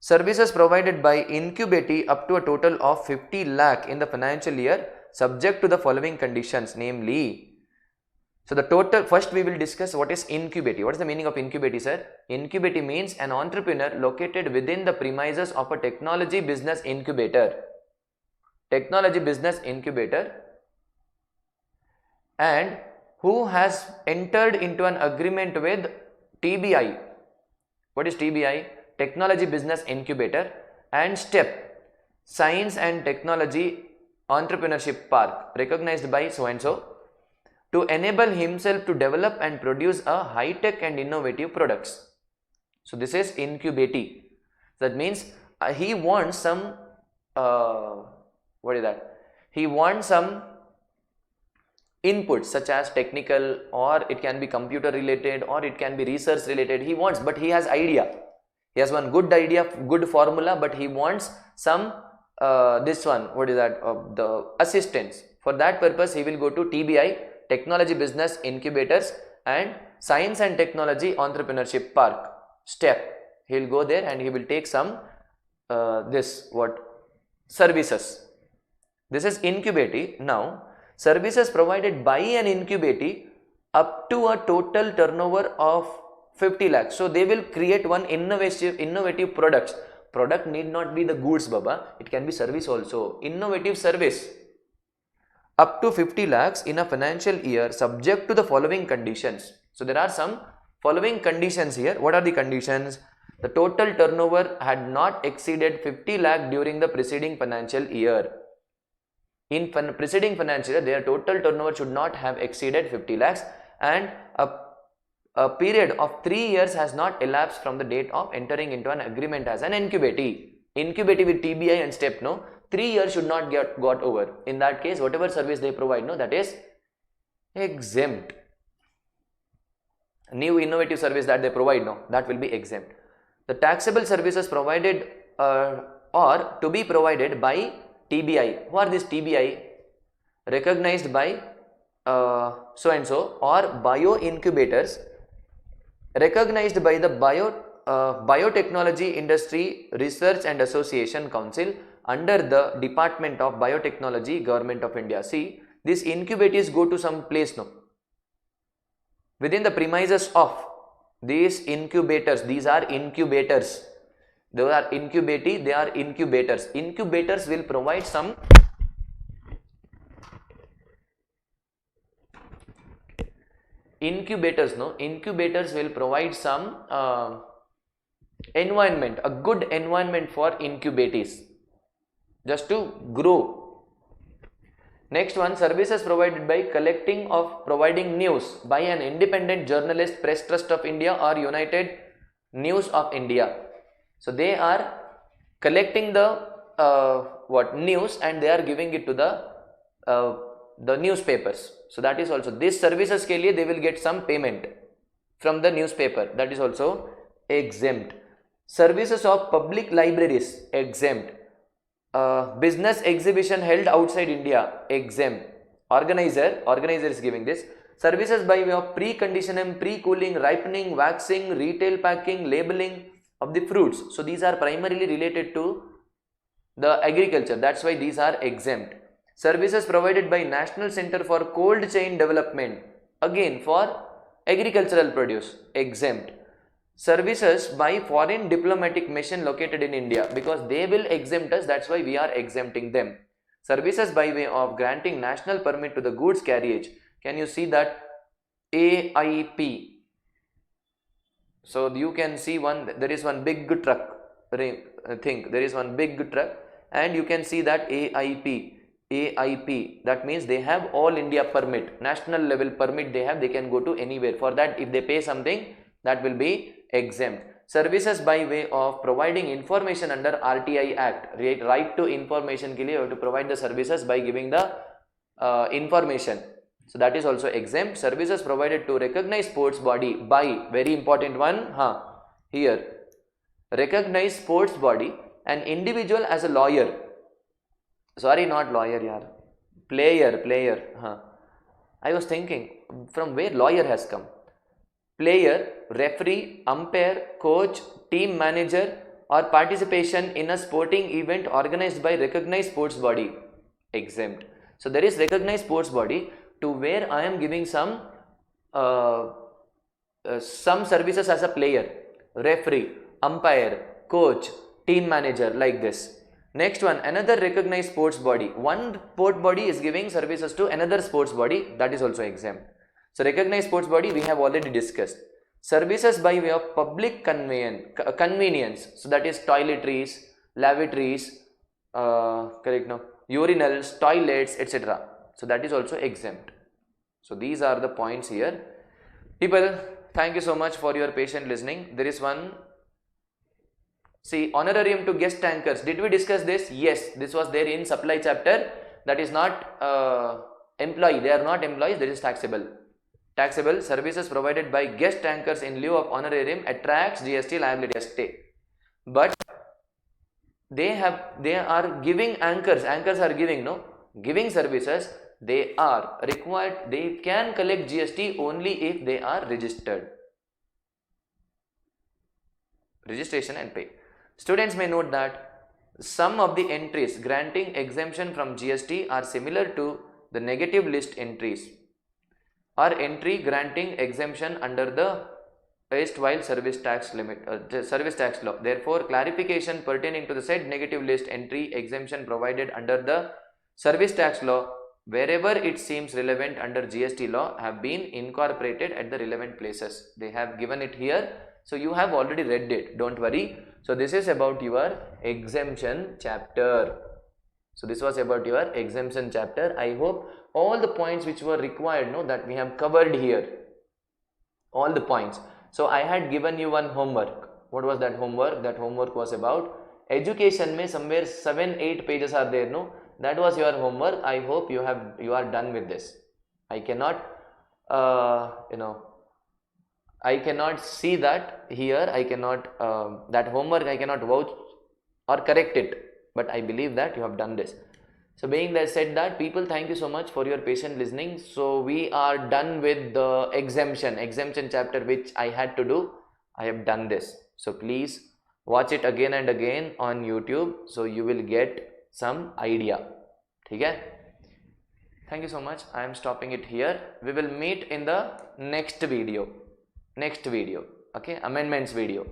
Services provided by incubatee up to a total of 50 lakh in the financial year, subject to the following conditions, namely. So the total, first we will discuss what is incubatee. What is the meaning of incubatee, sir? Incubatee means an entrepreneur located within the premises of a technology business incubator. Technology business incubator, and who has entered into an agreement with TBI. What is TBI? Technology Business Incubator, And STEP, Science and Technology Entrepreneurship Park, recognized by so and so, to enable himself to develop and produce a high-tech and innovative products. So this is incubating. That means he wants some what is that? He wants some inputs such as technical, or it can be computer related, or it can be research related. He wants, but he has idea. He has one good idea, good formula, but he wants some this one, what is that? The assistance. For that purpose, he will go to TBI, Technology Business Incubators, and Science and Technology Entrepreneurship Park, STEP. He will go there and he will take some services. This is incubating. Now, services provided by an incubating up to a total turnover of 50 lakhs. So they will create one innovative products. Product need not be the goods, Baba. It can be service also. Innovative service up to 50 lakhs in a financial year, subject to the following conditions. So there are some following conditions here. What are the conditions? The total turnover had not exceeded 50 lakh during the preceding financial year. In preceding financial year, their total turnover should not have exceeded 50 lakhs, and a period of 3 years has not elapsed from the date of entering into an agreement as an incubatee. Incubatee with TBI and STEP, no, 3 years should not got over. In that case, whatever service they provide, no, that is exempt. New innovative service that they provide, no, that will be exempt. The taxable services provided or to be provided by TBI. Who are these TBI? Recognized by so and so, or bio incubators recognized by the Biotechnology Industry Research and Association Council under the Department of Biotechnology, Government of India. See, these incubators go to some place, no, within the premises of these incubators. These are incubators. They are incubatee, they are incubators. Incubators will provide some incubators will provide some environment, a good environment for incubatees just to grow. Next one, services provided by providing news by an independent journalist, Press Trust of India or United News of India. So they are collecting the news, and they are giving it to the newspapers. So that is also, these services ke liye they will get some payment from the newspaper. That is also exempt. Services of public libraries, exempt. Business exhibition held outside India, exempt. Organizer is giving this. Services by way of preconditioning, pre-cooling, ripening, waxing, retail packing, labeling of the fruits. So these are primarily related to the agriculture. That's why these are exempt. Services provided by National Center for Cold Chain Development, again for agricultural produce, exempt. Services by foreign diplomatic mission located in India, because they will exempt us, that's why we are exempting them. Services by way of granting national permit to the goods carriage. Can you see that? AIP. So you can see there is one big truck, there is one big truck, and you can see that AIP, that means they have all India permit, national level permit they have, they can go to anywhere. For that, if they pay something, that will be exempt. Services by way of providing information under RTI Act, right to information ke liye you have to provide the services by giving the information. So that is also exempt. Services provided to recognized sports body by, very important one, here, recognized sports body, an individual as a lawyer, sorry, not lawyer, yaar, player, I was thinking from where lawyer has come. Player, referee, umpire, coach, team manager, or participation in a sporting event organized by recognized sports body, exempt. So there is recognized sports body to where I am giving some services as a player, referee, umpire, coach, team manager, like this. Next one, another recognized sports body. One sport body is giving services to another sports body, that is also exempt. So recognized sports body we have already discussed. Services by way of public convenience, so that is toiletries, lavatories, correct, no, urinals, toilets, etc. So that is also exempt. So these are the points here. People, thank you so much for your patient listening. There is one, see, honorarium to guest tankers. Did we discuss this? Yes, this was there in supply chapter. That is not employee. They are not employees. That is taxable. Taxable services provided by guest tankers in lieu of honorarium attracts GST liability. But they are giving anchors are giving, no, giving services. They are required, they can collect GST only if they are registered. Registration and pay. Students may note that some of the entries granting exemption from GST are similar to the negative list entries or entry granting exemption under the erstwhile service tax limit, service tax law. Therefore, clarification pertaining to the said negative list entry exemption provided under the service tax law wherever it seems relevant under GST law have been incorporated at the relevant places. They have given it here. So you have already read it, don't worry. So this is about your exemption chapter. So this was about your exemption chapter. I hope all the points which were required, no, that we have covered here. All the points. So I had given you one homework. What was that homework? That homework was about education. Mein somewhere 7-8 pages are there, no? That was your homework. I hope you are done with this. I cannot I cannot see that here. I cannot that homework I cannot vouch or correct it, but I believe that you have done this. So being that said that, people, thank you so much for your patient listening. So we are done with the exemption chapter which I had to do. I have done this. So please watch it again and again on YouTube, so you will get some idea. Okay? Thank you so much. I am stopping it here. We will meet in the next video. Okay, amendments video.